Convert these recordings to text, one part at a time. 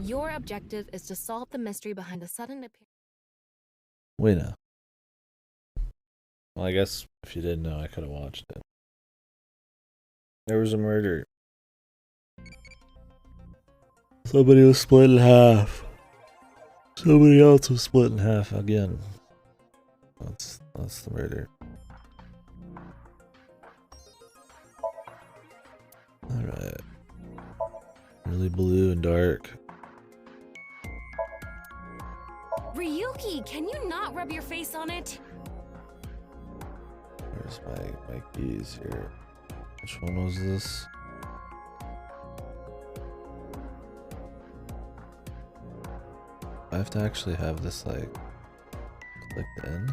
Your objective is to solve the mystery behind the sudden appearance. Winner. Well, I guess if you didn't know, I could have watched it. There was a murder. Somebody was split in half. Somebody else was split in half again. That's the murder. Alright. Really blue and dark. Ryuki, can you not rub your face on it? Where's my keys here? Which one was this? I have to actually have this like clicked in.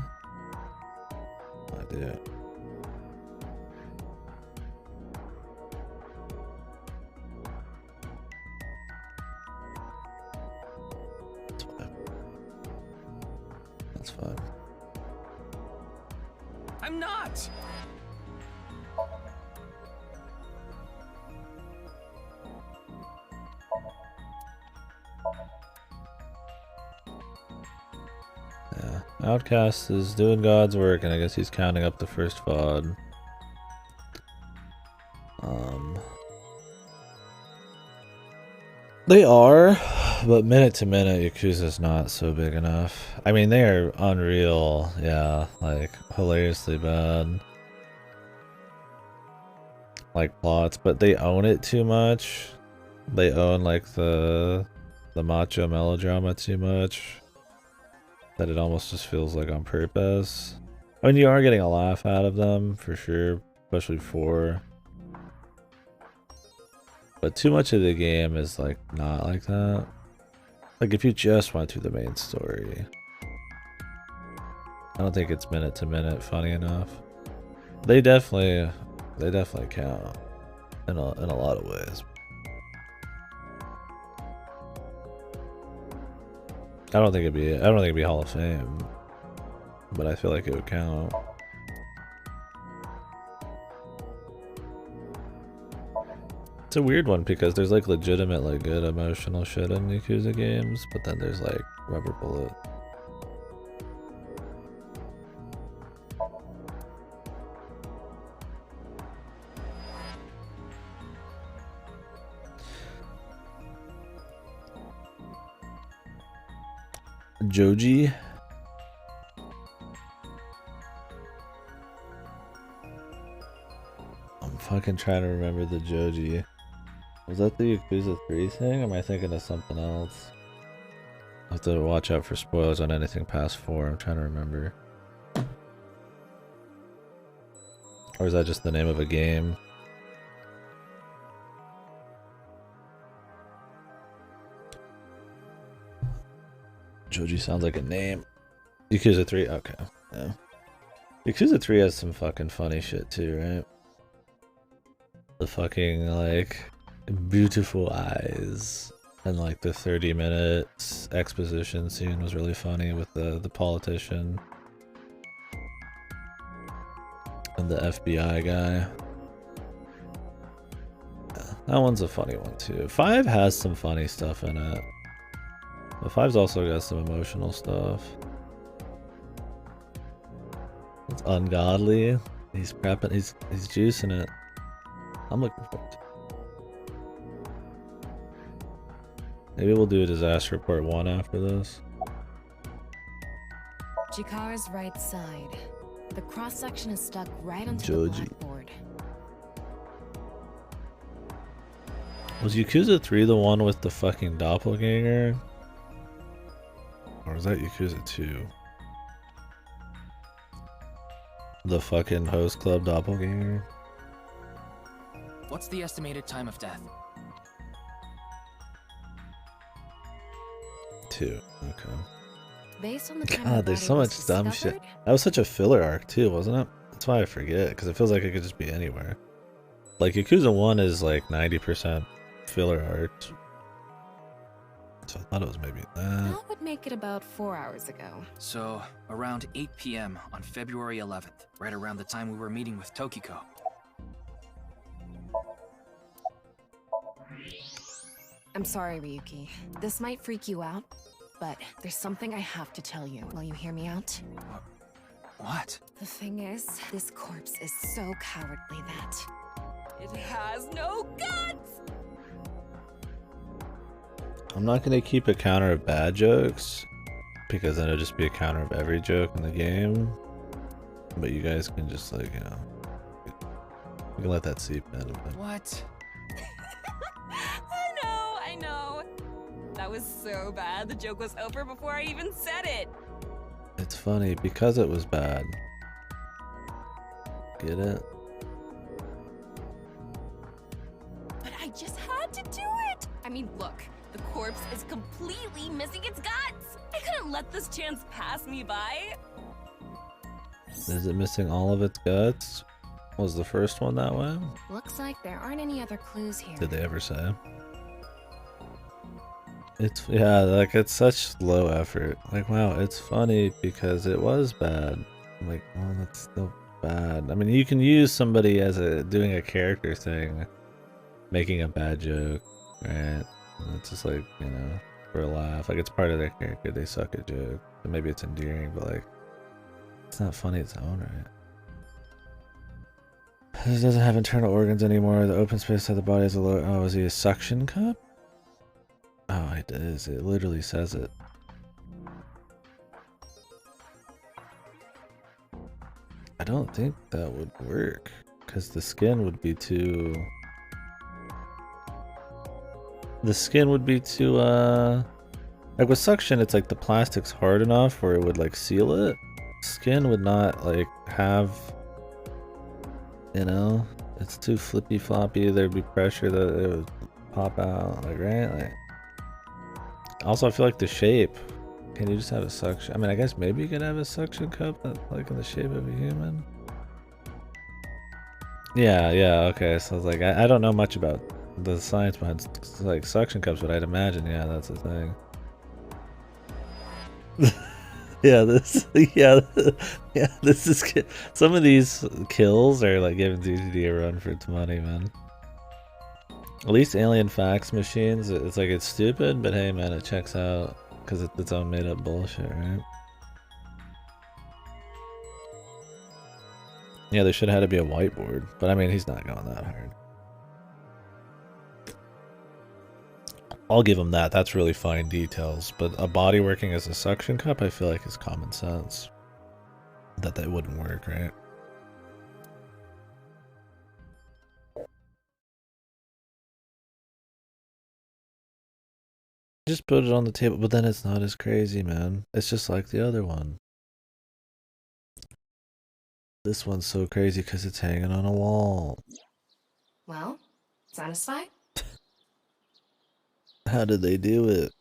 I do. That's fine. That's fine. I'm not! Yeah. Outcast is doing God's work, and I guess he's counting up the first VOD. They are, but minute to minute, Yakuza's not so big enough. I mean, they are unreal, yeah, like hilariously bad. Like plots, but they own it too much. They own like the macho melodrama too much. That it almost just feels like on purpose. I mean, you are getting a laugh out of them for sure, especially 4. But too much of the game is like not like that. Like if you just went through the main story, I don't think it's minute to minute funny enough. They definitely count in a lot of ways. I don't think it'd be Hall of Fame, but I feel like it would count. It's a weird one because there's like legitimate like good emotional shit in Yakuza games, but then there's like rubber bullet. Joji. I'm fucking trying to remember the Joji. Was that the Yakuza 3 thing, or am I thinking of something else? I have to watch out for spoilers on anything past 4, I'm trying to remember. Or is that just the name of a game? Joji sounds like a name. Yakuza 3, okay. Yeah. Yakuza 3 has some fucking funny shit too, right? The fucking, like, beautiful eyes. And, like, the 30-minute exposition scene was really funny with the politician. And the FBI guy. Yeah, that one's a funny one too. 5 has some funny stuff in it. But 5's also got some emotional stuff. It's ungodly. He's prepping, he's juicing it. I'm looking forward to it. Maybe we'll do a disaster report 1 after this. Chikara's right side. The cross section is stuck right onto the blackboard. Was Yakuza 3 the one with the fucking doppelganger? Or was that Yakuza 2? The fucking host club doppelganger? What's the estimated time of death? 2. Okay. Based on the time God, there's so much dumb shit. That was such a filler arc too, wasn't it? That's why I forget, because it feels like it could just be anywhere. Like Yakuza 1 is like 90% filler arc. So I thought it was maybe that. That would make it about 4 hours ago. So, around 8 p.m. on February 11th, right around the time we were meeting with Tokiko. I'm sorry, Ryuki. This might freak you out, but there's something I have to tell you. Will you hear me out? What? The thing is, this corpse is so cowardly that it has no guts! I'm not gonna keep a counter of bad jokes, because then it'll just be a counter of every joke in the game. But you guys can just, like, you know, you can let that seep in. What? I know. That was so bad, the joke was over before I even said it. It's funny because it was bad. Get it? But I just had to do it! I mean, look, the corpse is completely missing its guts! I couldn't let this chance pass me by! Is it missing all of its guts? Was the first one that way? Looks like there aren't any other clues here. Did they ever say? It's, yeah, like, it's such low effort. Like, wow, it's funny because it was bad. I'm like, well, that's still bad. I mean, you can use somebody as doing a character thing, making a bad joke, right? And it's just like, you know, for a laugh. Like, it's part of their character. They suck at jokes. So maybe it's endearing, but, like, it's not funny its own right. He doesn't have internal organs anymore. The open space of the body is a low. Oh, is he a suction cup? Oh, it is. It literally says it. I don't think that would work because the skin would be too. The skin would be too. Like with suction, it's like the plastic's hard enough where it would like seal it. Skin would not like have. You know, it's too flippy floppy. There'd be pressure that it would pop out. Like right, like. Also, I feel like the shape. Can you just have a suction? I mean, I guess maybe you could have a suction cup that's like in the shape of a human. Yeah, okay. So it's like I don't know much about the science behind like suction cups, but I'd imagine, yeah, that's a thing. Yeah, this is some of these kills are like giving DTD a run for its money, man. At least alien fax machines, it's like it's stupid, but hey, man, it checks out because it's its own made up bullshit, right? Yeah, there should have had to be a whiteboard, but I mean, he's not going that hard. I'll give him that. That's really fine details, but a body working as a suction cup, I feel like is common sense. That wouldn't work, right? Just put it on the table, but then it's not as crazy, man. It's just like the other one. This one's so crazy because it's hanging on a wall. Well, satisfied? How did they do it?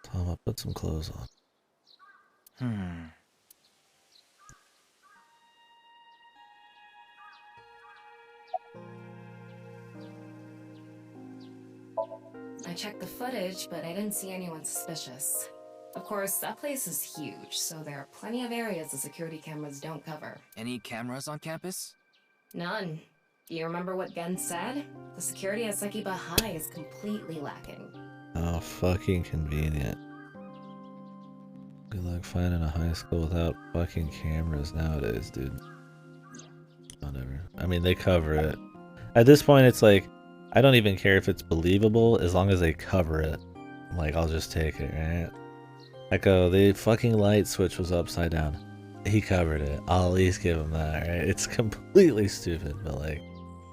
Tom, I'll put some clothes on. I checked the footage, but I didn't see anyone suspicious. Of course, that place is huge, so there are plenty of areas the security cameras don't cover. Any cameras on campus? None. Do you remember what Gen said? The security at Sekiba High is completely lacking. Oh, fucking convenient. Good luck finding a high school without fucking cameras nowadays, dude. Whatever. I mean, they cover it. At this point, it's like, I don't even care if it's believable as long as they cover it. Like, I'll just take it, right? Like, oh, the fucking light switch was upside down. He covered it. I'll at least give him that, right? It's completely stupid, but like,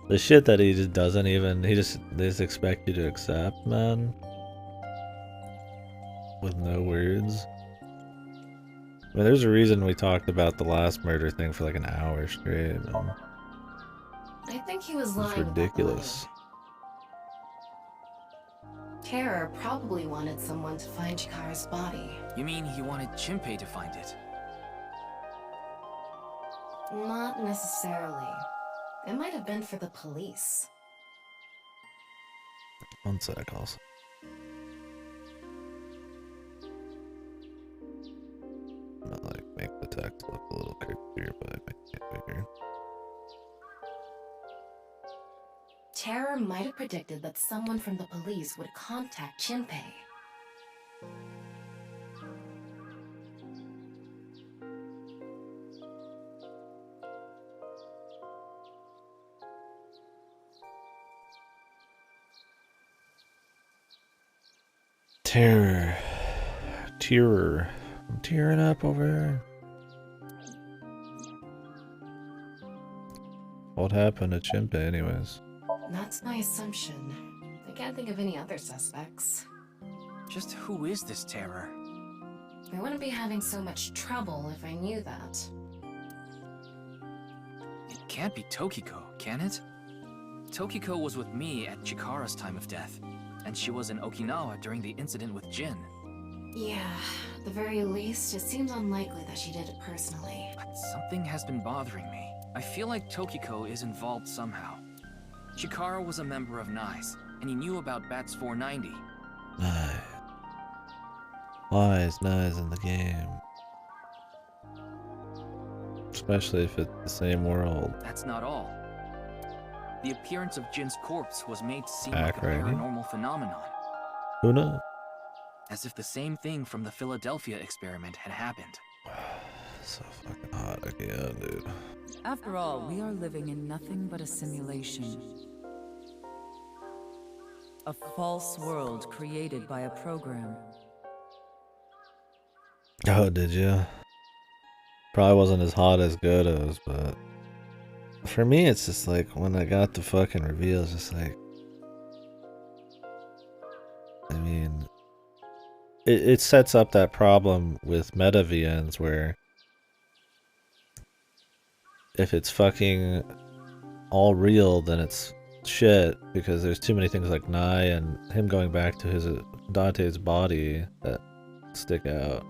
the shit that he just doesn't even, they just expect you to accept, man. With no words. I mean, there's a reason we talked about the last murder thing for like an hour straight, man. I think he was lying. It's ridiculous. Terror probably wanted someone to find Chikara's body. You mean he wanted Chimpei to find it? Not necessarily. It might have been for the police. One sec, also. I'm gonna like make the text look a little creepier by making it bigger. Terror might have predicted that someone from the police would contact Shinpei. Terror. Terror. I'm tearing up over here. What happened to Shinpei anyways? That's my assumption. I can't think of any other suspects. Just who is this Terror? I wouldn't be having so much trouble if I knew that. It can't be Tokiko, can it? Tokiko was with me at Chikara's time of death, and she was in Okinawa during the incident with Jin. Yeah, at the very least, it seems unlikely that she did it personally. But something has been bothering me. I feel like Tokiko is involved somehow. Chikara was a member of NICE, and he knew about Bats 490. Nye. Why is Nye's in the game? Especially if it's the same world. That's not all. The appearance of Jin's corpse was made to seem Back like a ready? paranormal phenomenon. Who knows? As if the same thing from the Philadelphia experiment had happened. So fucking hot again, dude. After all, we are living in nothing but a simulation. A false world created by a program. Oh, did you? Probably wasn't as hot as Goto's, but for me, it's just like when I got the fucking reveal, it's just like, I mean, it sets up that problem with meta VNs where if it's fucking all real, then it's shit because there's too many things like Nye and him going back to his Dante's body that stick out.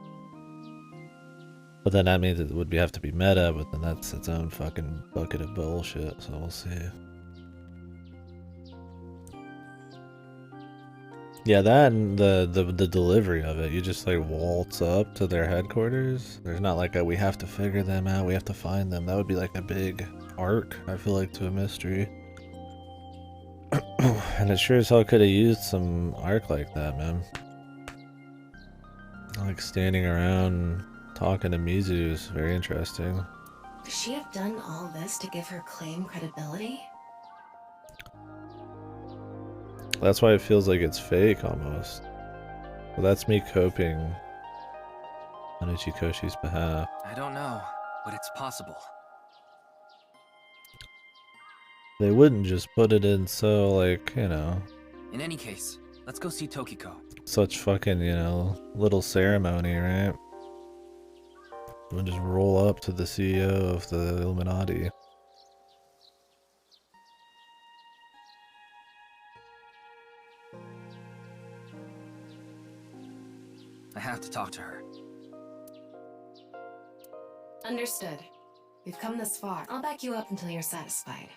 But then that means it would have to be meta, but then that's its own fucking bucket of bullshit, so we'll see. Yeah, that and the delivery of it, you just like waltz up to their headquarters. There's not like a we have to figure them out, we have to find them. That would be like a big arc, I feel like, to a mystery. And it sure as hell could have used some arc like that, man. Like standing around talking to Mizu is very interesting. Could she have done all this to give her claim credibility? That's why it feels like it's fake almost. But that's me coping on Ichikoshi's behalf. I don't know, but it's possible. They wouldn't just put it in so, like, you know, In any case, let's go see Tokiko. such fucking, you know, little ceremony, right? We'll just roll up to the CEO of the Illuminati. I have to talk to her. Understood. We've come this far. I'll back you up until you're satisfied.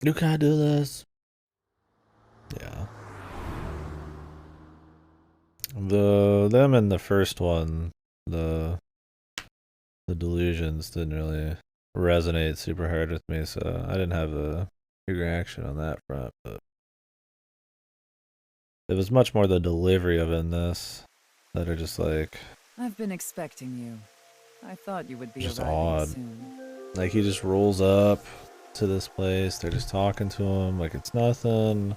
You can't do this. Yeah. Them in the first one, the delusions didn't really resonate super hard with me, so I didn't have a big reaction on that front, but it was much more the delivery of it in this that are just like I've been expecting you. I thought you would be Just arriving odd. soon. he just rolls up to this place, they're just talking to him like it's nothing.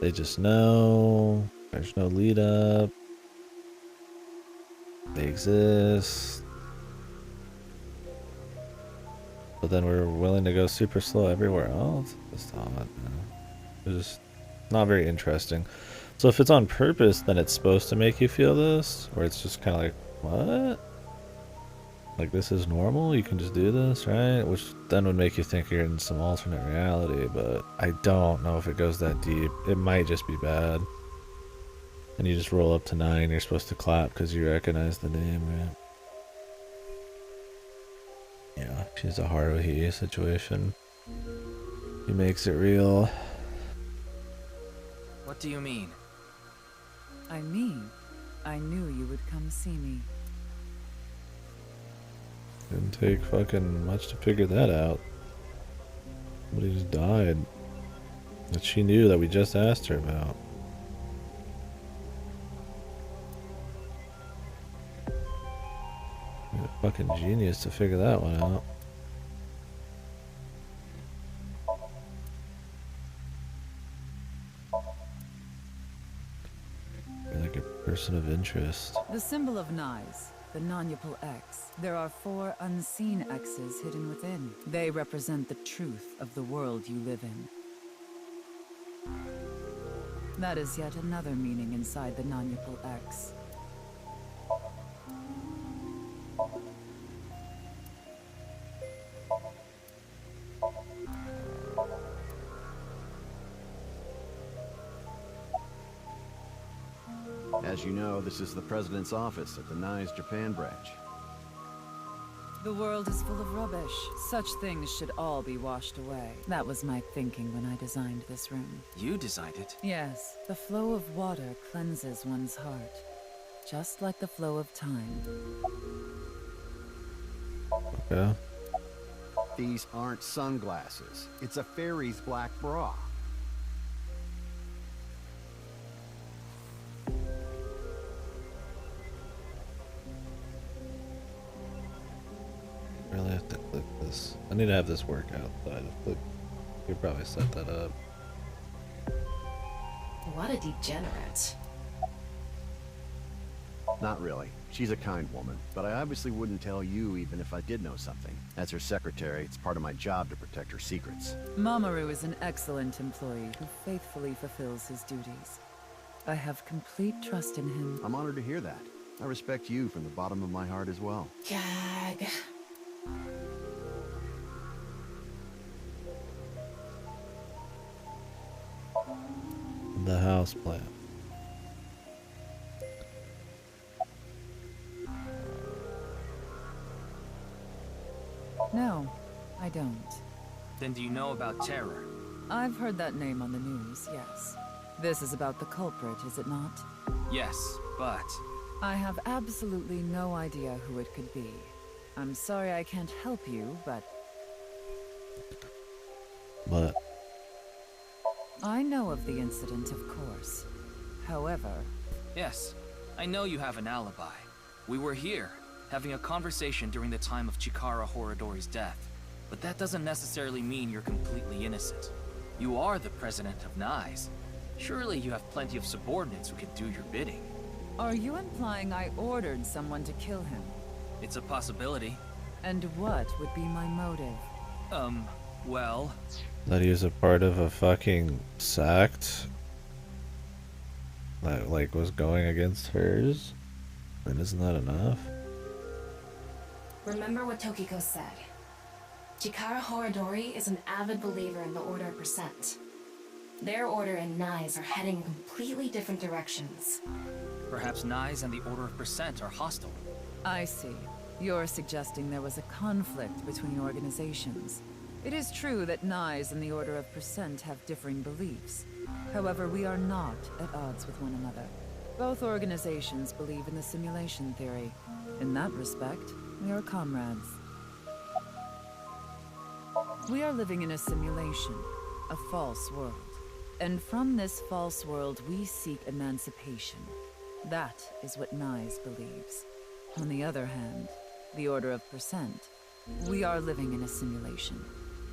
They just know. There's no lead up. They exist. But then we're willing to go super slow everywhere else. It's odd, man. It's just not very interesting. So if it's on purpose, then it's supposed to make you feel this? Or it's just kind of like, what? Like this is normal? You can just do this, right? Which then would make you think you're in some alternate reality, but I don't know if it goes that deep. It might just be bad. And you just roll up to 9, you're supposed to clap because you recognize the name, right? Yeah, she's a Haruhi situation. He makes it real. What do you mean? I mean, I knew you would come see me. Didn't take fucking much to figure that out. Somebody just died. That she knew that we just asked her about. You're a fucking genius to figure that one out. You're like a person of interest. The symbol of Nyes, the non-Yapal X. There are 4 unseen X's hidden within. They represent the truth of the world you live in. That is yet another meaning inside the non-Yapal X. As you know, this is the President's office at the Nyes Japan branch. The world is full of rubbish. Such things should all be washed away. That was my thinking when I designed this room. You designed it. Yes, the flow of water cleanses one's heart, just like the flow of time. Yeah. These aren't sunglasses. It's a fairy's black bra. Really have to click this. I need to have this work outside of click. You could probably set that up. What a degenerate. Not really. She's a kind woman, but I obviously wouldn't tell you even if I did know something. As her secretary, it's part of my job to protect her secrets. Mamoru is an excellent employee who faithfully fulfills his duties. I have complete trust in him. I'm honored to hear that. I respect you from the bottom of my heart as well. Gag. The house plan. No, I don't. Then do you know about Terror? I've heard that name on the news, yes. This is about the culprit, is it not? Yes, but... I have absolutely no idea who it could be. I'm sorry I can't help you, but But I know of the incident, of course. However, Yes, I know you have an alibi. We were here, having a conversation during the time of Chikara Horadori's death. But that doesn't necessarily mean you're completely innocent. You are the president of Nyes. Surely you have plenty of subordinates who can do your bidding. are you implying I ordered someone to kill him? It's a possibility. And what would be my motive? Well... that he was a part of a fucking sect that like was going against hers. And isn't that enough? Remember what Tokiko said. Chikara Horadori is an avid believer in the Order of Percent. Their order and Nyes are heading in completely different directions. Perhaps Nyes and the Order of Percent are hostile. I see. You're suggesting there was a conflict between organizations. It is true that Nyes and the Order of Percent have differing beliefs. However, we are not at odds with one another. Both organizations believe in the simulation theory. In that respect, we are comrades. We are living in a simulation, a false world. And from this false world, we seek emancipation. That is what Nyes believes. On the other hand, the Order of Percent, we are living in a simulation,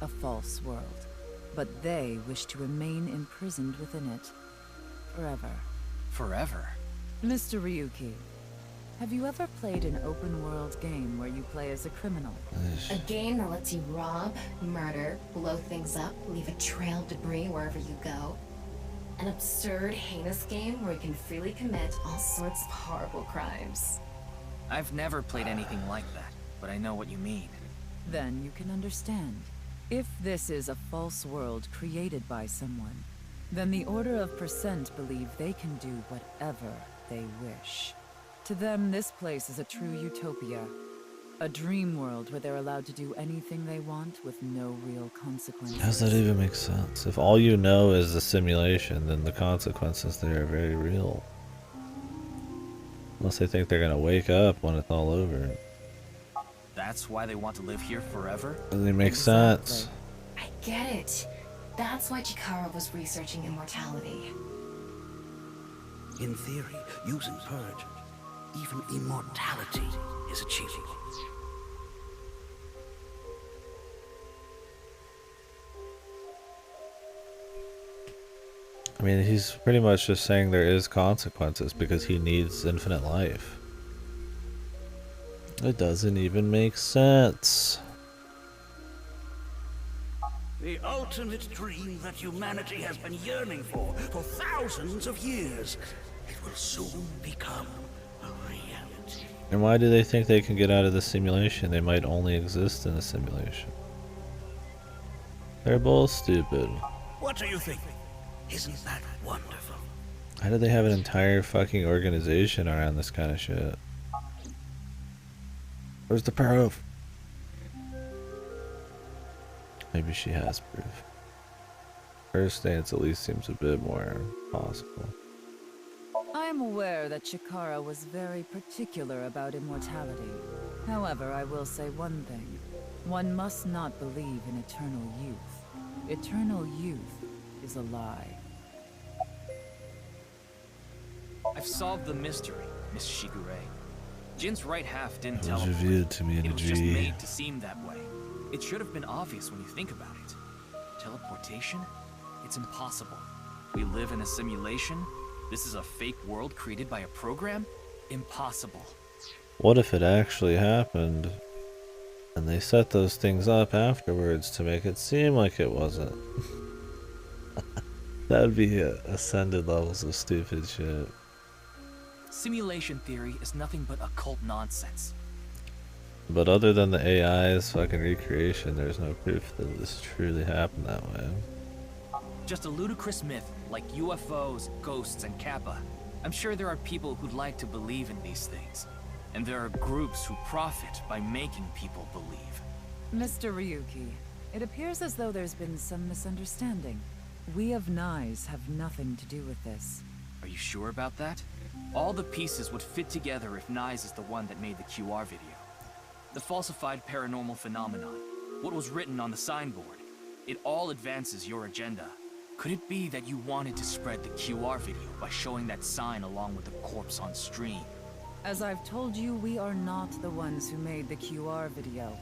a false world. But they wish to remain imprisoned within it. Forever. Forever? Mr. Ryuki, have you ever played an open-world game where you play as a criminal? A game that lets you rob, murder, blow things up, leave a trail of debris wherever you go. An absurd, heinous game where you can freely commit all sorts of horrible crimes. I've never played anything like that, but I know what you mean. Then you can understand. If this is a false world created by someone, then the Order of Percent believe they can do whatever they wish. To them, this place is a true utopia. A dream world where they're allowed to do anything they want with no real consequences. How does that even make sense? If all you know is the simulation, then the consequences there are very real. Unless they think they're gonna wake up when it's all over. That's why they want to live here forever? Doesn't even make sense. I get it. That's why Chikara was researching immortality. In theory, using Purge, even immortality is achievable. I mean, he's pretty much just saying there is consequences because he needs infinite life. It doesn't even make sense. The ultimate dream that humanity has been yearning for thousands of years. It will soon become a reality. And why do they think they can get out of the simulation? They might only exist in a simulation. They're both stupid. What do you think? Isn't that wonderful? How do they have an entire fucking organization around this kind of shit? Where's the proof? Maybe she has proof. Her stance at least seems a bit more possible. I am aware that Chikara was very particular about immortality. However, I will say one thing. One must not believe in eternal youth. Eternal youth is a lie. I've solved the mystery, Miss Shigure. Jin's right half didn't It tell was him. revealed to me in It a was just dream. made to seem that way. It should have been obvious when you think about it. Teleportation? It's impossible. We live in a simulation? This is a fake world created by a program? Impossible. What if it actually happened and they set those things up afterwards to make it seem like it wasn't? That would be ascended levels of stupid shit. Simulation theory is nothing but occult nonsense. But other than the AI's fucking recreation, there's no proof that this truly happened that way. Just a ludicrous myth like UFOs, ghosts, and Kappa. I'm sure there are people who'd like to believe in these things. And there are groups who profit by making people believe. Mr. Ryuki, it appears as though there's been some misunderstanding. We of Nyes have nothing to do with this. Are you sure about that? All the pieces would fit together if Nyes is the one that made the QR video. The falsified paranormal phenomenon, what was written on the signboard, it all advances your agenda. Could it be that you wanted to spread the QR video by showing that sign along with the corpse on stream? As I've told you, we are not the ones who made the QR video.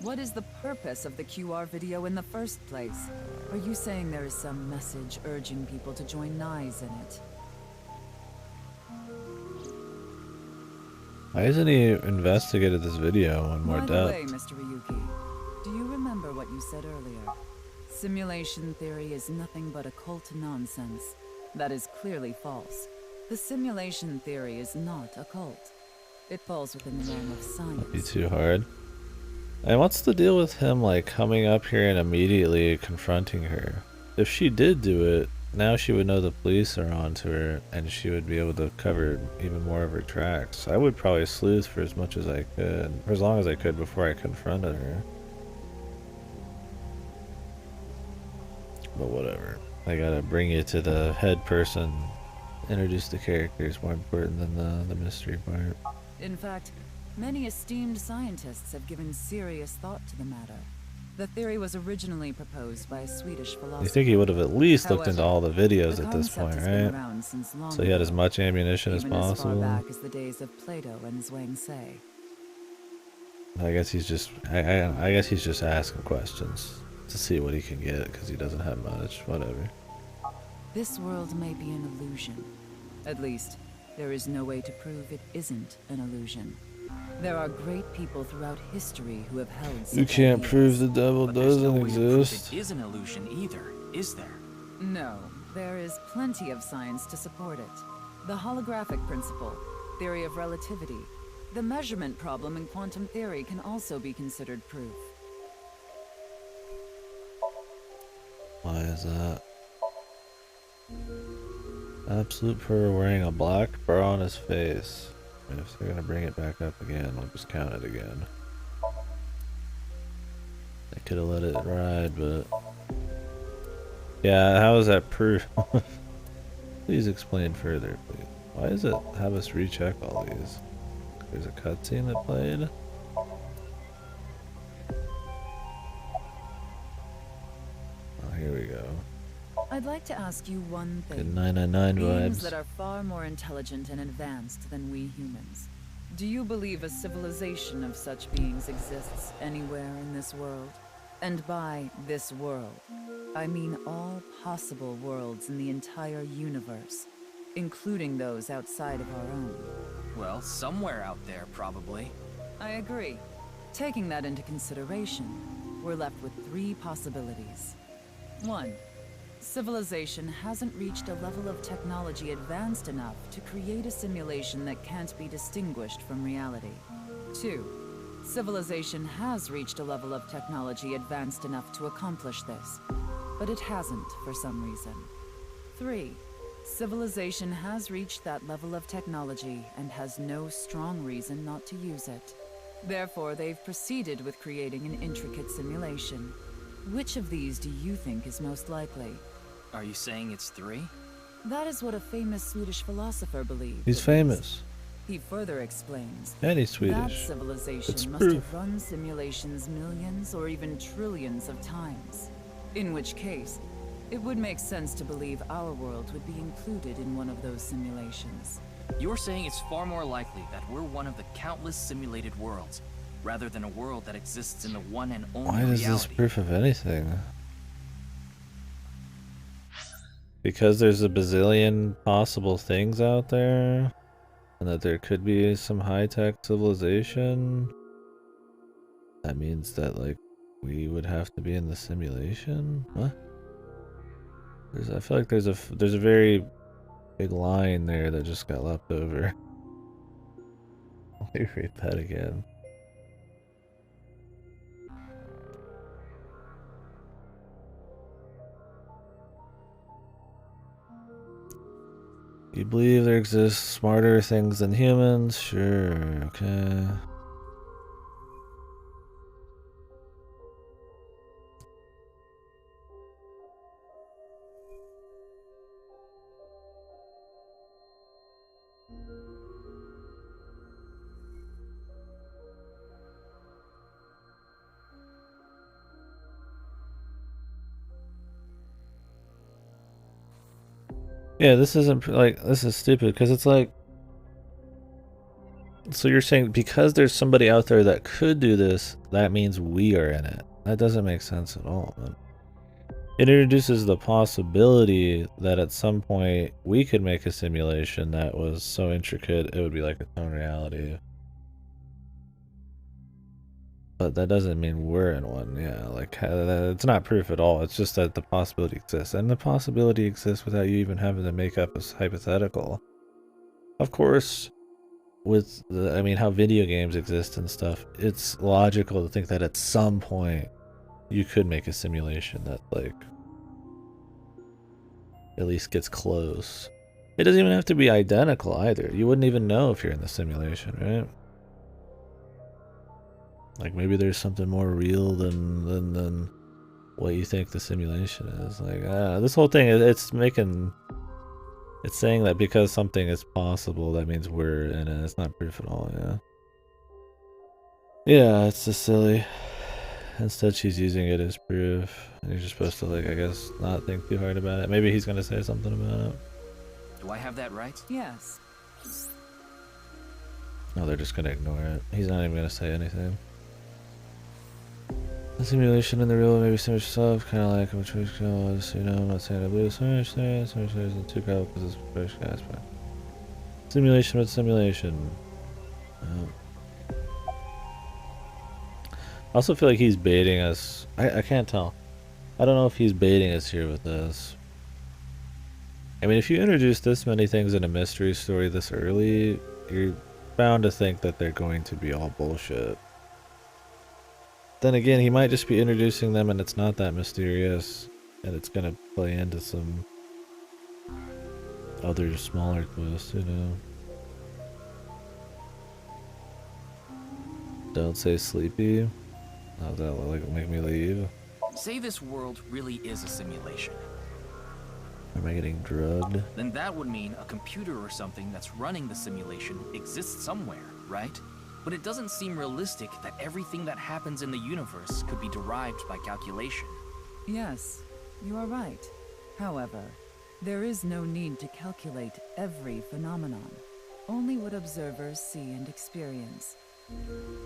What is the purpose of the QR video in the first place? Are you saying there is some message urging people to join Nyes in it? Why hasn't he investigated this video in more By the depth? way, Mr. Ryuki, do you remember what you said earlier? Simulation theory is nothing but occult nonsense. That is clearly false. The simulation theory is not occult. It falls within the realm of science. Be too hard. And what's the deal with him like coming up here and immediately confronting her? If she did do it, now she would know the police are onto her and she would be able to cover even more of her tracks. I would probably sleuth for as much as I could, for as long as I could before I confronted her. But whatever. I gotta bring you to the head person. Introduce the characters more important than the mystery part. In fact, many esteemed scientists have given serious thought to the matter. The theory was originally proposed by a Swedish philosopher. You think he would have at least looked into However, all the videos the at this concept point, has been right? around since long So he had as ago, much ammunition as even as far possible. back as the days of Plato and Zhuangzi. I guess he's just I guess he's just asking questions to see what he can get because he doesn't have much. Whatever. This world may be an illusion. At least, there is no way to prove it isn't an illusion. There are great people throughout history who have held such You can't ideas. prove the devil But there's no doesn't way to prove exist. it is an illusion either, is there? No, there is plenty of science to support it. The holographic principle, theory of relativity, the measurement problem in quantum theory can also be considered proof. Why is that? Absolute for wearing a black bra on his face. If they're gonna bring it back up again, we'll just count it again. I could have let it ride, but yeah, how is that proof? Please explain further, please. Why does it have us recheck all these? There's a cutscene that played. Oh, here we go. I'd like to ask you one thing. Good 999 Beings vibes. that are far more intelligent and advanced than we humans. Do you believe a civilization of such beings exists anywhere in this world? And by this world, I mean all possible worlds in the entire universe, including those outside of our own. Well, somewhere out there, probably. I agree. Taking that into consideration, we're left with 3 possibilities. 1. Civilization hasn't reached a level of technology advanced enough to create a simulation that can't be distinguished from reality. 2. Civilization has reached a level of technology advanced enough to accomplish this, but it hasn't for some reason. 3. Civilization has reached that level of technology and has no strong reason not to use it. Therefore, they've proceeded with creating an intricate simulation. Which of these do you think is most likely? Are you saying it's 3? That is what a famous Swedish philosopher believed. He's famous. He further explains And he's that Swedish. civilization It's must proof. have run simulations millions or even trillions of times. In which case, it would make sense to believe our world would be included in one of those simulations. You're saying it's far more likely that we're one of the countless simulated worlds, rather than a world that exists in the one and only Why does this reality. proof of anything? Because there's a bazillion possible things out there, and that there could be some high-tech civilization. That means that, like, we would have to be in the simulation? What? I feel like there's a very big line there that just got left over. Let me read that again. You believe there exists smarter things than humans? Sure, okay. Yeah, this isn't like, this is stupid because it's like, so you're saying because there's somebody out there that could do this, that means we are in it. That doesn't make sense at all, man. It introduces the possibility that at some point we could make a simulation that was so intricate it would be like its own reality. But that doesn't mean we're in one, yeah. Like, it's not proof at all. It's just that the possibility exists. And the possibility exists without you even having to make up a hypothetical. Of course, with the, I mean, how video games exist and stuff, it's logical to think that at some point you could make a simulation that, like, at least gets close. It doesn't even have to be identical either. You wouldn't even know if you're in the simulation, right? Like, maybe there's something more real than what you think the simulation is. Like, this whole thing, it's saying that because something is possible, that means we're in it. It's not proof at all, yeah. Yeah, it's just silly. Instead, she's using it as proof. And you're just supposed to, like, I guess, not think too hard about it. Maybe he's gonna say something about it. Do I have that right? Yes. No, they're just gonna ignore it. He's not even gonna say anything. The simulation and the real maybe so much stuff, kind of like which was, you know, I'm not saying I believe so much there, so much there's too crowded because it's fresh gas, but simulation with simulation. I also feel like he's baiting us. I can't tell. I don't know if he's baiting us here with this. I mean, if you introduce this many things in a mystery story this early, you're bound to think that they're going to be all bullshit. Then again, he might just be introducing them and it's not that mysterious, and it's gonna play into some other smaller twists, you know. Don't say sleepy. How's that like make me leave? Say this world really is a simulation. Am I getting drugged? Then that would mean a computer or something that's running the simulation exists somewhere, right? But it doesn't seem realistic that everything that happens in the universe could be derived by calculation. Yes, you are right. However, there is no need to calculate every phenomenon, only what observers see and experience.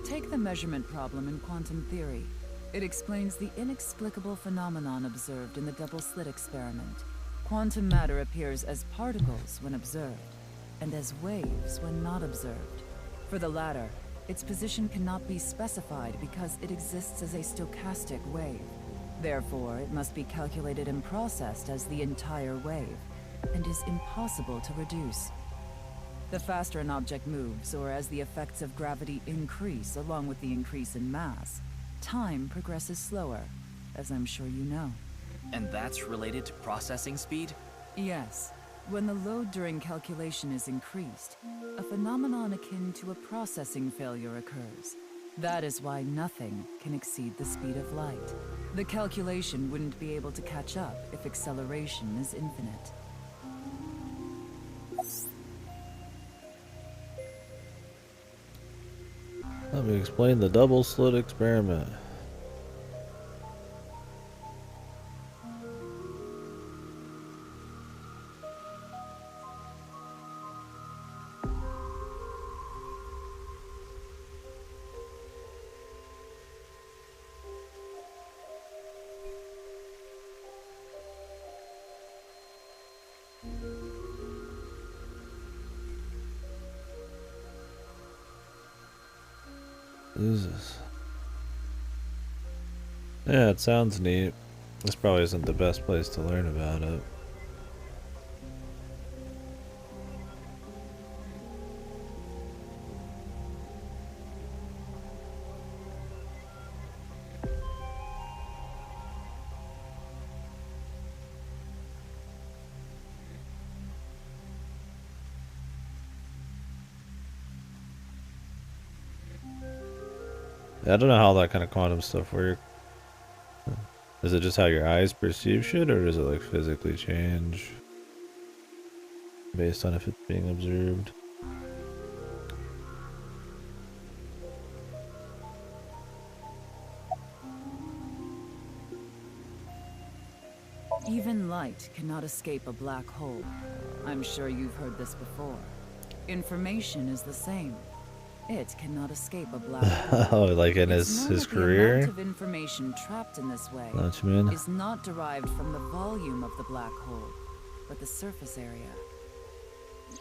Take the measurement problem in quantum theory. It explains the inexplicable phenomenon observed in the double-slit experiment. Quantum matter appears as particles when observed, and as waves when not observed. For the latter, its position cannot be specified because it exists as a stochastic wave. Therefore, it must be calculated and processed as the entire wave, and is impossible to reduce. The faster an object moves, or as the effects of gravity increase along with the increase in mass, time progresses slower, as I'm sure you know. And that's related to processing speed? Yes. When the load during calculation is increased, a phenomenon akin to a processing failure occurs. That is why nothing can exceed the speed of light. The calculation wouldn't be able to catch up if acceleration is infinite. Let me explain the double slit experiment. What is this? Yeah, it sounds neat. This probably isn't the best place to learn about it. I don't know how that kind of quantum stuff works. Is it just how your eyes perceive shit, or does it like physically change based on if it's being observed? Even light cannot escape a black hole. I'm sure you've heard this before. Information is the same. It cannot escape a black hole. Oh, like in his The career? amount of information trapped in this way What you mean? is not derived from the volume of the black hole, but the surface area.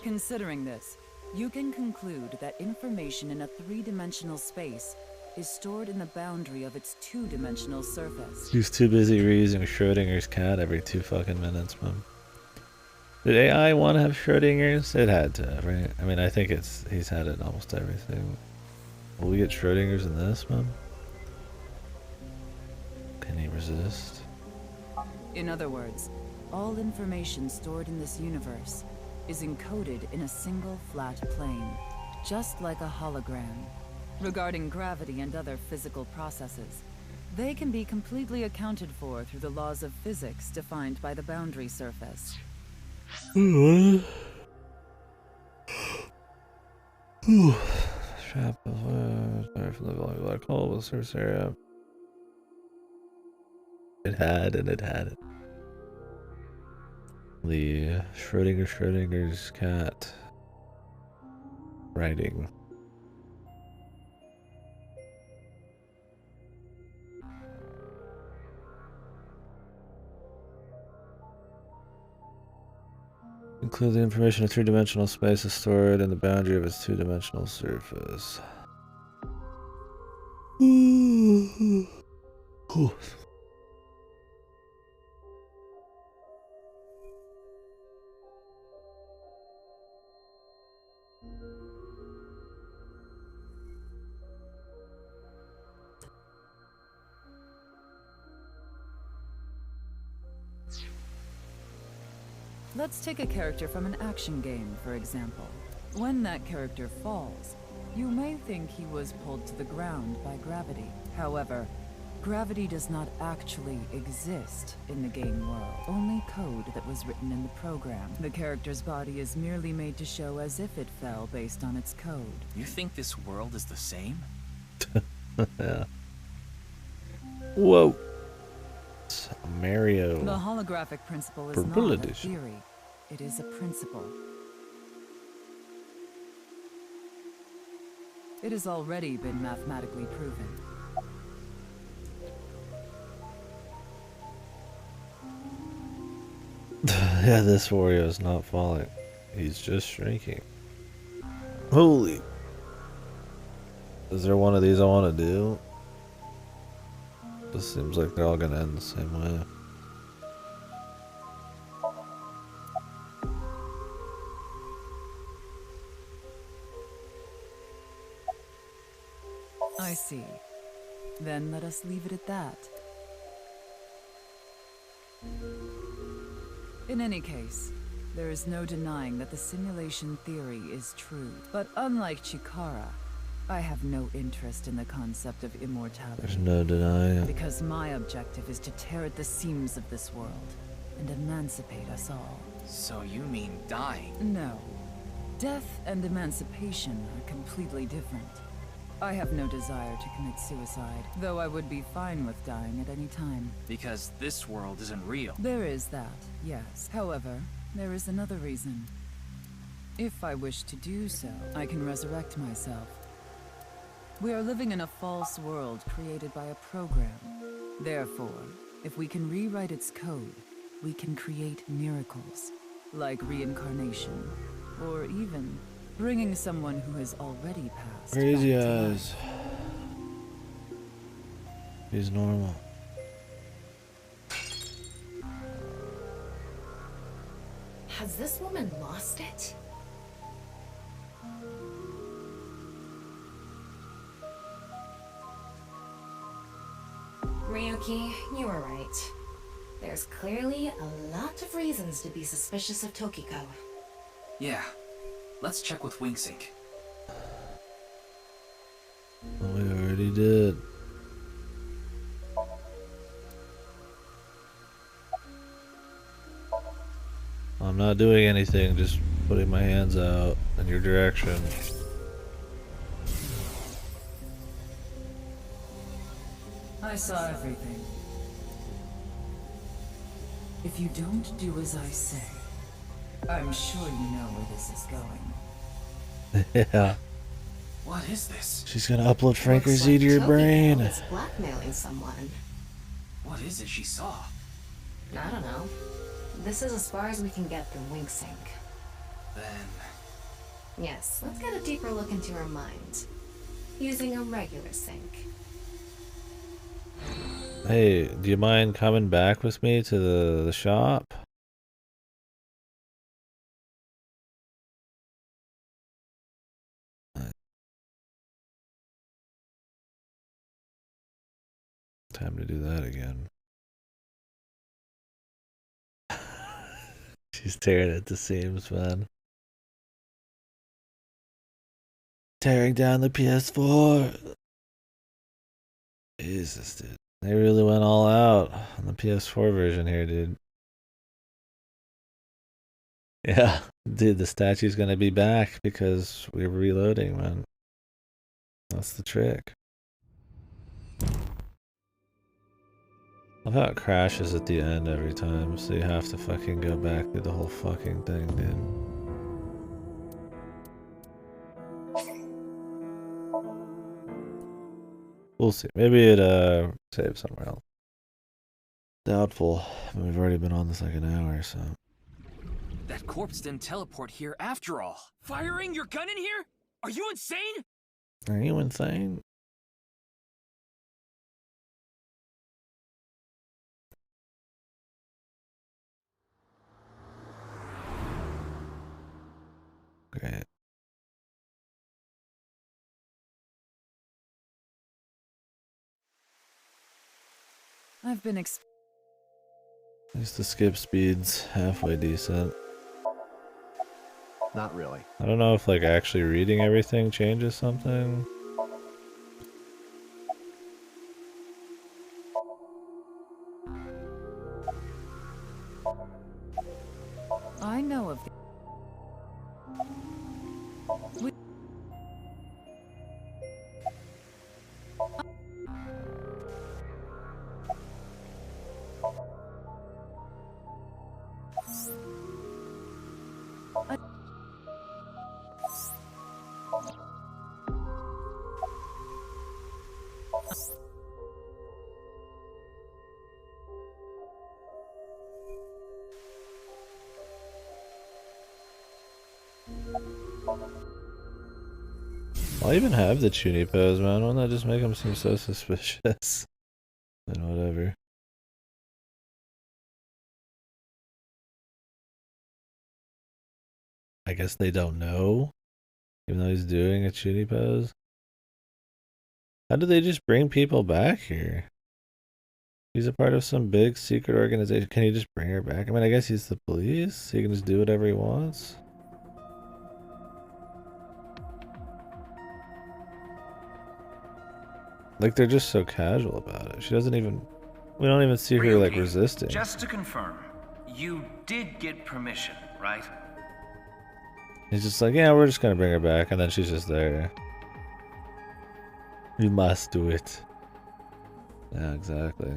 Considering this, you can conclude that information in a three-dimensional space is stored in the boundary of its two-dimensional surface. He's too busy reusing Schrodinger's cat every 2 fucking minutes, man. Did AI want to have Schrodinger's? It had to, right? I mean, I think he's had it in almost everything. Will we get Schrodinger's in this, man? Can he resist? In other words, all information stored in this universe is encoded in a single flat plane, just like a hologram. Regarding gravity and other physical processes, they can be completely accounted for through the laws of physics defined by the boundary surface. Trap of from the volume of black hole with surface area. It had it. The Schrodinger's cat writing. Include the information of three-dimensional space is stored in the boundary of its two-dimensional surface. Let's take a character from an action game, for example. When that character falls, you may think he was pulled to the ground by gravity. However, Gravity does not actually exist in the game world, only code that was written in the program. The character's body is merely made to show as if it fell based on its code. You think this world is the same? Yeah. Whoa. It's Mario. The holographic principle is Purple not a edition. theory. It is a principle. It has already been mathematically proven. Yeah, this Wario is not falling. He's just shrinking. Holy. Is there one of these I want to do? This seems like they're all gonna end the same way. I see. Then let us leave it at that. In any case, there is no denying that the simulation theory is true. But unlike Chikara, I have no interest in the concept of immortality. There's no denying it. Because my objective is to tear at the seams of this world and emancipate us all. So you mean dying? No. Death and emancipation are completely different. I have no desire to commit suicide, though I would be fine with dying at any time. Because this world isn't real. There is that, yes. However, there is another reason. If I wish to do so, I can resurrect myself. We are living in a false world created by a program. Therefore, if we can rewrite its code, we can create miracles, like reincarnation, or even bringing someone who has already passed Crazy back to life. eyes. He's normal. Has this woman lost it? Ryuki, you were right. There's clearly a lot of reasons to be suspicious of Tokiko. Yeah. Let's check with Wingsync. Well, we already did. I'm not doing anything, just putting my hands out in your direction. I saw everything. If you don't do as I say, I'm sure you know where this is going. Yeah. What is this? She's gonna upload Frank Looks Z to your Tokiko brain. is blackmailing someone. What is it she saw? I don't know. This is as far as we can get from Wingsync. Then... Yes, let's get a deeper look into her mind. Using a regular sync. Hey, do you mind coming back with me to the shop? Time to do that again. She's tearing at the seams, man. Tearing down the PS4. Jesus, dude. They really went all out on the PS4 version here, dude. Yeah, dude, the statue's gonna be back because we're reloading, man. That's the trick. I love how it crashes at the end every time, so you have to fucking go back through the whole fucking thing, dude. We'll see. Maybe it saves somewhere else. Doubtful. I mean, we've already been on this like an hour, so. That corpse didn't teleport here after all. Firing your gun in here? Are you insane? Are you insane? Great. I've been At least the skip speed's halfway decent. Not really. I don't know if like actually reading everything changes something. Why even have the Chuny pose, man? Wouldn't that just make him seem so suspicious? Then whatever. I guess they don't know, even though he's doing a Chuny pose. How do they just bring people back here? He's a part of some big secret organization. Can he just bring her back? I mean, I guess he's the police. He can just do whatever he wants. Like, they're just so casual about it. She doesn't even... We don't even see her, like, resisting. Just to confirm, you did get permission, right? He's just like, yeah, we're just gonna bring her back, and then she's just there. You must do it. Yeah, exactly.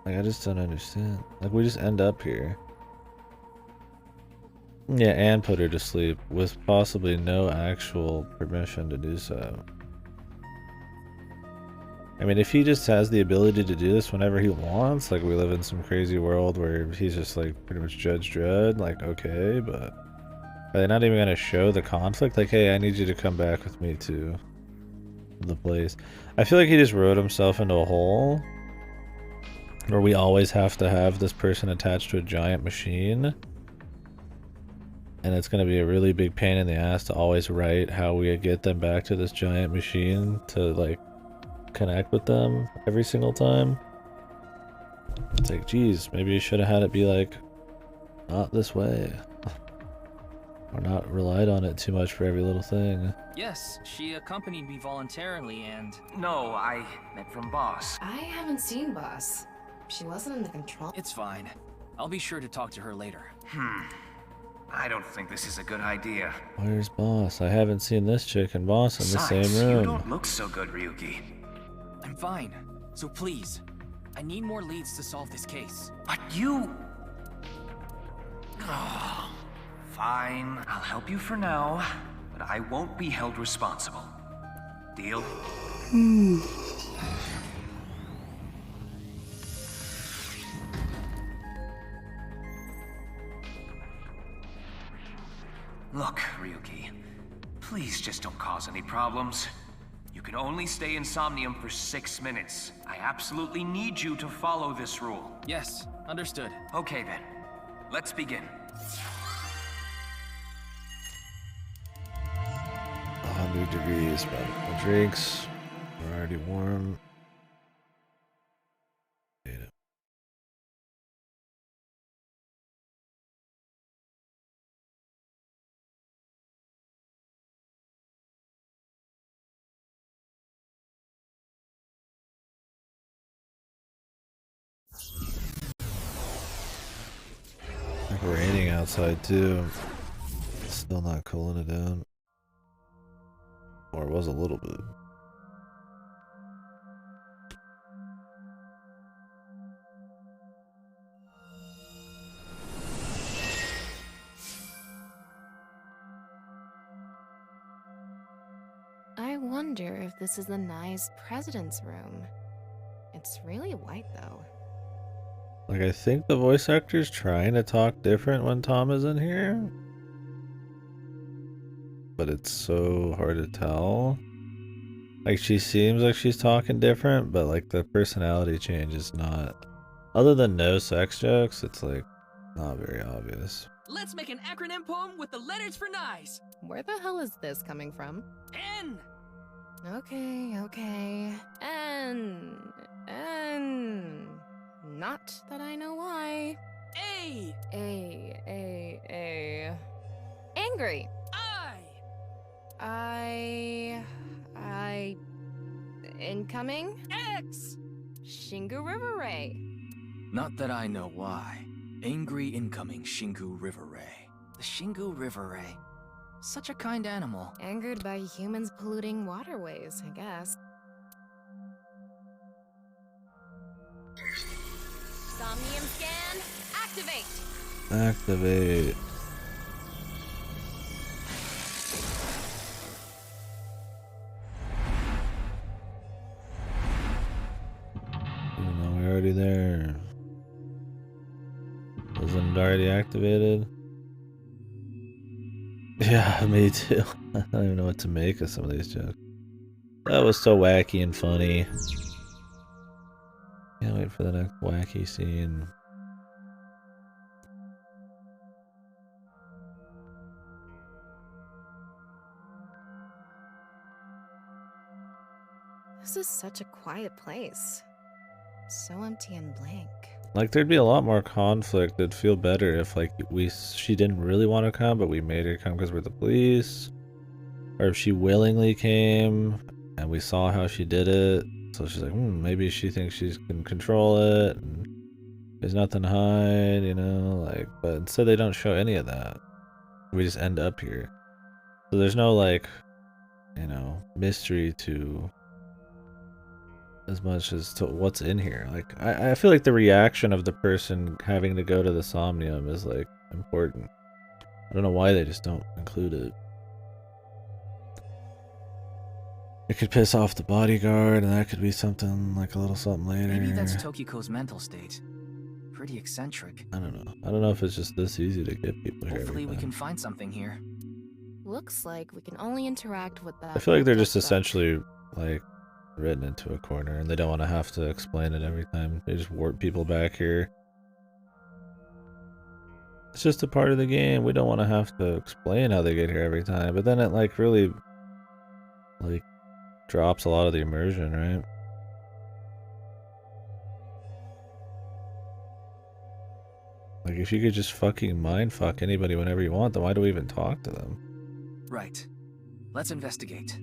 Like, I just don't understand. Like, we just end up here. Yeah, and put her to sleep with possibly no actual permission to do so. I mean, if he just has the ability to do this whenever he wants, like we live in some crazy world where he's just like pretty much Judge Dredd, like okay, but are they not even gonna show the conflict? Like, hey, I need you to come back with me to the place. I feel like he just wrote himself into a hole where we always have to have this person attached to a giant machine. And it's going to be a really big pain in the ass to always write how we get them back to this giant machine to, like, connect with them every single time. It's like, geez, maybe you should have had it be, like, not this way. Or not relied on it too much for every little thing. Yes, she accompanied me voluntarily and... No, I meant from Boss. I haven't seen Boss. She wasn't in the control. It's fine. I'll be sure to talk to her later. I don't think this is a good idea. Where's Boss? I haven't seen this chick and Boss in the Besides, same room. You don't look so good, Ryuki. I'm fine. So please, I need more leads to solve this case. But you... Oh, fine, I'll help you for now, but I won't be held responsible. Deal? Look, Ryuki, please just don't cause any problems. You can only stay in Somnium for 6 minutes. I absolutely need you to follow this rule. Yes, understood. Okay then, let's begin. 100 degrees, but the drinks are already warm. Hate it. Like raining outside too. It's still not cooling it down. Or it was a little bit. I wonder if this is the nice president's room. It's really white though. Like, I think the voice actor's trying to talk different when Tom is in here. But it's so hard to tell. Like, she seems like she's talking different, but like the personality change is not. Other than no sex jokes, it's like not very obvious. Let's make an acronym poem with the letters for nice. Where the hell is this coming from? N. Okay. N. Not that I know why. A. A. Angry. I. Incoming? X. Shingu River Ray. Not that I know why. Angry incoming Shingu River Ray. The Shingu River Ray. Such a kind animal. Angered by humans polluting waterways, I guess. Somnium scan, activate! Activate. Even though we're already there. Wasn't it already activated? Yeah, me too. I don't even know what to make of some of these jokes. That was so wacky and funny. Can't wait for the next wacky scene. This is such a quiet place. So empty and blank. Like, there'd be a lot more conflict. It'd feel better if, like, she didn't really want to come, but we made her come because we're the police. Or if she willingly came, and we saw how she did it. So she's like, maybe she thinks she can control it, and there's nothing to hide, you know? Like, but instead they don't show any of that. We just end up here. So there's no, like, you know, mystery to... as much as to what's in here. Like, I feel like the reaction of the person having to go to the Somnium is, like, important. I don't know why they just don't include it. It could piss off the bodyguard, and that could be something, like a little something later. Maybe that's Tokiko's mental state. Pretty eccentric. I don't know. I don't know if it's just this easy to get people here. Hopefully we can find something here. Looks like we can only interact with that. I feel like they're just essentially, like, written into a corner, and they don't want to have to explain it every time. They just warp people back here. It's just a part of the game. We don't want to have to explain how they get here every time, but then it, like, really, like, drops a lot of the immersion, right? Like, if you could just fucking mindfuck anybody whenever you want, then why do we even talk to them? Right. Let's investigate.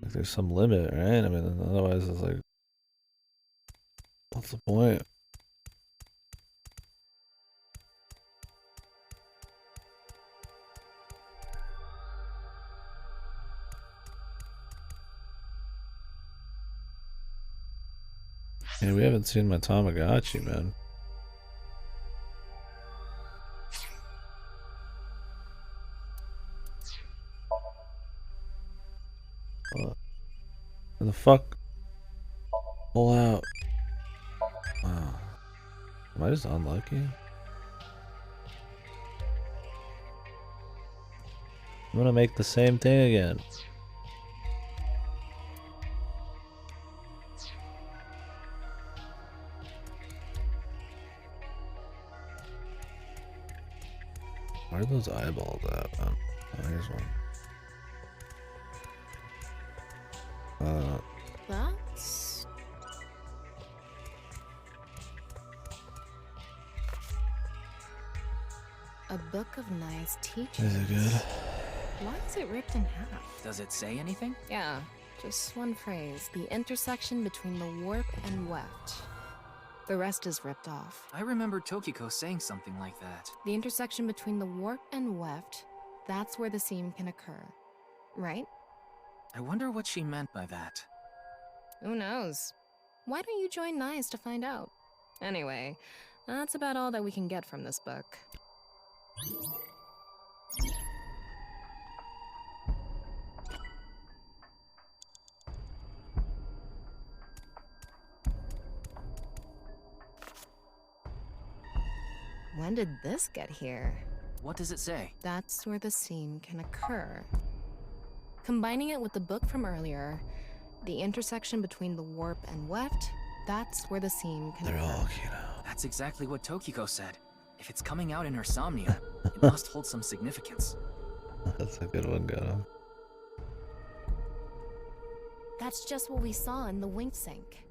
Like, there's some limit, right? I mean, otherwise it's like, what's the point? Yeah, we haven't seen my Tamagotchi, man. What the fuck? Pull out. Wow. Am I just unlucky? I'm gonna make the same thing again. Where are those eyeballs at, man? Oh, here's one. That's... a book of nice teachings. Is it good? Why is it ripped in half? Does it say anything? Yeah, just one phrase. The intersection between the warp and weft. The rest is ripped off. I remember Tokiko saying something like that. The intersection between the warp and weft, that's where the seam can occur. Right? I wonder what she meant by that. Who knows? Why don't you join Nyes to find out? Anyway, that's about all that we can get from this book. When did this get here? What does it say? That's where the seam can occur. Combining it with the book from earlier, the intersection between the warp and weft, that's where the seam can They're occur. all Kino. That's exactly what Tokiko said. If it's coming out in her Somnium, it must hold some significance. That's a good one, Goto. That's just what we saw in the wink sink.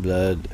blood.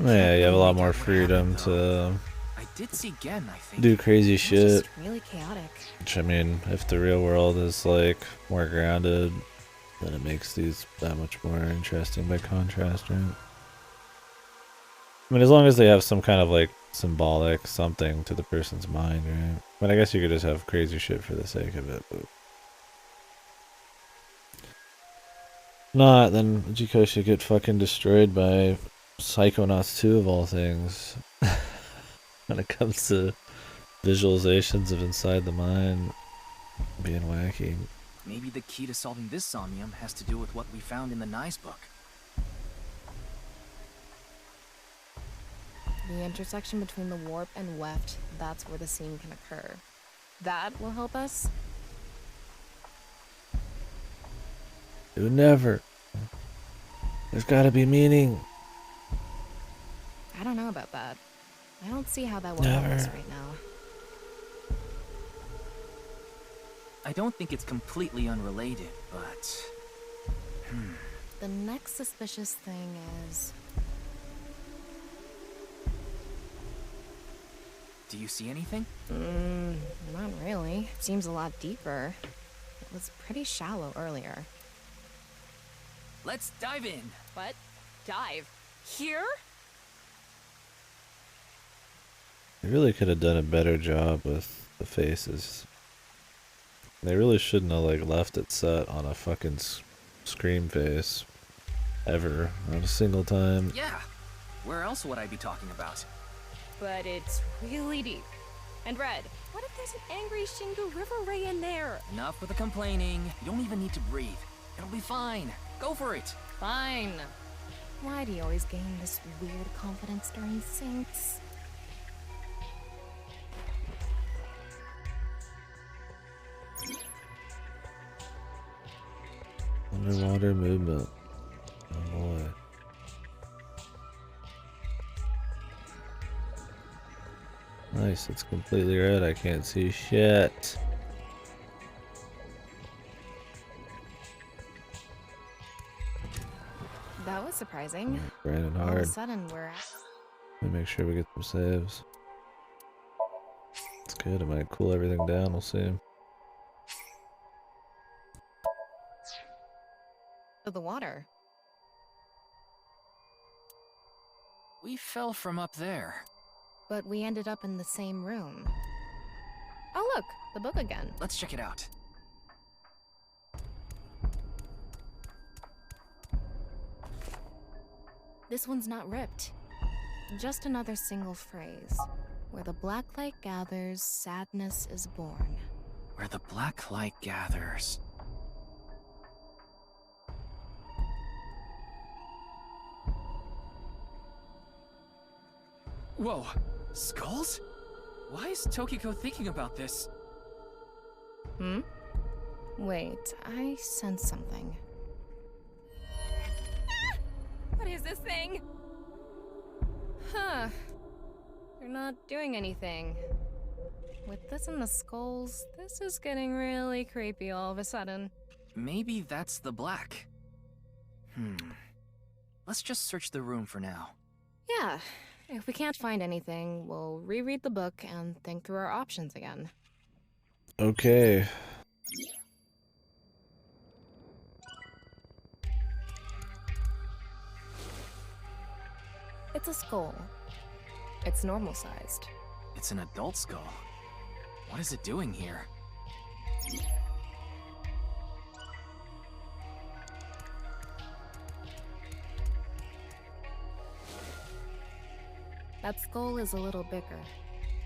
Yeah, you have a lot more freedom to I did see Gen, I think. do crazy It's shit. just really chaotic. Which, I mean, if the real world is like more grounded, then it makes these that much more interesting by contrast, right? I mean, as long as they have some kind of like symbolic something to the person's mind, right? But I guess you could just have crazy shit for the sake of it. But not, then Jiko should get fucking destroyed by Psychonauts 2 of all things. When it comes to visualizations of inside the mind being wacky. Maybe the key to solving this Somnium has to do with what we found in the Nyes book. The intersection between the warp and weft, that's where the scene can occur. That will help us? It would never. There's gotta be meaning. I don't know about that. I don't see how that will help us right now. I don't think it's completely unrelated, but... The next suspicious thing is... Do you see anything? Not really. Seems a lot deeper. It was pretty shallow earlier. Let's dive in. What? Dive? Here? They really could have done a better job with the faces. They really shouldn't have like left it set on a fucking scream face. Ever. Not a single time. Yeah. Where else would I be talking about? But it's really deep. And red. What if there's an angry Shingu River Ray in there? Enough with the complaining. You don't even need to breathe. It'll be fine. Go for it. Fine. Why do you always gain this weird confidence during syncs? Underwater movement. Oh boy. Nice, it's completely red. I can't see shit. That was surprising. Bright and All of a hard. sudden, we're at... Let me make sure we get some saves. It's good. I might cool everything down. We'll see. the water. We fell from up there. But we ended up in the same room. Oh look, the book again. Let's check it out. This one's not ripped. Just another single phrase. Where the black light gathers, sadness is born. Where the black light gathers. Whoa, skulls? Why is Tokiko thinking about this? Hmm? Wait, I sense something. What is this thing? Huh. They're not doing anything. With this and the skulls, this is getting really creepy all of a sudden. Maybe that's the black. Let's just search the room for now. Yeah. If we can't find anything, we'll reread the book and think through our options again. Okay. It's a skull. It's normal sized. It's an adult skull. What is it doing here? That skull is a little bigger.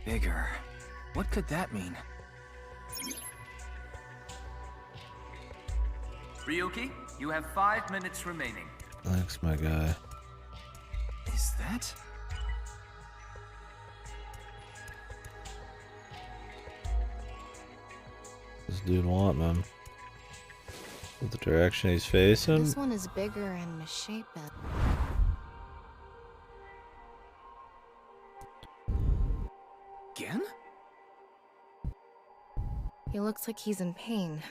Bigger. What could that mean? Ryuki, you have 5 minutes remaining. Thanks, my guy. Is that? This dude want, man. The direction he's facing. This one is bigger and misshapen. Again? He looks like he's in pain.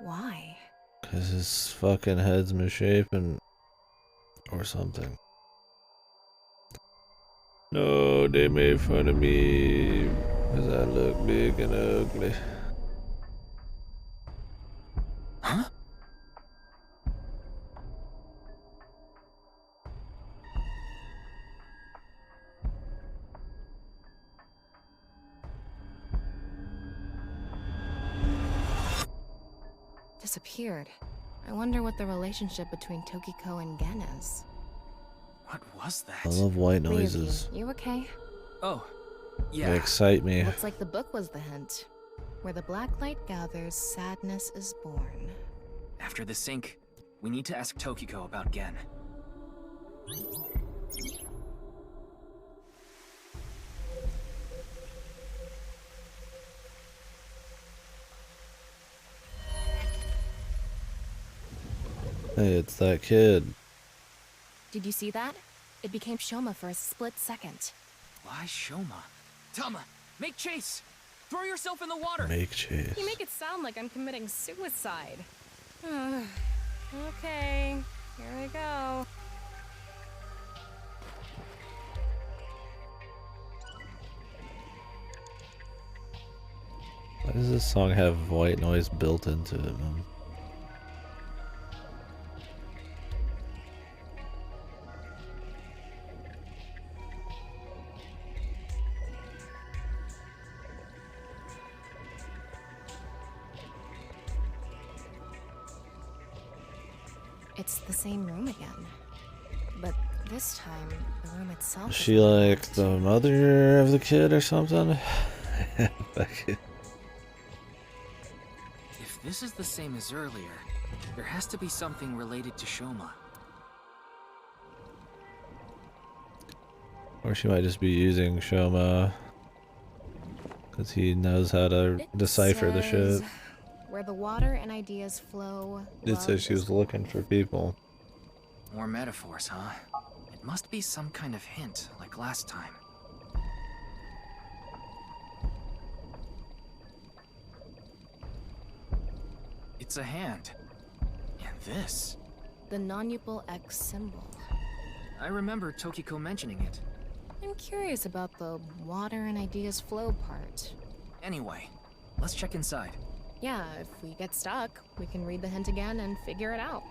Why? Cause his fucking head's misshapen. Or something. No, they made fun of me. Cause I look big and ugly. Huh? Disappeared. I wonder what the relationship between Tokiko and Gen is. What was that? I love white Ryuki, noises. you okay? Oh, They yeah. excite me. Looks like the book was the hint. Where the black light gathers, sadness is born. After the sync, we need to ask Tokiko about Gen. Hey, it's that kid. Did you see that? It became Shoma for a split second. Why Shoma? Tama, make chase! Throw yourself in the water! Make chase. You make it sound like I'm committing suicide. Okay, here we go. Why does this song have white noise built into it, man? It's the same room again. But this time, the room itself Is is she not like locked. the mother of the kid or something? Fuck it. If this is the same as earlier, there has to be something related to Shoma. Or she might just be using Shoma. Because he knows how to It decipher the says, shit. Where the water and ideas flow. It said love she is was looking for people. More metaphors, huh? It must be some kind of hint, like last time. It's a hand. And this. the non-upal X symbol. I remember Tokiko mentioning it. I'm curious about the water and ideas flow part. Anyway, let's check inside. Yeah, if we get stuck, we can read the hint again and figure it out.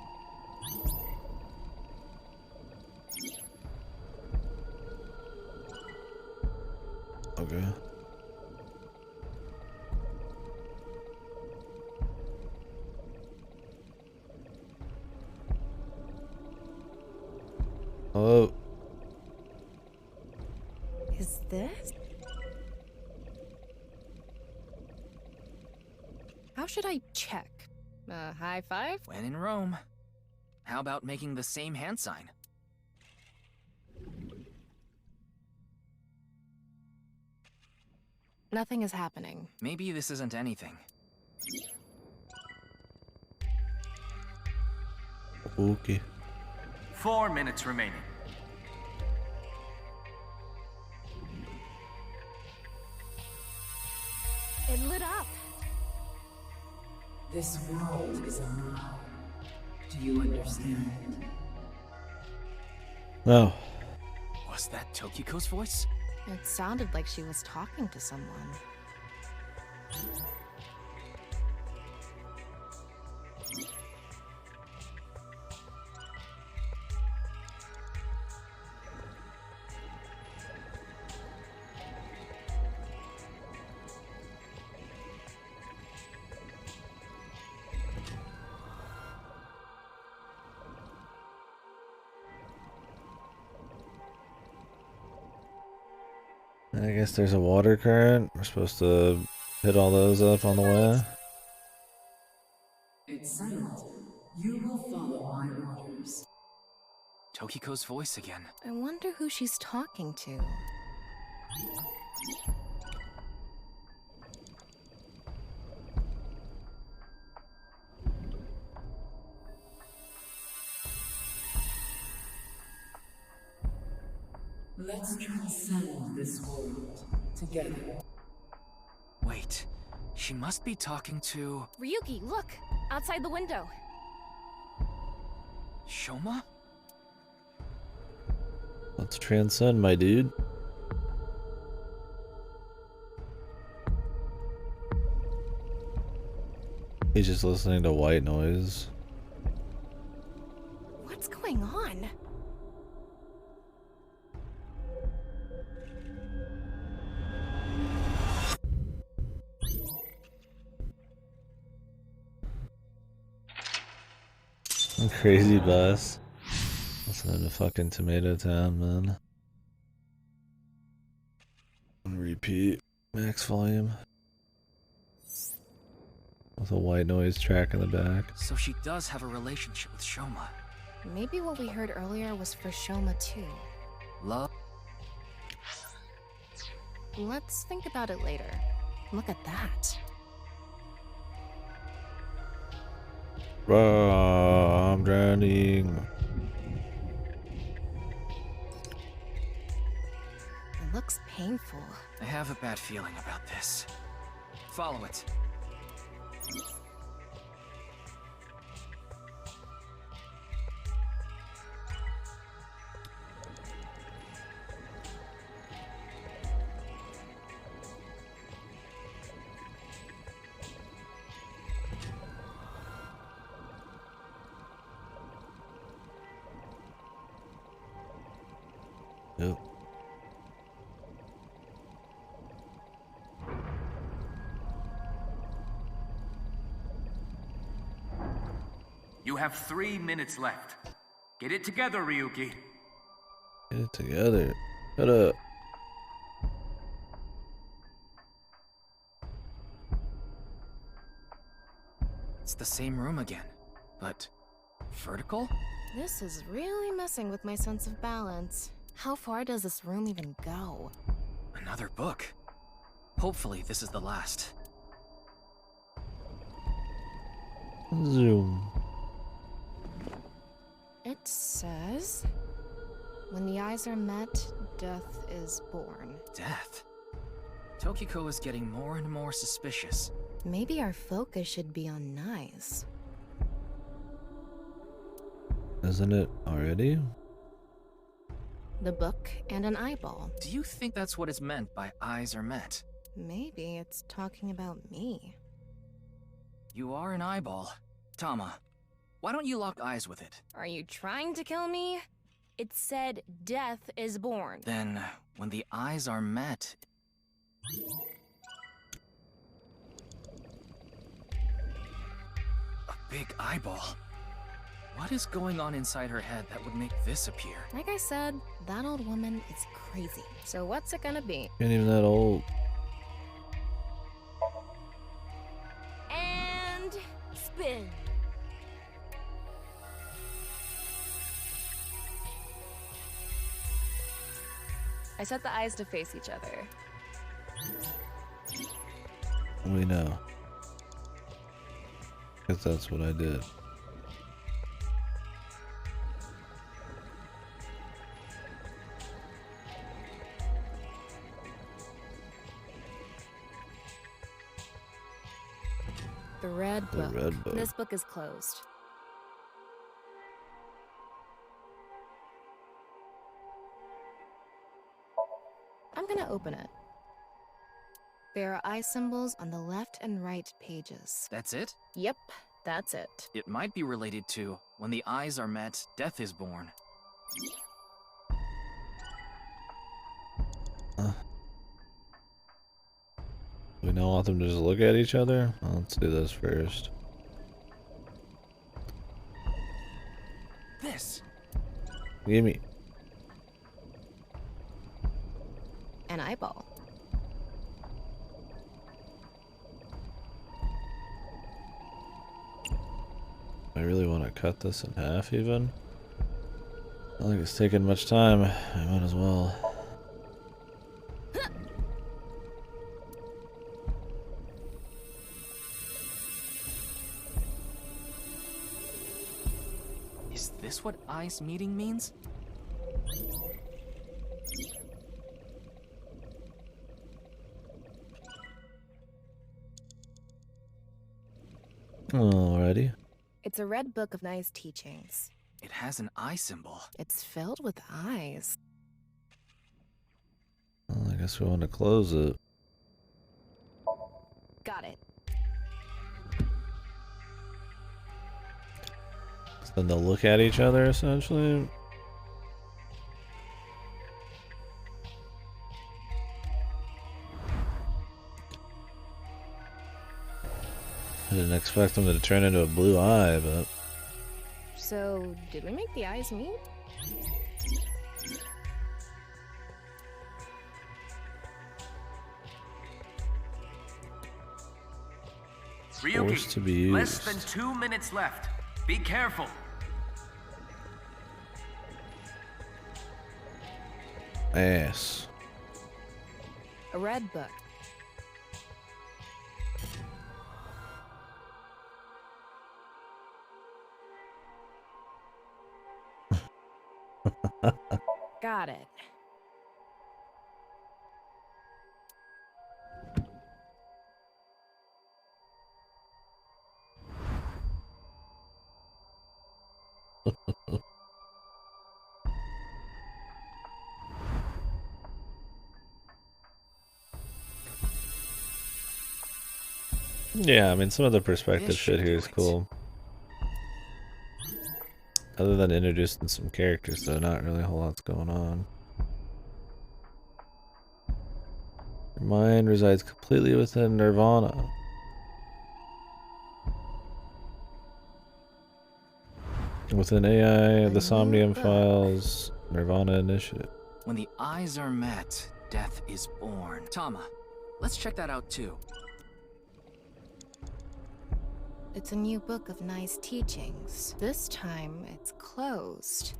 Okay. Oh, Is this? How should I check? High five? When in Rome. How about making the same hand sign? Nothing is happening. Maybe this isn't anything. okay. 4 minutes remaining. It lit up. This world is a lie. Do you understand? No. Was that Tokiko's voice? It sounded like she was talking to someone. I guess there's a water current. We're supposed to hit all those up on the way. It's silent. You will follow my orders. Tokiko's voice again. I wonder who she's talking to. Let's transcend this world together. Wait, she must be talking to Ryuki, look! Outside the window. Shoma? Let's transcend, my dude. He's just listening to white noise. What's going on? Crazy bus. Listening to fucking Tomato Town, man. On repeat. Max volume. With a white noise track in the back. So she does have a relationship with Shoma. Maybe what we heard earlier was for Shoma too. Love? Let's think about it later. Look at that. I'm drowning. It looks painful. I have a bad feeling about this. Follow it. Yep. You have 3 minutes left. Get it together, Ryuki. Get it together. Shut up. It's the same room again, but vertical? This is really messing with my sense of balance. How far does this room even go? Another book. Hopefully this is the last. Zoom. It says, when the eyes are met, death is born. Death? Tokiko is getting more and more suspicious. Maybe our focus should be on Nyes. Isn't it already? The book and an eyeball. Do you think that's what is meant by eyes are met? Maybe it's talking about me. You are an eyeball. Tama, why don't you lock eyes with it? Are you trying to kill me? It said death is born. Then, when the eyes are met... A big eyeball. What is going on inside her head that would make this appear? Like I said, that old woman is crazy. So what's it gonna be? Ain't even that old. And spin. I set the eyes to face each other. We know. Because that's what I did. The red The book. red book. This book is closed. I'm gonna open it. There are eye symbols on the left and right pages. That's it? Yep, that's it. It might be related to, when the eyes are met, death is born. We don't want them to just look at each other? Well, let's do this first. This! Gimme. An eyeball. I really want to cut this in half even. I don't think it's taking much time. I might as well. Is this what I's meeting means? Alrighty. It's a red book of nice teachings. It has an eye symbol. It's filled with eyes. Well, I guess we want to close it. Got it. So then they'll look at each other essentially. I didn't expect them to turn into a blue eye, but So, did we make the eyes meet? forced to be Ryuki, less used. than 2 minutes left. Be careful. Ass. A red book. Got it. Yeah, I mean, some of the perspective This shit should here do is it. cool. Other than introducing some characters, though, not really a whole lot's going on. Your mind resides completely within Nirvana. Within AI, the Somnium files, Nirvana Initiative. When the eyes are met, death is born. Tama, let's check that out too. It's a new book of nice teachings. This time, it's closed.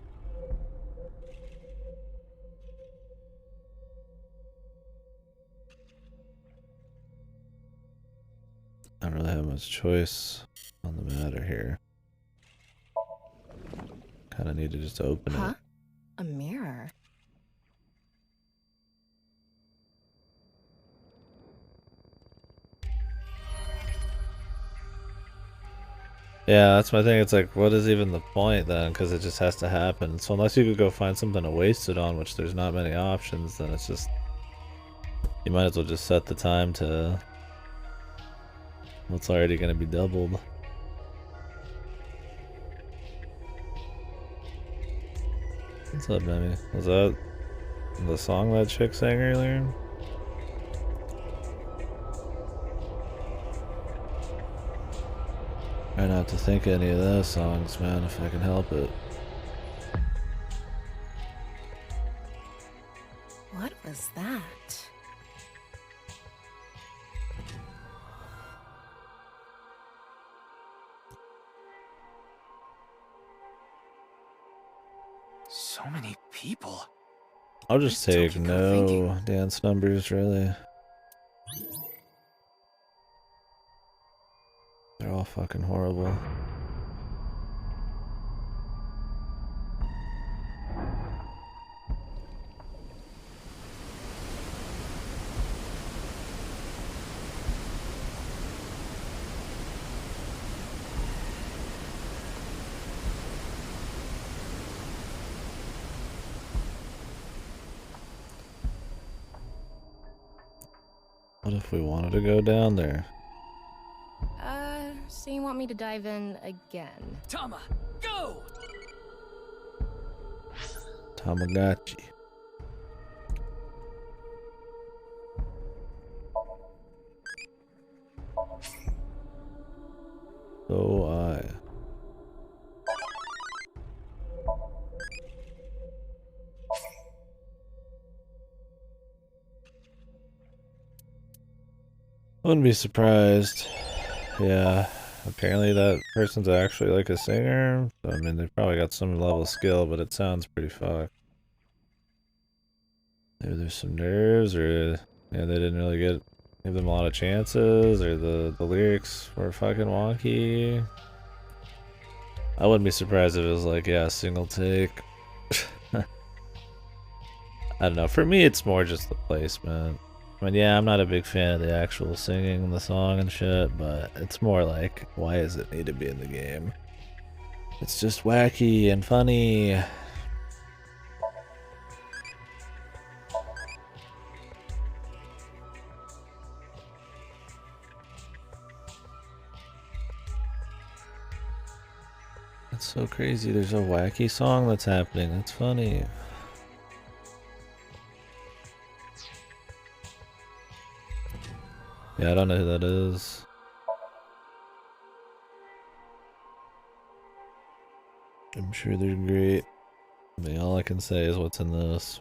I don't really have much choice on the matter here. Kind of need to just open Huh? it. A mirror. Yeah, that's my thing. It's like, what is even the point then? Because it just has to happen. So unless you could go find something to waste it on, which there's not many options, then it's just... You might as well just set the time to... what's already going to be doubled. What's up, Demi? Was that the song that chick sang earlier? Try not to think of any of those songs, man, if I can help it. What was that? So many people. I'll just Where's take Tokiko no thinking? dance numbers, really. They're all fucking horrible. What if we wanted to go down there? So you want me to dive in again? Tama, go! Tamagotchi. So I. Wouldn't be surprised. Yeah, apparently that person's actually like a singer. So, I mean, they probably got some level of skill, but it sounds pretty fucked. Maybe there's some nerves, or yeah, they didn't really give them a lot of chances, or the lyrics were fucking wonky. I wouldn't be surprised if it was like, yeah, single take. I don't know. For me, it's more just the placement. I mean, yeah, I'm not a big fan of the actual singing the song and shit, but it's more like, why does it need to be in the game? It's just wacky and funny. It's so crazy. There's a wacky song that's happening. That's funny. Yeah, I don't know who that is. I'm sure they're great. I mean, all I can say is what's in this.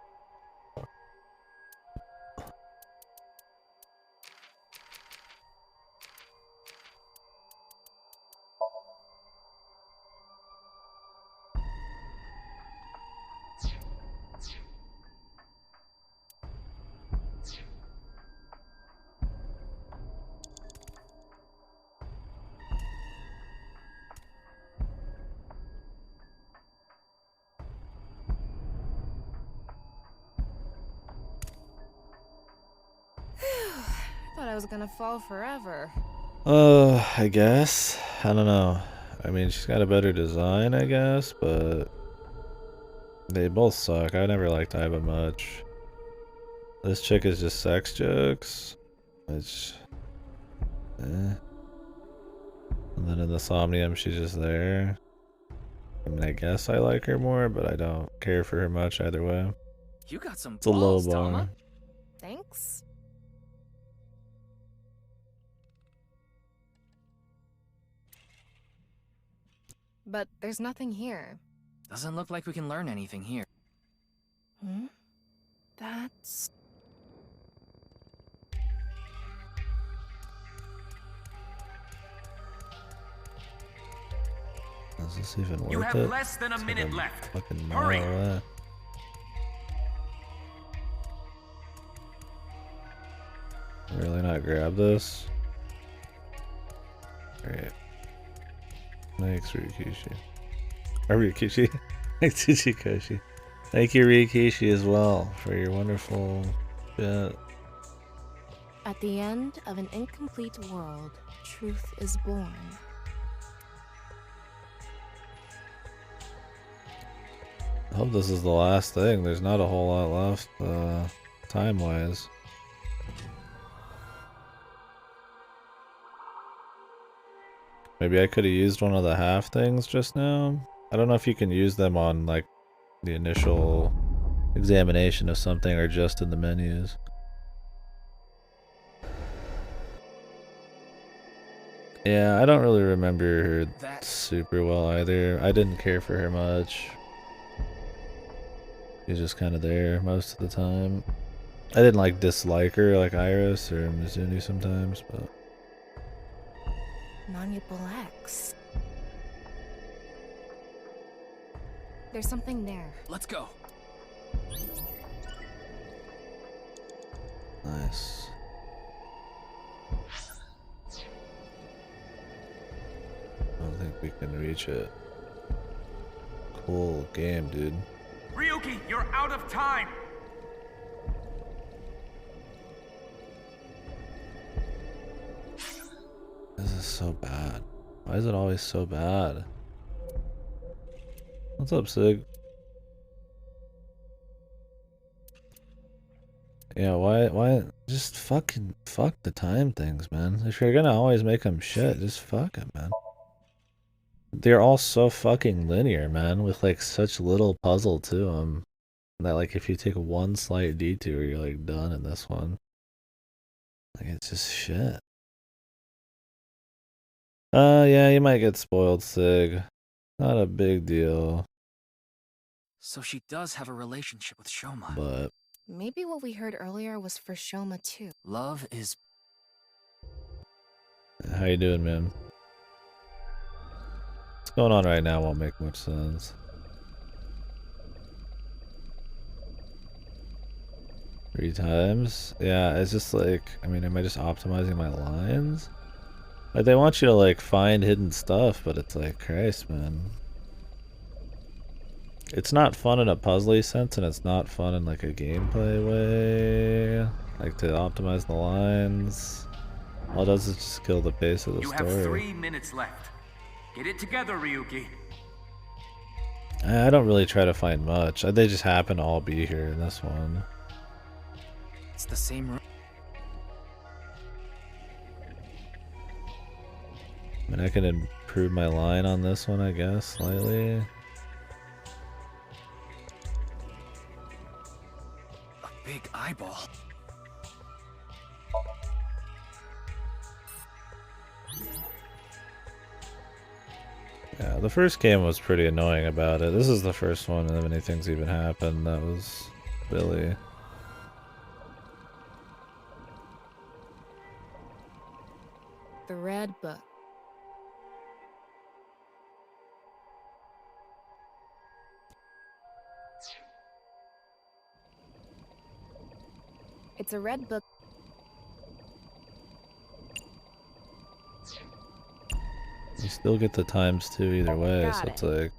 Thought I was gonna fall forever. I guess. I don't know. I mean, she's got a better design, I guess, but they both suck. I never liked Iba much. This chick is just sex jokes, which, eh. And then in the Somnium, she's just there. I mean, I guess I like her more, but I don't care for her much either way. You got some It's a low balls, bar. Tama. Thanks. But there's nothing here. Doesn't look like we can learn anything here. Hmm? That's... Is this even worth it? You have less than a minute left. Fucking Hurry! mile away. Really not grab this? Great. Thanks, Ryukishi. Or Ryukishi. Thanks, Tsuchikoshi. Thank you, Ryukishi, as well, for your wonderful bit. At the end of an incomplete world, truth is born. I hope this is the last thing. There's not a whole lot left, time-wise. Maybe I could have used one of the half things just now. I don't know if you can use them on, like, the initial examination of something or just in the menus. Yeah, I don't really remember her super well either. I didn't care for her much. She's just kind of there most of the time. I didn't like dislike her like Iris or Mizuni sometimes, but... Malleable X. There's something there. Let's go. Nice. I don't think we can reach it. Cool game, dude. Ryuki, you're out of time! This is so bad. Why is it always so bad? What's up, Sig? Yeah, why, just fuck the time things, man. If you're gonna always make them shit, just fuck it, man. They're all so fucking linear, man, with like such little puzzle to them. That like if you take one slight detour, you're like done in this one. Like it's just shit. Yeah, you might get spoiled, Sig. Not a big deal, So she does have a relationship with Shoma. but Maybe what we heard earlier was for Shoma too. Love is... how you doing, man? what's going on right now won't make much sense. 3 times? Yeah, it's just like, I mean, am I just optimizing my lines? Like, they want you to, like, find hidden stuff, but it's like, Christ, man. It's not fun in a puzzly sense, and it's not fun in, like, a gameplay way. Like, to optimize the lines. All it does is just kill the pace of the story. You have 3 minutes left. Get it together, Ryuki. I don't really try to find much. They just happen to all be here in this one. It's the same room. I mean, I can improve my line on this one, I guess, slightly. A big eyeball. Yeah, the first game was pretty annoying about it. This is the first one and many things even happened. That was really... The Red Book. It's a red book. You still get the ×2 either way, Got so it's it. like...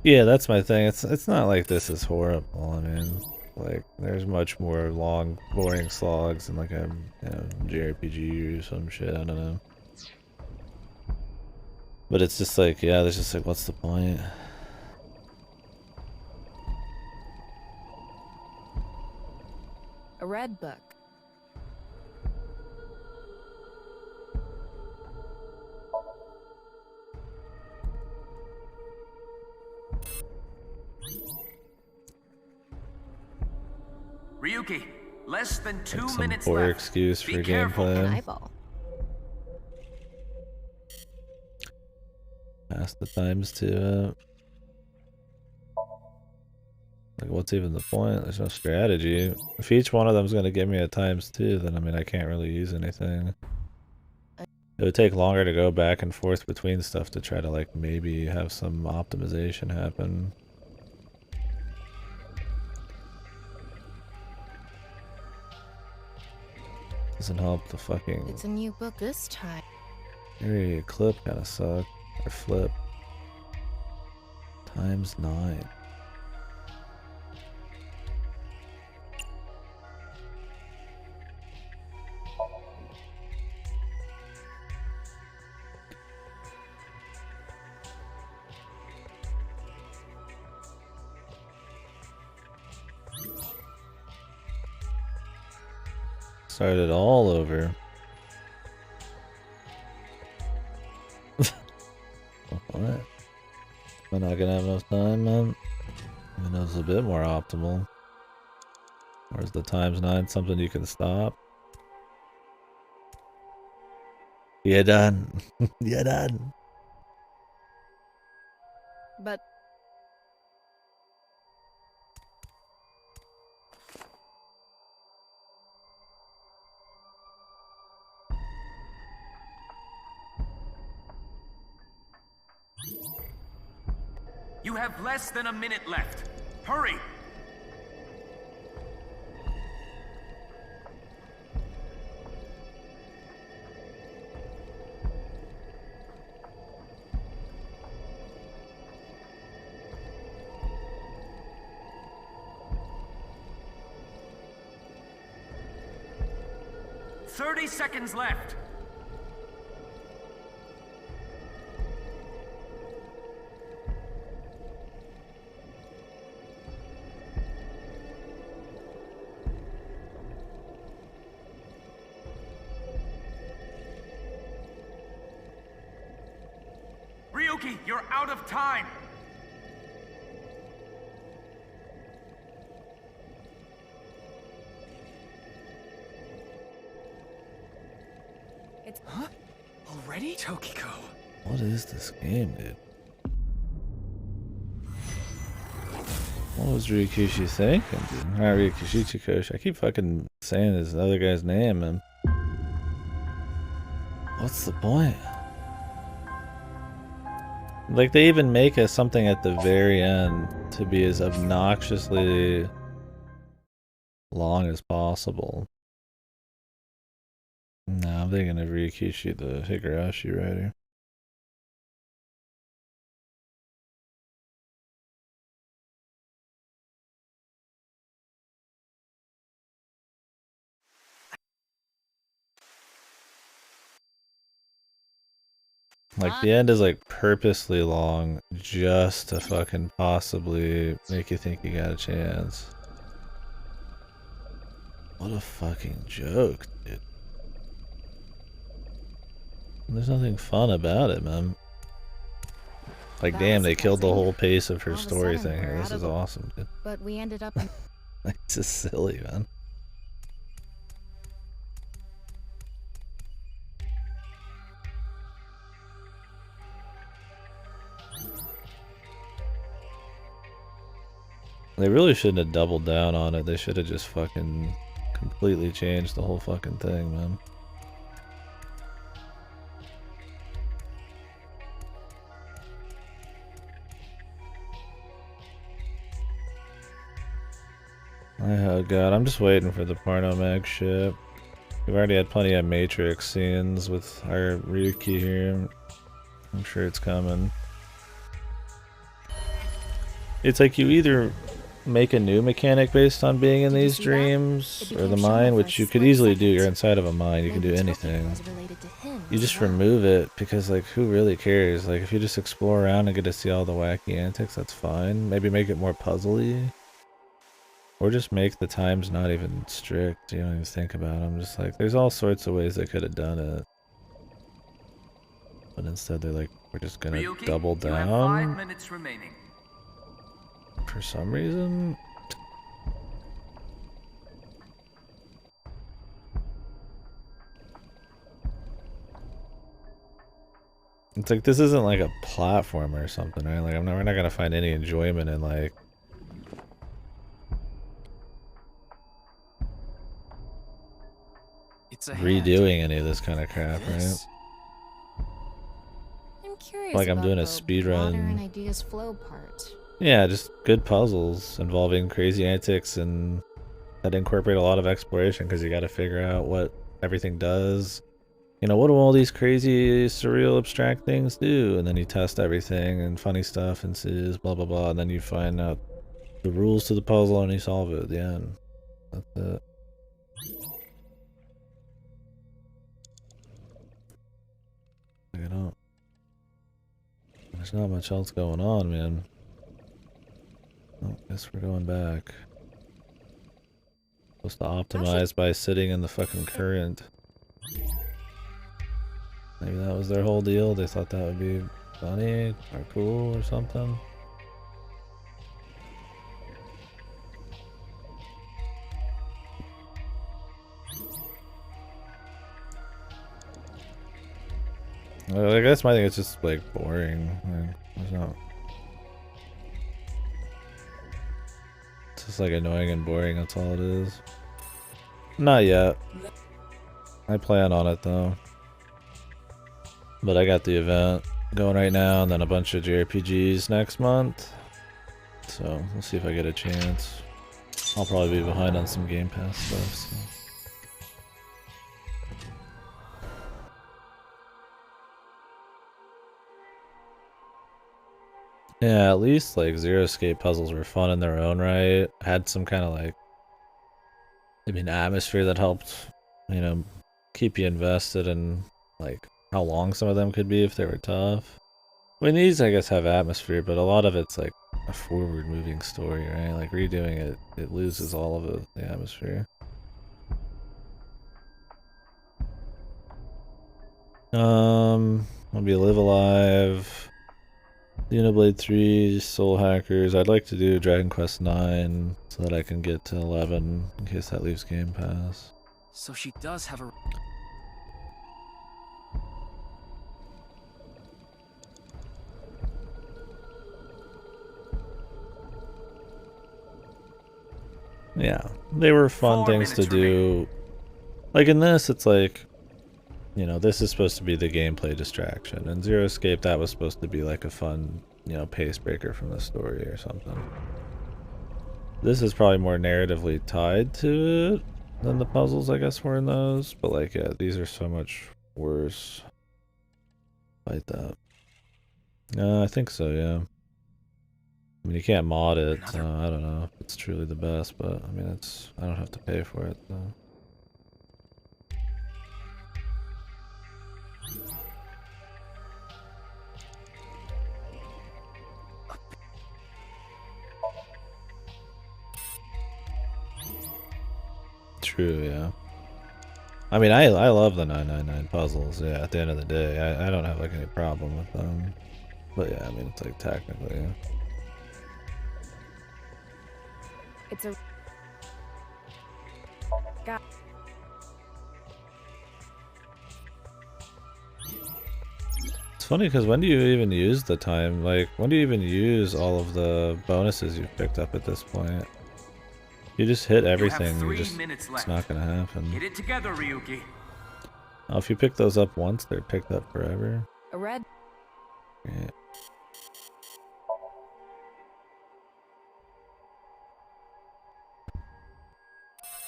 Yeah, that's my thing. It's not like this is horrible. I mean, like, there's much more long, boring slogs in like a JRPG or some shit, I don't know. But it's just like, yeah, there's just like, what's the point? A red book. Ryuki, less than 2 Like some minutes poor left. excuse for Be careful. An gameplay. eyeball. Pass the ×2 Like, what's even the point? There's no strategy. If each one of them is going to give me a ×2, then I mean, I can't really use anything. It would take longer to go back and forth between stuff to try to, like, maybe have some optimization happen. Doesn't help the fucking... It's a new book this time. Area clip kind of sucked. Or flip. ×9. Start it all over. What? Am I not gonna have enough time, man? Even though it's a bit more optimal. Or is the ×9 something you can stop? You're done. You're done. But You have less than a minute left. Hurry! "30 seconds left. Ryuki, you're out of time. Huh? Already? Tokiko. What is this game, dude? What was Ryukishi thinking, dude? Not Ryukishi. I keep fucking saying this other guy's name, and what's the point? Like, they even make it something at the very end to be as obnoxiously long as possible. No, I'm thinking of Ryukishi, the Higurashi writer. Like, the end is like purposely long just to fucking possibly make you think you got a chance. What a fucking joke, dude. There's nothing fun about it, man. Like, damn, they killed the whole pace of her story thing here. This is awesome, dude. But we ended up. It's just silly, man. They really shouldn't have doubled down on it. They should have just fucking completely changed the whole fucking thing, man. Oh god, I'm just waiting for the porno mag shit. We've already had plenty of Matrix scenes with our Ryuki here. I'm sure it's coming. It's like you either make a new mechanic based on being in these dreams, or the mine, which you could easily do. You're inside of a mine, you can do anything. You just remove it, because like, who really cares? Like, if you just explore around and get to see all the wacky antics, that's fine. Maybe make it more puzzly. Or just make the times not even strict. You don't even think about them. Just like, there's all sorts of ways they could have done it. But instead they're like, we're just gonna Ryuki, double you have down. 5 minutes remaining. For some reason. It's like, this isn't like a platformer or something, right? Like, we're not gonna find any enjoyment in like It's a redoing any of this kind of crap, right? I'm curious. Like I'm doing a about the speed water run. and ideas flow part. Yeah, just good puzzles involving crazy antics and that incorporate a lot of exploration, because you got to figure out what everything does. You know, what do all these crazy, surreal, abstract things do? And then you test everything, and funny stuff ensues, blah blah blah, and then you find out the rules to the puzzle and you solve it at the end. That's it. Check it out. There's not much else going on, man. Oh, guess we're going back. Supposed to optimize by sitting in the fucking current. Maybe that was their whole deal. They thought that would be funny or cool or something. Well, I guess my thing is just like boring. Like, there's not. It's just like annoying and boring. That's all it is. Not yet. I plan on it though. But I got the event going right now, and then a bunch of JRPGs next month. So we'll see if I get a chance. I'll probably be behind on some Game Pass stuff. So. Yeah, at least like Zero Escape puzzles were fun in their own right. Had some kind of like, I mean, atmosphere that helped, you know, keep you invested in like how long some of them could be if they were tough. I mean, these I guess have atmosphere, but a lot of it's like a forward-moving story, right? Like redoing it, it loses all of it, the atmosphere. Maybe Live Alive. Xenoblade 3, Soul Hackers. I'd like to do Dragon Quest 9 so that I can get to 11 in case that leaves Game Pass. So she does have a... Yeah, they were fun 4 things to minutes do. Like in this, it's like you know, this is supposed to be the gameplay distraction. And Zero Escape, that was supposed to be like a fun, you know, pace breaker from the story or something. This is probably more narratively tied to it than the puzzles, I guess, were in those. But like, yeah, these are so much worse. Fight that. I think so, yeah. I mean, you can't mod it, so I don't know if it's truly the best, but I mean, it's, I don't have to pay for it, so. True, yeah. I mean, I love the 999 puzzles, yeah, at the end of the day. I don't have, like, any problem with them. But yeah, I mean, it's like, technically, yeah. It's a... God. It's funny, because when do you even use the time? Like, when do you even use all of the bonuses you've picked up at this point? You just hit everything, you just, it's not gonna happen. Get it together, Ryuki. Oh, if you pick those up once, they're picked up forever. A red... Yeah.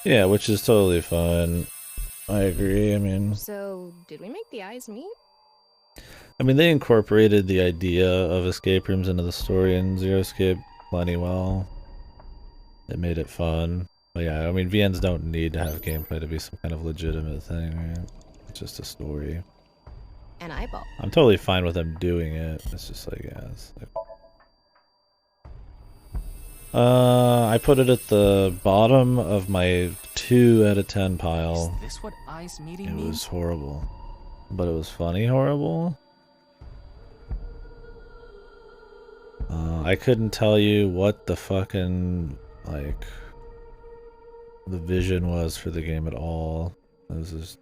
Yeah, which is totally fine. I agree, I mean... So, did we make the eyes meet? I mean, they incorporated the idea of escape rooms into the story in Zero Escape plenty well. It made it fun. But yeah, I mean, VNs don't need to have gameplay to be some kind of legitimate thing, right? It's just a story. An eyeball. I'm totally fine with them doing it. It's just like, yeah, it's like... I put it at the bottom of my 2 out of 10 pile. Is this what eyes meeting It means? was horrible. But it was funny horrible. I couldn't tell you what the fucking, like, the vision was for the game at all. It was just...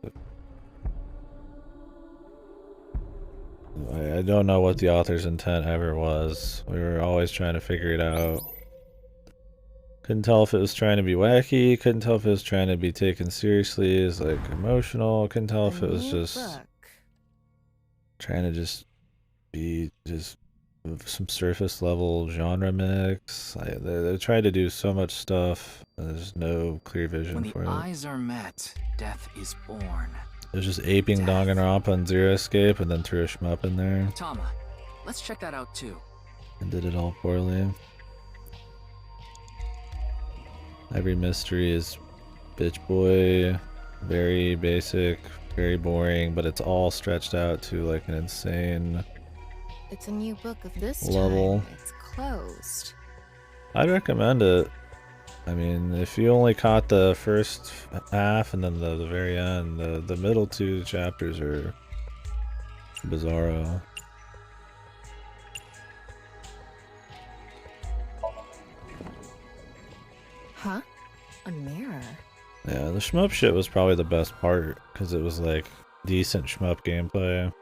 I don't know what the author's intent ever was. We were always trying to figure it out. Couldn't tell if it was trying to be wacky, couldn't tell if it was trying to be taken seriously as, like, emotional, couldn't tell if it was just trying to just be just some surface level genre mix. They tried to do so much stuff, there's no clear vision for it. When the eyes are met, death is born. It was just aping Danganronpa and Zero Escape and then threw a shmup in there. Tama, let's check that out too. And did it all poorly. Every mystery is bitch boy, very basic, very boring, but it's all stretched out to like an insane It's a new book of this level. time. It's closed. I'd recommend it. I mean, if you only caught the first half and then the very end, the middle 2 chapters are bizarro. Huh? A mirror? Yeah, the shmup shit was probably the best part, because it was like decent shmup gameplay.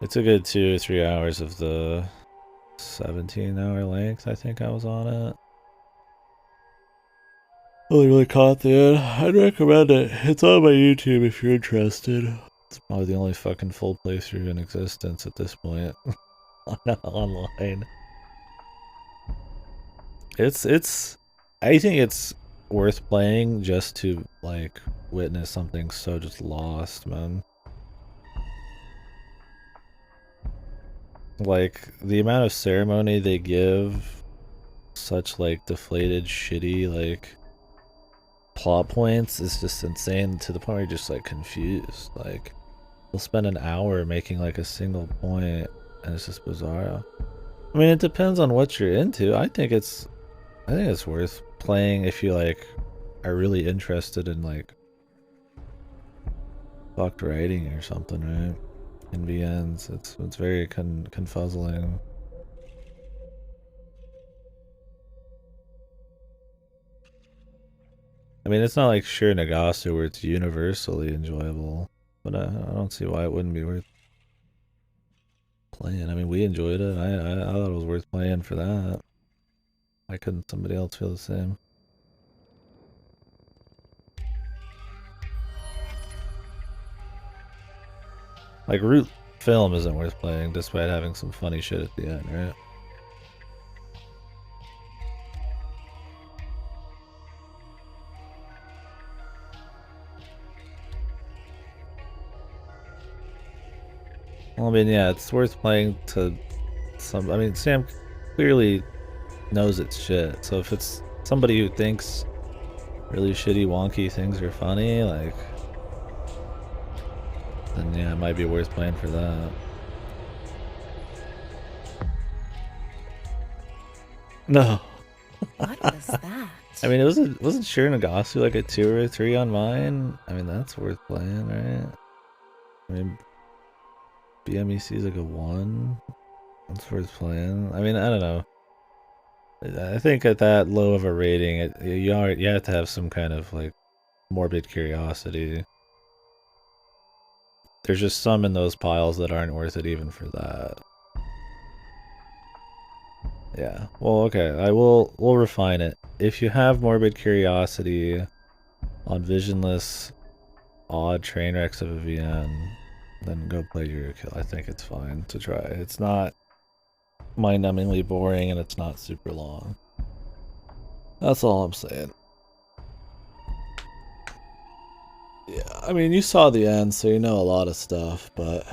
It's a good 2 or 3 hours of the 17-hour length, I think I was on it. Only really caught the end. I'd recommend it. It's on my YouTube if you're interested. It's probably the only fucking full playthrough in existence at this point. Online. I think it's worth playing just to, like, witness something so just lost, man. Like, the amount of ceremony they give such, like, deflated, shitty, like, plot points is just insane to the point where you're just, like, confused. Like, they'll spend an hour making, like, a single point, and it's just bizarre. I mean, it depends on what you're into. I think it's worth playing if you, like, are really interested in, like, fucked writing or something, right? In VNs, it's very confuzzling. I mean, it's not like Sure Nagasu where it's universally enjoyable, but I don't see why it wouldn't be worth playing. I mean, we enjoyed it. I thought it was worth playing for that. Why couldn't somebody else feel the same? Like, Root film isn't worth playing despite having some funny shit at the end, right? Well, I mean, yeah, it's worth playing to some. I mean, Sam clearly knows it's shit. So if it's somebody who thinks really shitty, wonky things are funny, like, then yeah, it might be worth playing for that. No. What was that? I mean, wasn't Sure Nagasu like a 2 or a 3 on mine? I mean, that's worth playing, right? I mean, BMEC is like a 1. That's worth playing. I mean, I don't know. I think at that low of a rating, you have to have some kind of like morbid curiosity. There's just some in those piles that aren't worth it even for that. Yeah. Well, okay. We'll refine it. If you have morbid curiosity on visionless, odd train wrecks of a VN, then go play KDkill. I think it's fine to try. It's not mind-numbingly boring and it's not super long. That's all I'm saying. Yeah, I mean, you saw the end, so you know a lot of stuff, but...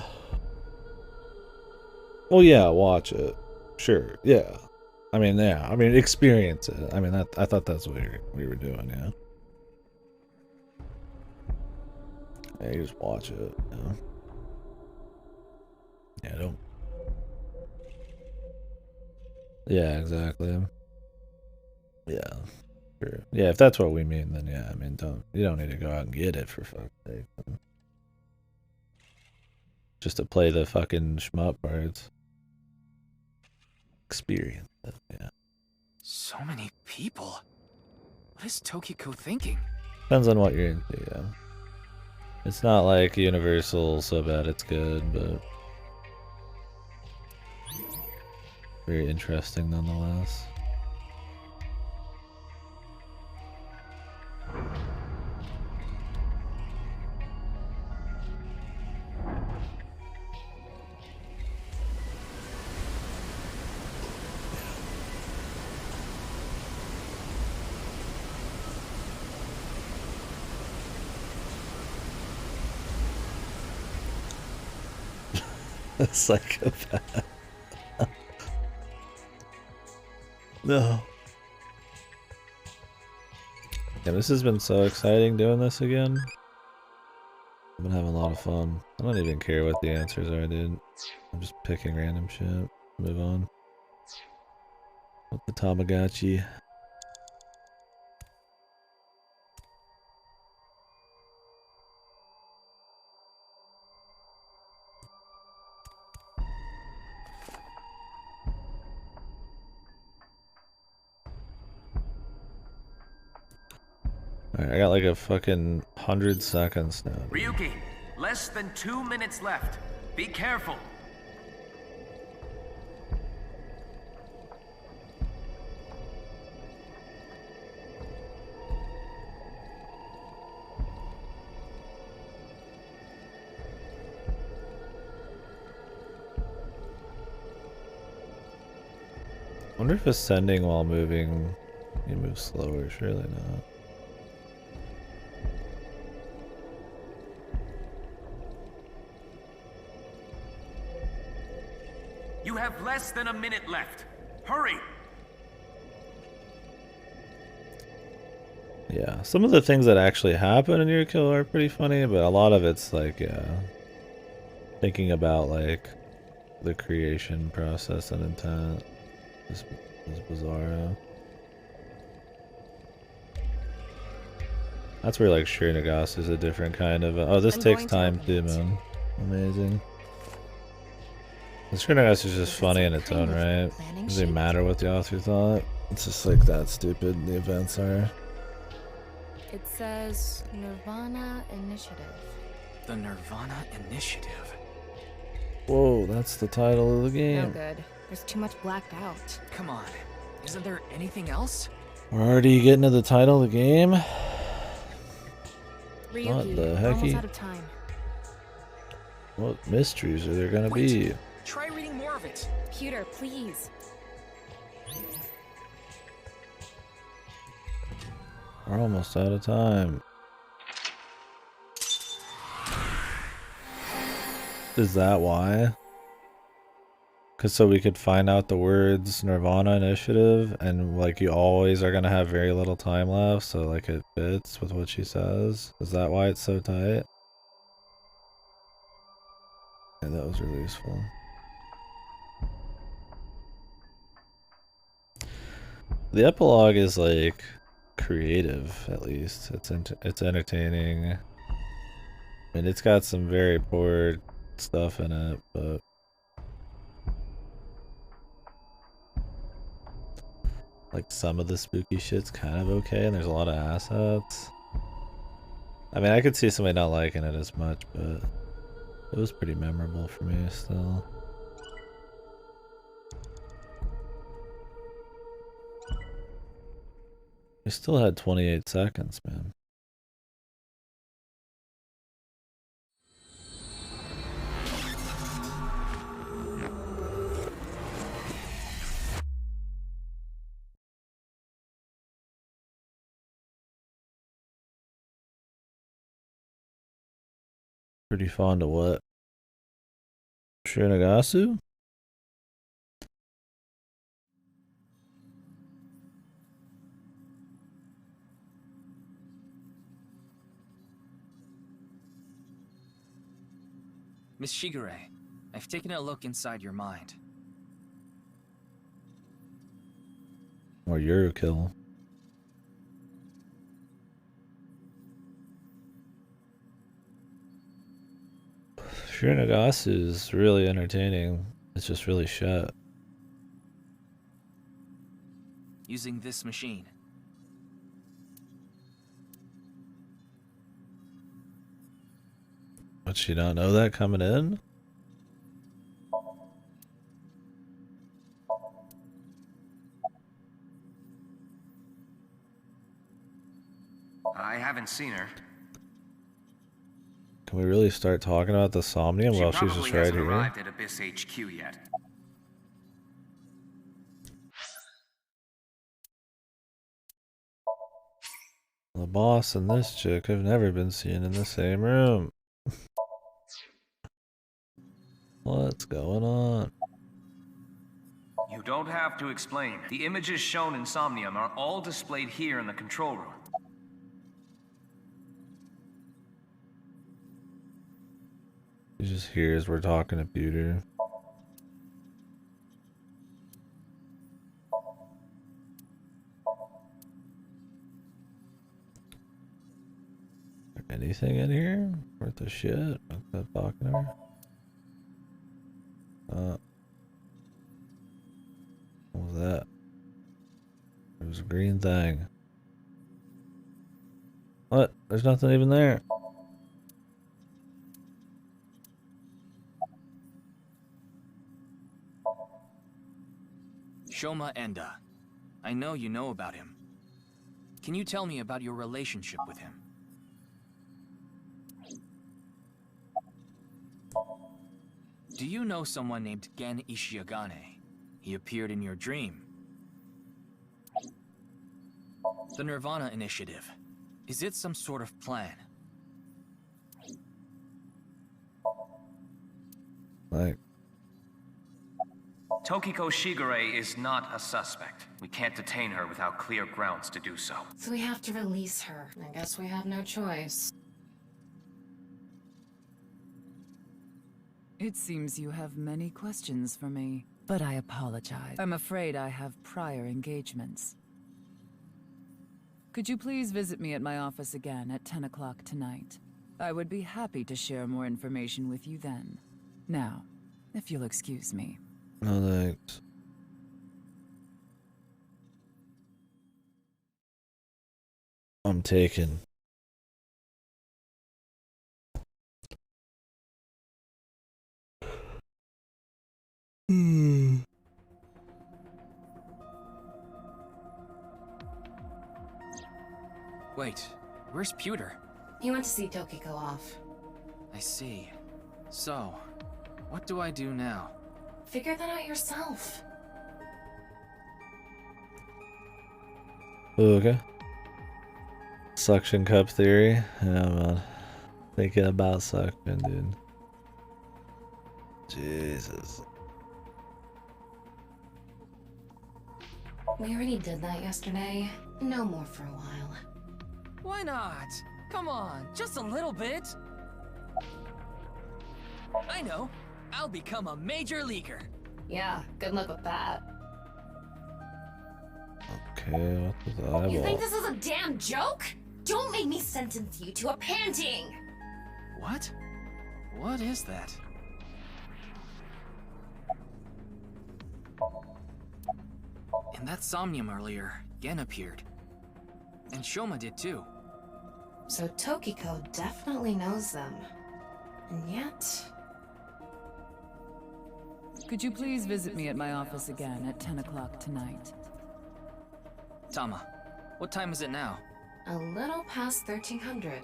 Well, yeah, watch it. Sure, yeah. I mean, yeah, I mean, experience it. I mean, I thought that's what we were doing, yeah. Yeah, you just watch it, yeah. Yeah, don't... Yeah, exactly. Yeah, sure. Yeah, if that's what we mean, then yeah, I mean, you don't need to go out and get it for fuck's sake. Just to play the fucking shmup parts. Experience it, yeah. So many people. What is Tokiko thinking? Depends on what you're into, yeah. It's not like Universal so bad it's good, but very interesting nonetheless. Psychopath. No. Yeah, this has been so exciting doing this again. I've been having a lot of fun. I don't even care what the answers are, dude. I'm just picking random shit. Move on. With the Tamagotchi. Alright, I got like a fucking 100 seconds now. Ryuki, less than 2 minutes left. Be careful. I wonder if ascending while moving, you move slower. Surely not. You have less than a minute left. Hurry! Yeah, some of the things that actually happen in KDkill are pretty funny, but a lot of it's like, yeah, thinking about like the creation process and intent is bizarre. That's where like Sure Nagasu is a different kind of. Oh, this takes time too, man. Amazing. The Sure Nagasu is just funny in its own right. It doesn't matter what the author thought. It's just like that stupid the events are. It says Nirvana Initiative. The Nirvana Initiative. Whoa, that's the title of the game. No good. There's too much blacked out. Come on. Isn't there anything else? We're already getting to the title of the game. Ryuki, What the we're hecky? almost out of time. What mysteries are there gonna Wait. be? Try reading more of it. Pewter, please. We're almost out of time. Is that why? Cause so we could find out the words Nirvana Initiative, and like you always are gonna have very little time left, so like it fits with what she says. Is that why it's so tight? Yeah, that was really useful. The epilogue is like creative, at least. It's entertaining. I mean, it's got some very poor stuff in it, but like some of the spooky shit's kind of okay, and there's a lot of assets. I mean, I could see somebody not liking it as much, but it was pretty memorable for me still. We still had 28 seconds, man. Pretty fond of what? Shinagasu? Miss Shigure, I've taken a look inside your mind. Or Eurokill? Shinagasu is really entertaining. It's just really shit. Using this machine. Would she not know that coming in? I haven't seen her. Can we really start talking about the Somnium while she's just right hasn't here? arrived at Abyss HQ yet. The boss and this chick have never been seen in the same room. What's going on? You don't have to explain. The images shown in Somnium are all displayed here in the control room. He just hears we're talking to Pewter. Anything in here worth a shit? Like that talking to her? What was that? There was a green thing. What? There's nothing even there. Shoma Enda. I know you know about him. Can you tell me about your relationship with him? Do you know someone named Gen Ishiagane? He appeared in your dream. The Nirvana Initiative. Is it some sort of plan? Like, Tokiko Shigure is not a suspect. We can't detain her without clear grounds to do so. So we have to release her. I guess we have no choice. It seems you have many questions for me, but I apologize. I'm afraid I have prior engagements. Could you please visit me at my office again at 10 o'clock tonight? I would be happy to share more information with you then. Now, if you'll excuse me. no thanks. I'm taken. Wait, where's Pewter? He went to see Tokiko off. I see. So, what do I do now? Figure that out yourself. Okay. Suction cup theory. Yeah, man. Thinking about suction, dude. Jesus. We already did that yesterday. No more for a while. Why not? Come on, just a little bit. I know. I'll become a major leaguer. Yeah, good luck with that. Okay, what was the You think eyeball? this is a damn joke? Don't make me sentence you to a panting! What? What is that? In that Somnium earlier, Gen appeared. And Shoma did too. So Tokiko definitely knows them. And yet... Could you please visit me at my office again at 10 o'clock tonight? Tama, what time is it now? A little past 1300.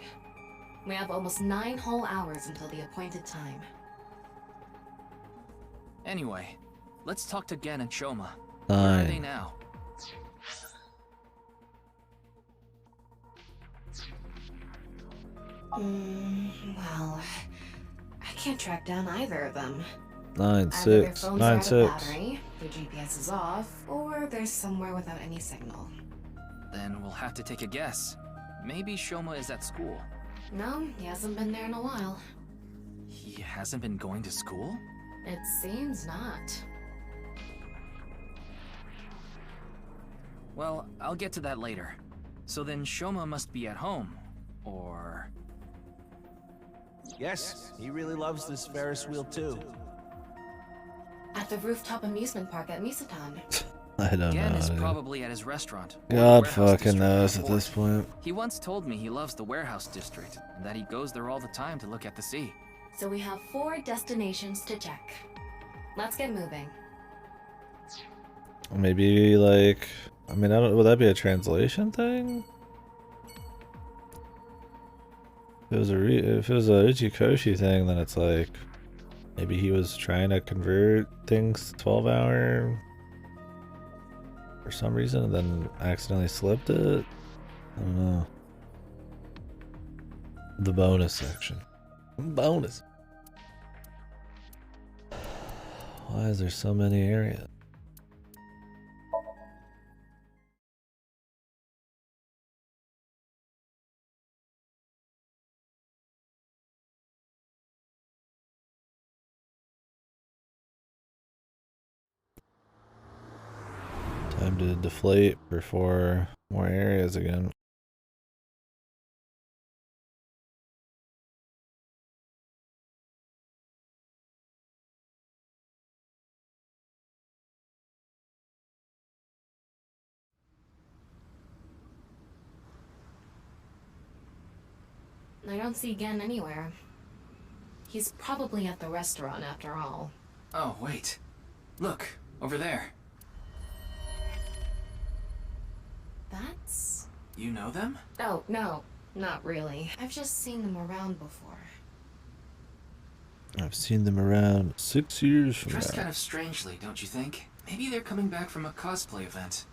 We have almost 9 whole hours until the appointed time. Anyway, let's talk to Gen and Shoma. Where are they 9. now? Well... I can't track down either of them. 9 Either their 6 phones 9 are out of 6. battery, their GPS is off, or they're somewhere without any signal. Then we'll have to take a guess. Maybe Shoma is at school. No, he hasn't been there in a while. He hasn't been going to school? It seems not. Well, I'll get to that later. So then Shoma must be at home. Or... Yes, he really loves this Ferris wheel too. At the rooftop amusement park at Misatan. I don't Gen know. is Dude. probably at his restaurant. or the God warehouse fucking district knows on at this Fort. point. He once told me he loves the warehouse district, and that he goes there all the time to look at the sea. So we have 4 destinations to check. Let's get moving. Maybe like, I mean, I don't. Would that be a translation thing? If it was a Uchikoshi thing, then it's like maybe he was trying to convert things to 12-hour for some reason, and then accidentally slipped it. I don't know. The bonus section. Bonus. Why is there so many areas? Time to deflate for 4 more areas again. I don't see Gen anywhere. He's probably at the restaurant after all. Oh, wait. Look, over there. That's... You know them? Oh, no. Not really. I've just seen them around before. I've seen them around 6 years from Dressed now. kind of strangely, don't you think? Maybe they're coming back from a cosplay event.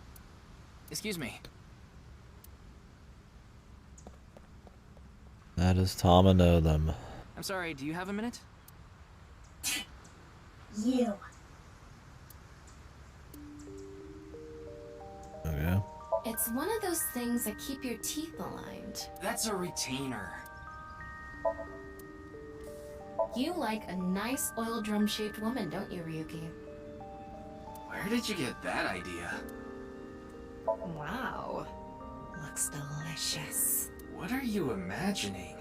Excuse me. How does Tama know them? I'm sorry, do you have a minute? You. Okay. It's one of those things that keep your teeth aligned. That's a retainer. You like a nice oil drum-shaped woman, don't you, Ryuki? Where did you get that idea? Wow. Looks delicious. What are you imagining?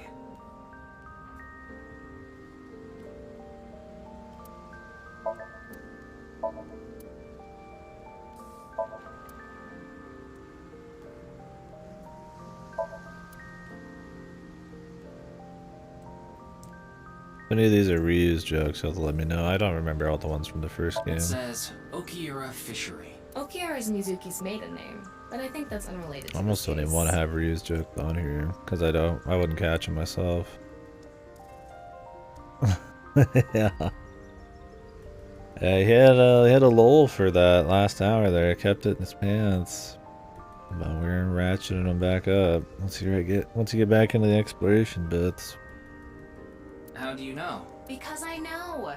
If any of these are reused jokes, you'll have to let me know. I don't remember all the ones from the first game. It says Okiura Fishery. Okiara is Mizuki's maiden name, but I think that's unrelated I to almost this don't even case. want to have reused jokes on here because I wouldn't catch them myself. Yeah. Yeah, he had a lull for that last hour there. Kept it in his pants. About wearing ratcheting them back up. Once you get back into the exploration bits. How do you know? Because I know.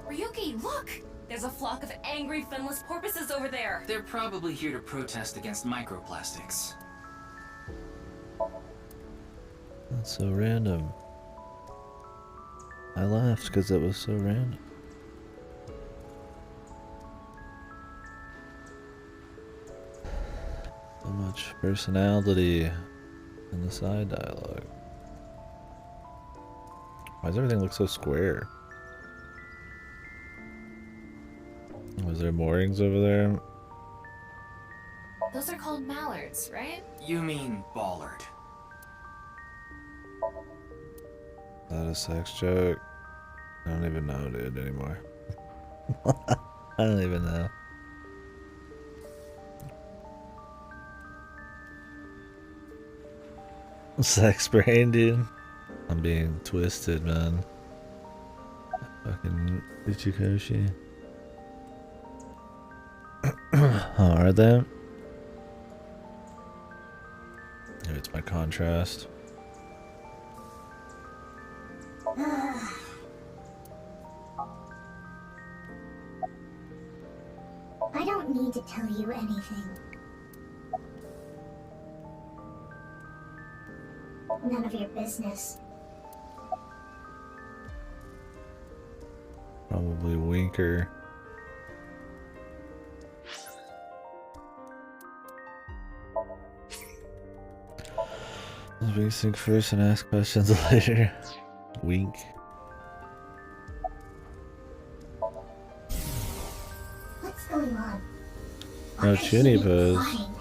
Ryuki, look! There's a flock of angry finless porpoises over there. They're probably here to protest against microplastics. That's so random. I laughed because it was so random. So much personality in the side dialogue. Why does everything look so square? Was there moorings over there? Those are called mallards, right? You mean Ballard. Is that a sex joke? I don't even know, dude, anymore. I don't even know. Sex brain, dude. I'm being twisted, man. Fucking Ichikoshi. Oh, are they? Maybe it's my contrast. I don't need to tell you anything. None of your business. Probably Winker. We think first and ask questions later. Wink. What's going on? No Why chinny can't you be pose. fine?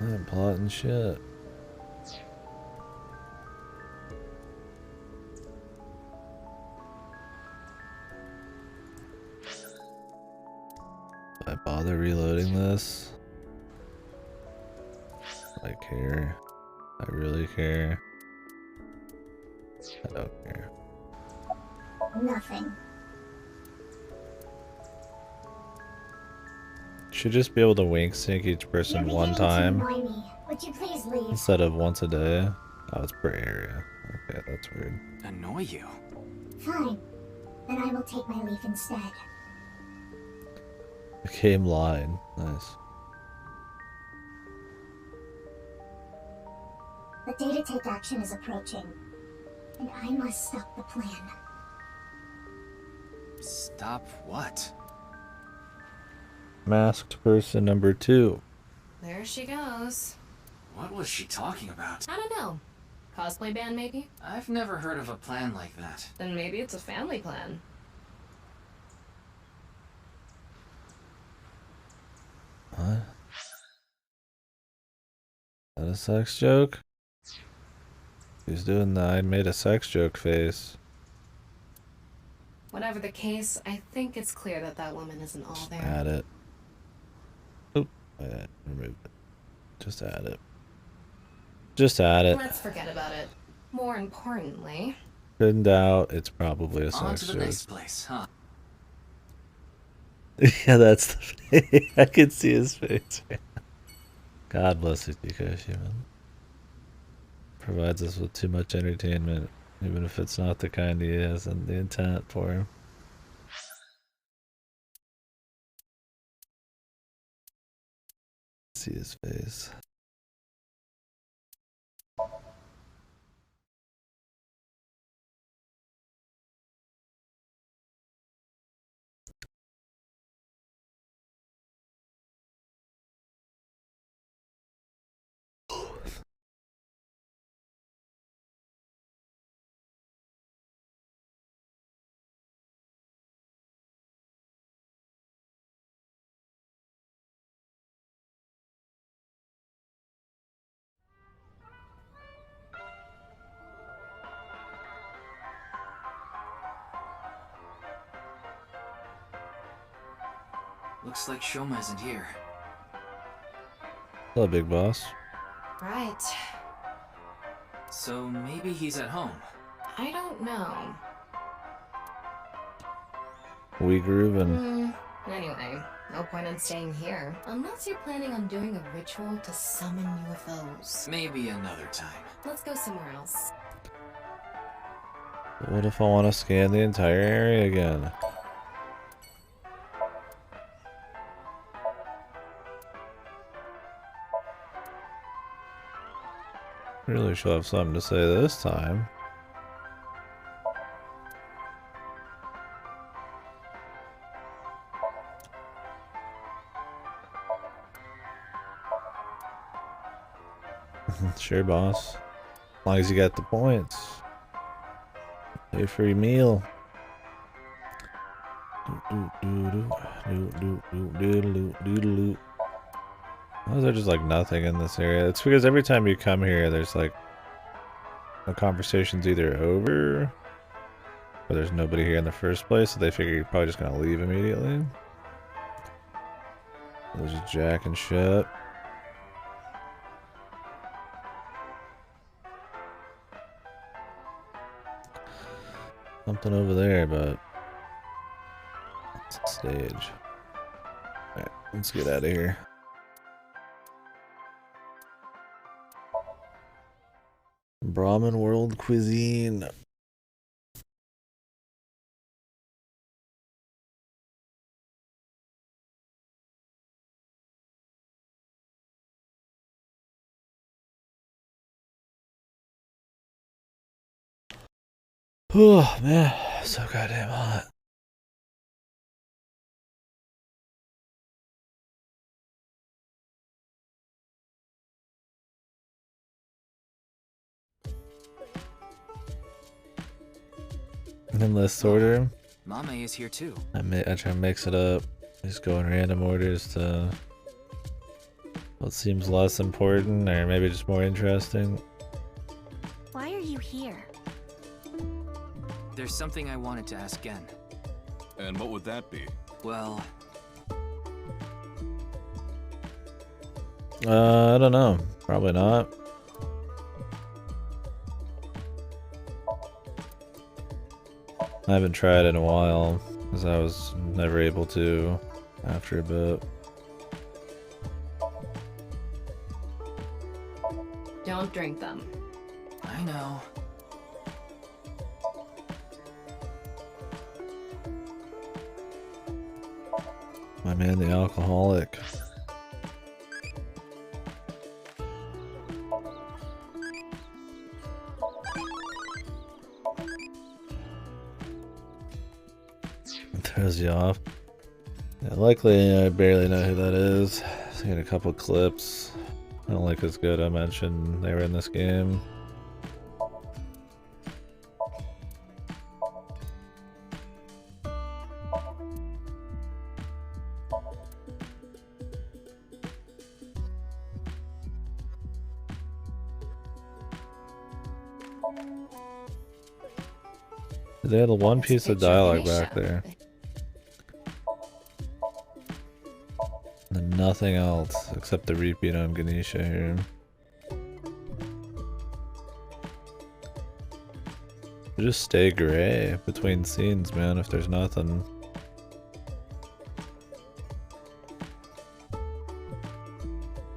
I ain't plotting shit. Do I bother reloading this? I care. I really care. I don't care. Nothing. Should just be able to wink sync each person You're one beginning to time annoy me. Would you please leave? instead of once a day. Oh, it's per area. Okay, that's weird. Annoy you? Fine. Then I will take my leave instead. Became line. Nice. The day to take action is approaching, and I must stop the plan. Stop what? Masked person number 2. There she goes. What was she talking about? I don't know. Cosplay band, maybe? I've never heard of a plan like that. Then maybe it's a family plan. What? Is that a sex joke? He's doing the I made a sex joke face. Whatever the case, I think it's clear that that woman isn't all there. Add it. Oop. Remove it. Just add it. Just add it. Let's forget about it. More importantly... In doubt, it's probably a On sex to the joke. next place, huh? Yeah, that's the face. I can see his face. God bless Ichikoshi, man. Provides us with too much entertainment, even if it's not the kind he has and the intent for him. See his face. Looks like Shoma isn't here. Hello, big boss. Right. So maybe he's at home. I don't know. We groovin'. Anyway, no point in staying here. Unless you're planning on doing a ritual to summon UFOs. Maybe another time. Let's go somewhere else. What if I want to scan the entire area again? Really should have something to say this time. Sure, boss. As long as you got the points. Pay for your meal. Why is there just like nothing in this area? It's because every time you come here, there's like the conversation's either over or there's nobody here in the first place, so they figure you're probably just gonna leave immediately. There's just Jack and shit. Something over there, but it's a stage. Alright, let's get out of here. Brahmin world cuisine. Oh man, so goddamn hot. In this order, Mame is here too. I try to mix it up. Just go in random orders to what seems less important or maybe just more interesting. Why are you here? There's something I wanted to ask Gen. And what would that be? Well, I don't know. Probably not. I haven't tried in a while because I was never able to after a bit. Don't drink them. I know. My man, the alcoholic. It throws you off. Yeah, likely I barely know who that is. Seen a couple clips. I don't like as good. I mentioned they were in this game. They had one piece of dialogue back there. And nothing else except the repeat on Ganesha here. Just stay gray between scenes, man, if there's nothing.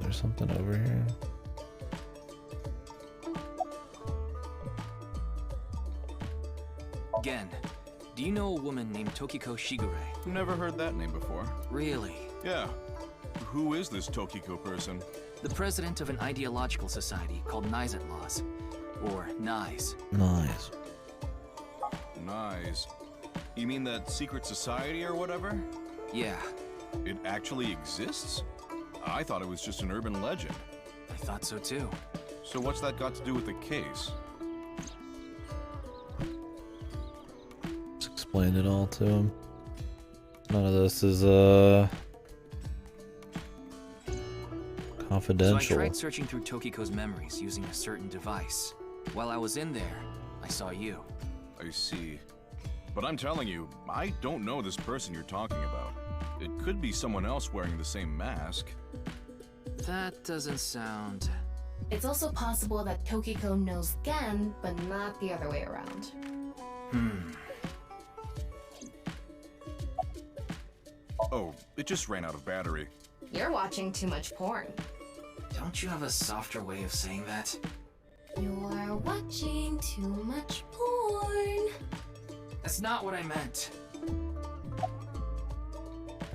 There's something over here. Gen, do you know a woman named Tokiko Shigure? Never heard that name before. Really? Yeah. Who is this Tokiko person? The president of an ideological society called Nice Laws. Or NICE. Nice. Nice. You mean that secret society or whatever? Yeah. It actually exists? I thought it was just an urban legend. I thought so too. So what's that got to do with the case? Just explain it all to him. None of this is confidential. So I tried searching through Tokiko's memories using a certain device. While I was in there, I saw you. I see. But I'm telling you, I don't know this person you're talking about. It could be someone else wearing the same mask. That doesn't sound... It's also possible that Tokiko knows Gen, but not the other way around. Oh, it just ran out of battery. You're watching too much porn. Don't you have a softer way of saying that? You're watching too much porn. That's not what I meant.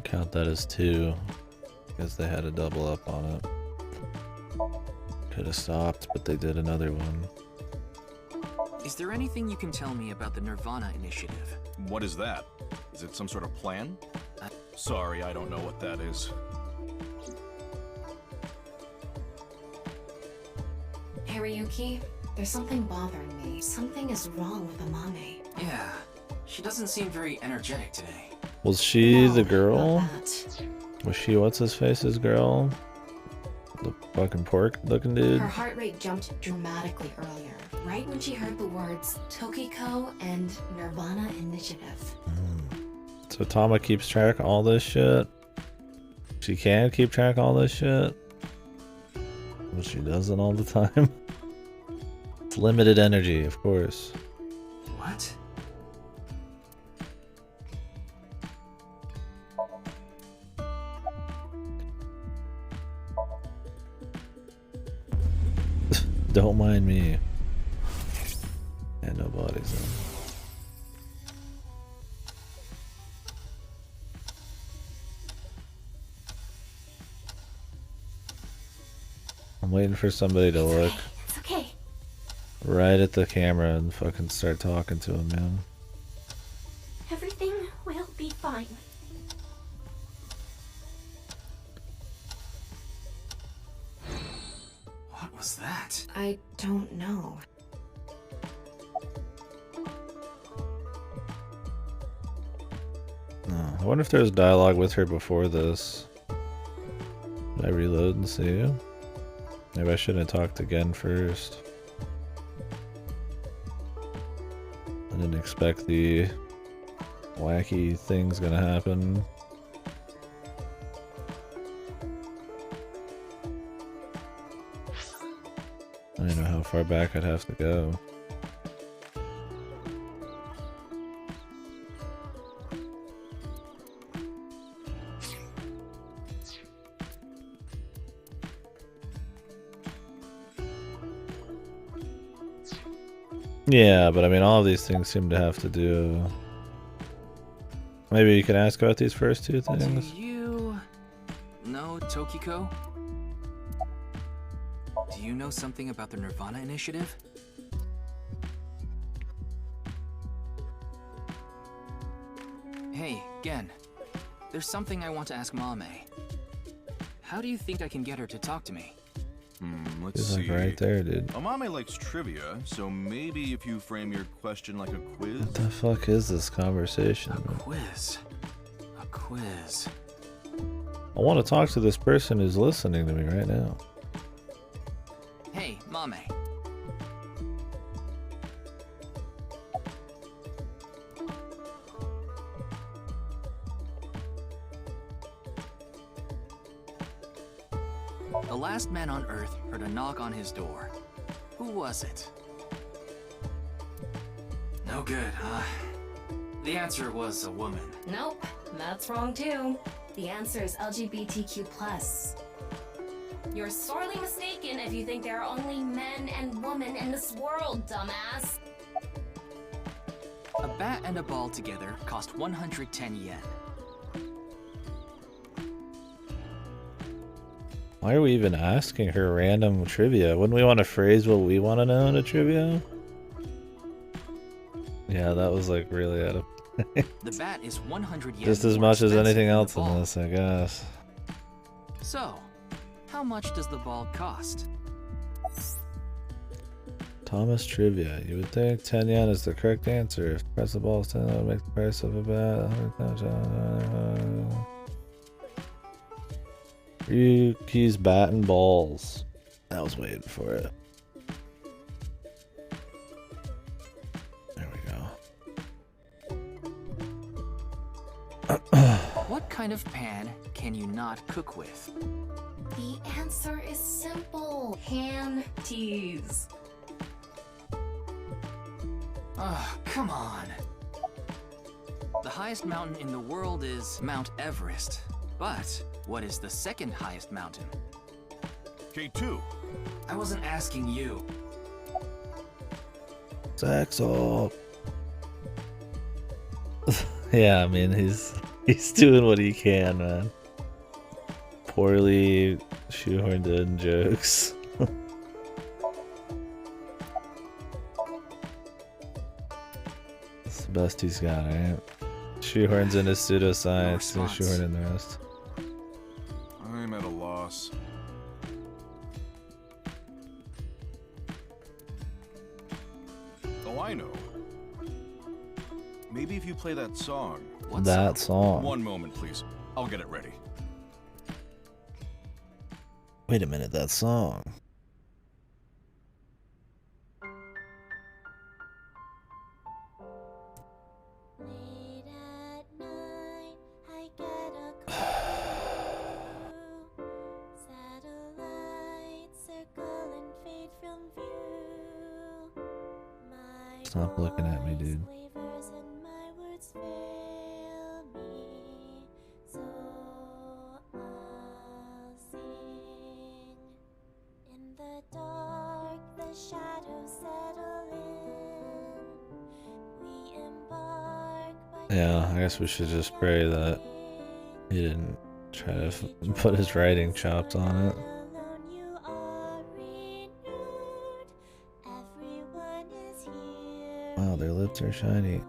Count that as 2, because they had a double up on it. Could have stopped, but they did another one. Is there anything you can tell me about the Nirvana initiative? What is that? Is it some sort of plan? Sorry, I don't know what that is. Hariyuki, there's something bothering me. Something is wrong with Amame. Yeah, she doesn't seem very energetic today. Was she No, the girl? not that. Was she what's-his-face's girl? The fucking pork-looking dude? Her heart rate jumped dramatically earlier, right when she heard the words Tokiko and Nirvana Initiative. So Tama keeps track of all this shit? She can keep track of all this shit? But she doesn't all the time? It's limited energy, of course. What? Don't mind me. And nobody's in. I'm waiting for somebody to look It's okay. right at the camera and fucking start talking to him, man. Everything will be fine. What was that? I don't know. I wonder if there was dialogue with her before this. Did I reload and see? Maybe I shouldn't have talked again first. I didn't expect the wacky things gonna happen. I don't know how far back I'd have to go. Yeah, but I mean, all of these things seem to have to do... Maybe you can ask about these first two things? Do you know Tokiko? Do you know something about the Nirvana initiative? Hey, Gen. There's something I want to ask Mame. How do you think I can get her to talk to me? Let's He's see. like right there, dude. Amame likes trivia, so maybe if you frame your question like a quiz. What the fuck is this conversation? A quiz. A quiz. I want to talk to this person who's listening to me right now. Hey, Mame. The last man on Earth heard a knock on his door. Who was it? No good, huh? The answer was a woman. Nope, that's wrong too. The answer is LGBTQ+. You're sorely mistaken if you think there are only men and women in this world, dumbass. A bat and a ball together cost 110 yen. Why are we even asking her random trivia? Wouldn't we want to phrase what we want to know in a trivia? Yeah, that was like really out of... The bat is 100 yen. Just as more much as expensive anything than the else in ball. this, I guess. So, how much does the ball cost? Thomas trivia. You would think 10 yen is the correct answer. If the price of the ball is 10, that would make the price of a bat 100,000. Ryuki's bat and balls. I was waiting for it. There we go. What kind kind of pan can you not cook with? The answer is simple. Panties. Oh, come on. The highest mountain in the world is Mount Everest. But what is the second highest mountain? K2. I wasn't asking you. Saxo. Yeah, I mean he's doing what he can, man. Poorly shoehorned in jokes. It's the best he's got, right? Shoehorns in his pseudoscience and shoehorn in the rest. I'm at a loss. Oh, I know. Maybe if you play that song. What that song? One moment, please. I'll get it ready. Wait a minute, that song. Stop looking at me, dude. Yeah, I guess we should just pray that he didn't try to put his writing chops on it. Wow, their lips are shiny.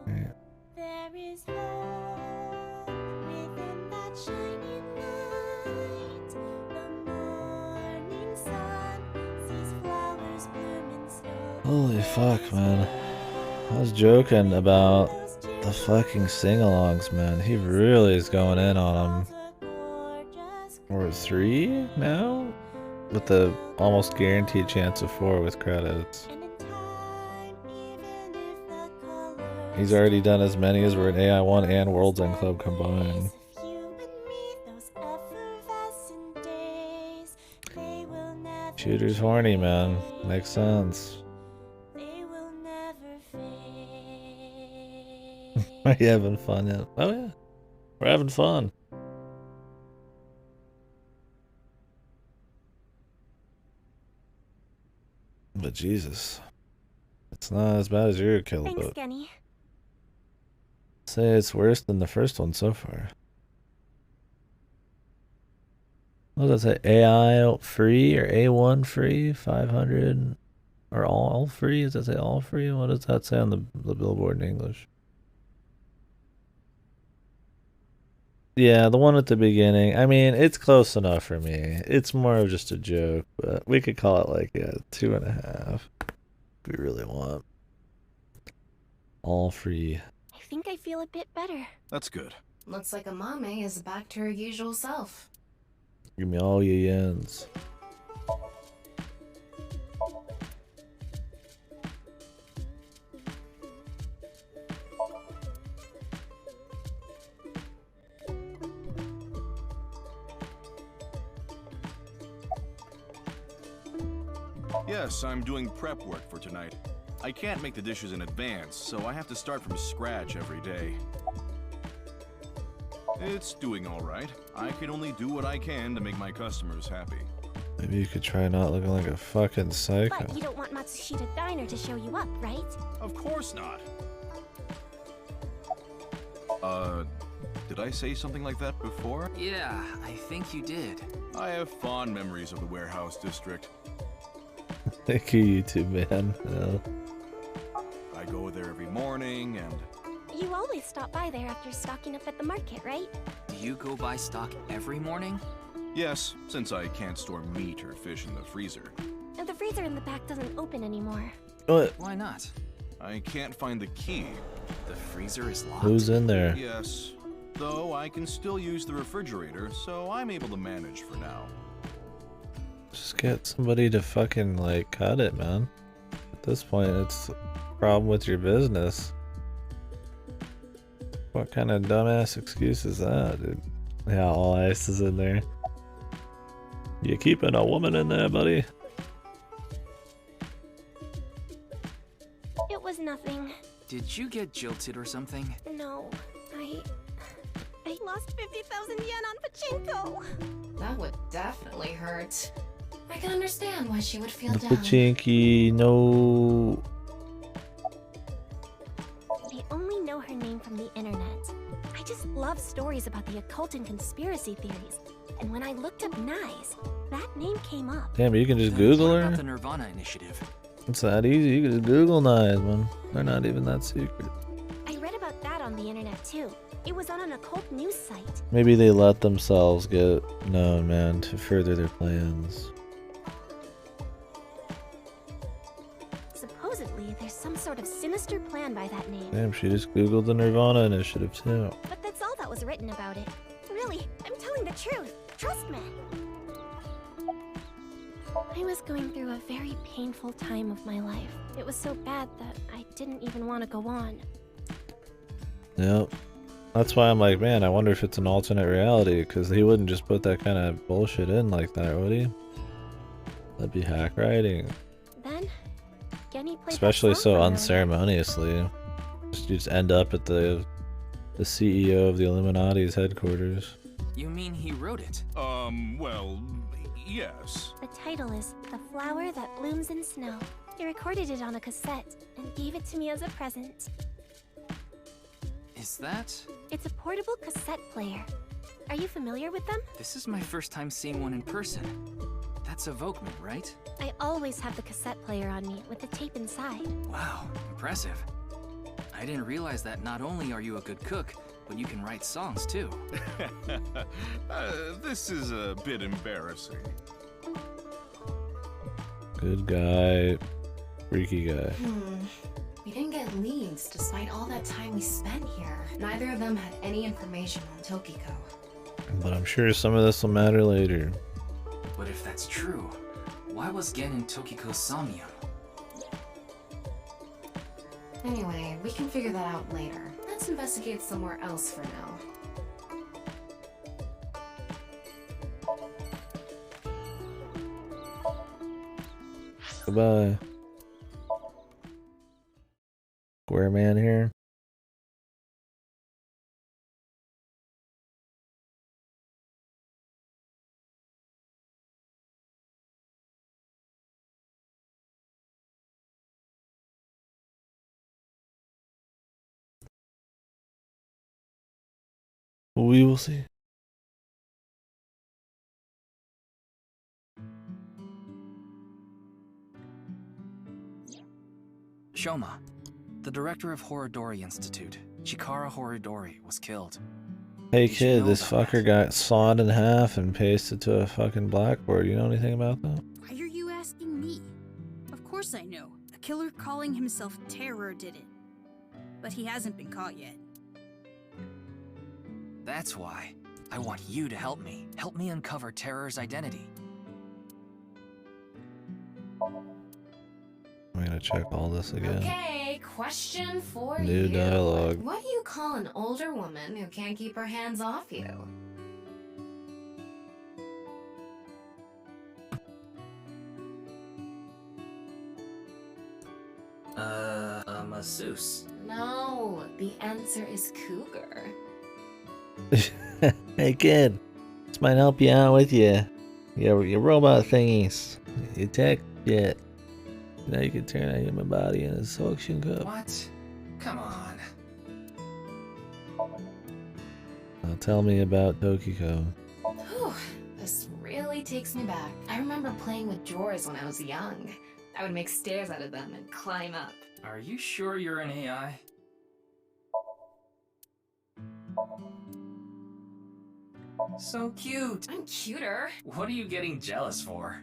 Okay. Holy fuck, man. I was joking about the fucking sing-alongs, man. He really is going in on them. Or 3 now? With the almost guaranteed chance of 4 with credits. He's already done as many as were in AI1 and World's End Club combined. Shooter's horny, man. Makes sense. Are you having fun yet? Oh yeah. We're having fun. But Jesus. It's not as bad as your kill, Thanks, but Genny. say it's worse than the first one so far. What does that say? AI free or A1 free? 500 or all free? Does that say all free? What does that say on the billboard in English? Yeah, the one at the beginning. I mean, it's close enough for me. It's more of just a joke, but we could call it like 2.5 if we really want. All free. I think I feel a bit better. That's good. Looks like Amame is back to her usual self. Give me all your yens. Yes, I'm doing prep work for tonight. I can't make the dishes in advance, so I have to start from scratch every day. It's doing all right. I can only do what I can to make my customers happy. Maybe you could try not looking like a fucking psycho. But you don't want Matsushita Diner to show you up, right? Of course not. Did I say something like that before? Yeah, I think you did. I have fond memories of the warehouse district. Thank you, YouTube man. I go there every morning and... You always stop by there after stocking up at the market, right? Do you go buy stock every morning? Yes, since I can't store meat or fish in the freezer. And the freezer in the back doesn't open anymore. What? Why not? I can't find the key. The freezer is locked. Who's in there? Yes, though I can still use the refrigerator, so I'm able to manage for now. Just get somebody to fucking like cut it, man. At this point, it's a problem with your business. What kind of dumbass excuse is that, dude? Yeah, all ice is in there. You keeping a woman in there, buddy? It was nothing. Did you get jilted or something? No, I lost 50,000 yen on pachinko. That would definitely hurt. I can understand why she would feel The down. Pachinki, no. I only know her name from the internet. I just love stories about the occult and conspiracy theories. And when I looked up Nyes, that name came up. Damn, you can just Then Google what her? about the Nirvana Initiative? It's that easy. You can just Google knives, man. They're not even that secret. I read about that on the internet too. It was on an occult news site. Maybe they let themselves get known, man, to further their plans. Supposedly, there's some sort of sinister plan by that name. Damn, she just Googled the Nirvana Initiative, too. But that's all that was written about it. Really, I'm telling the truth. Trust me. I was going through a very painful time of my life. It was so bad that I didn't even want to go on. Yep. That's why I'm like, man, I wonder if it's an alternate reality, because he wouldn't just put that kind of bullshit in like that, would he? That'd be hack writing. Then, Genny played Especially that song so for me. unceremoniously. You just end up at the CEO of the Illuminati's headquarters. You mean he wrote it? Well, yes. The title is The Flower That Blooms in Snow. He recorded it on a cassette and gave it to me as a present. Is that? It's a portable cassette player. Are you familiar with them? This is my first time seeing one in person. That's a Volkman, right? I always have the cassette player on me with the tape inside. Wow, impressive. I didn't realize that not only are you a good cook, but you can write songs too. This is a bit embarrassing. Good guy. Freaky guy. We didn't get leads despite all that time we spent here. Neither of them had any information on Tokiko. But I'm sure some of this will matter later. But if that's true, why was Gen in Tokiko's Somnium? Anyway, we can figure that out later. Let's investigate somewhere else for now. Goodbye. Square man here. We will see. Shoma, the director of Horodori Institute, Chikara Horodori, was killed. Hey Did you kid, know this about fucker got sawed in half and pasted to a fucking blackboard. You know anything about that? Why are you asking me? Of course I know. A killer calling himself Terror did it. But he hasn't been caught yet. That's why. I want you to help me. Help me uncover Terror's identity. I'm gonna check all this again. Okay, question for New you. dialogue. What do you call an older woman who can't keep her hands off you? A masseuse. No, the answer is cougar. Hey kid, this might help you out with your robot thingies. Your tech shit. Now you can turn a human body into a suction cup. What? Come on. Now tell me about Tokiko. Whew, this really takes me back. I remember playing with drawers when I was young. I would make stairs out of them and climb up. Are you sure you're an AI? So cute. I'm cuter. What are you getting jealous for?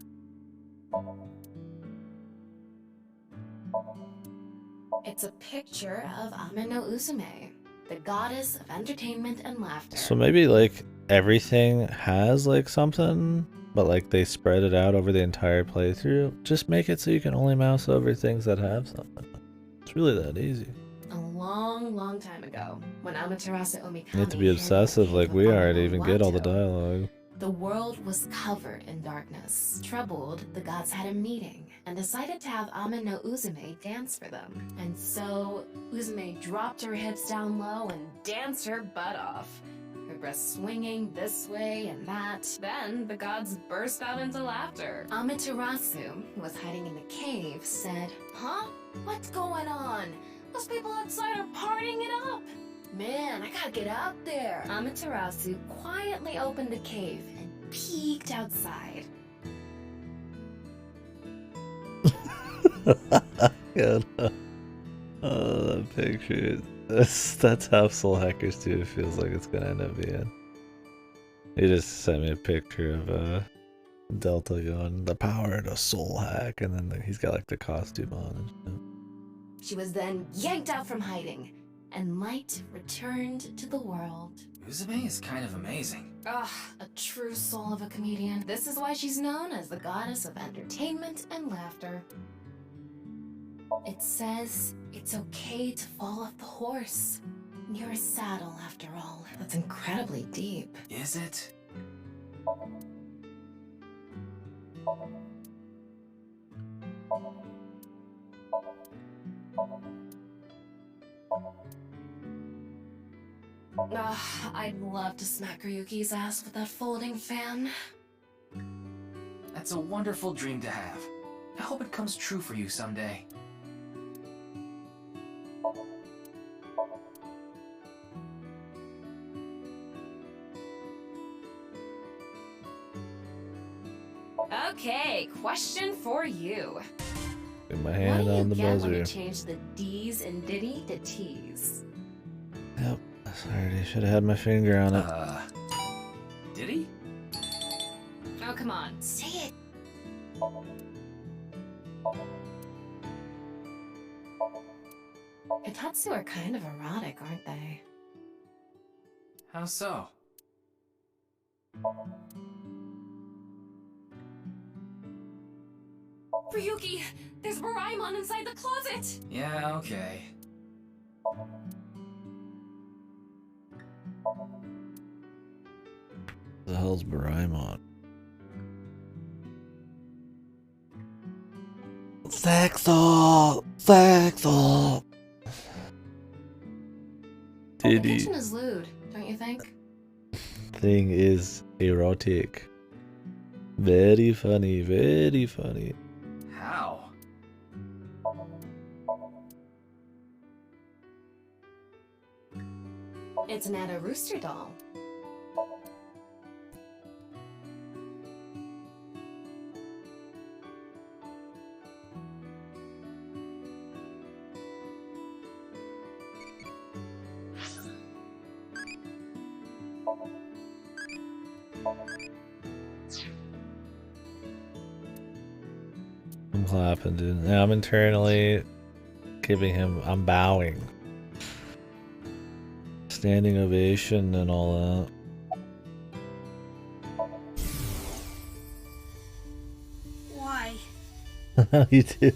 It's a picture of Ameno Uzume, the goddess of entertainment and laughter. So maybe like everything has like something, but like they spread it out over the entire playthrough. Just make it so you can only mouse over things that have something. It's really that easy. A long time ago, when Amaterasu Omikami You have to be hid in the obsessive cave like of we are to even get all the Amamowato, dialogue. the world was covered in darkness. Troubled, the gods had a meeting and decided to have Ama no Uzume dance for them. And so, Uzume dropped her hips down low and danced her butt off. Her breasts swinging this way and that. Then, the gods burst out into laughter. Amaterasu, who was hiding in the cave, said, "Huh? What's going on? Those people outside are partying it up. Man, I gotta get out there." Amaterasu quietly opened the cave and peeked outside. God. Oh, that picture. That's how Soul Hackers 2 feels like it's gonna end up being. He just sent me a picture of Delta going, the power to soul hack, and then he's got like the costume on and stuff. She was then yanked out from hiding, and light returned to the world. Uzume is kind of amazing. Ah, a true soul of a comedian. This is why she's known as the goddess of entertainment and laughter. It says it's okay to fall off the horse. You're a saddle, after all. That's incredibly deep. Is it? I'd love to smack Ryuki's ass with that folding fan. That's a wonderful dream to have. I hope it comes true for you someday. Okay, question for you. Get my hand on the What do you get when buzzer. you change the D's in Diddy to T's? Yep, sorry, should have had my finger on it. Did he? Oh, come on, say it. Katatsu are kind of erotic, aren't they? How so? Ryuki, there's Baraimon inside the closet! Yeah, okay. The hell's Baraimon? Sexo! Sexo! The Diddy kitchen is lewd, don't you think? thing is erotic. Very funny, very funny. How? It's an Ada Rooster doll. I'm clapping, dude. Now I'm internally giving him, I'm bowing. Standing ovation and all Why? that. How you do?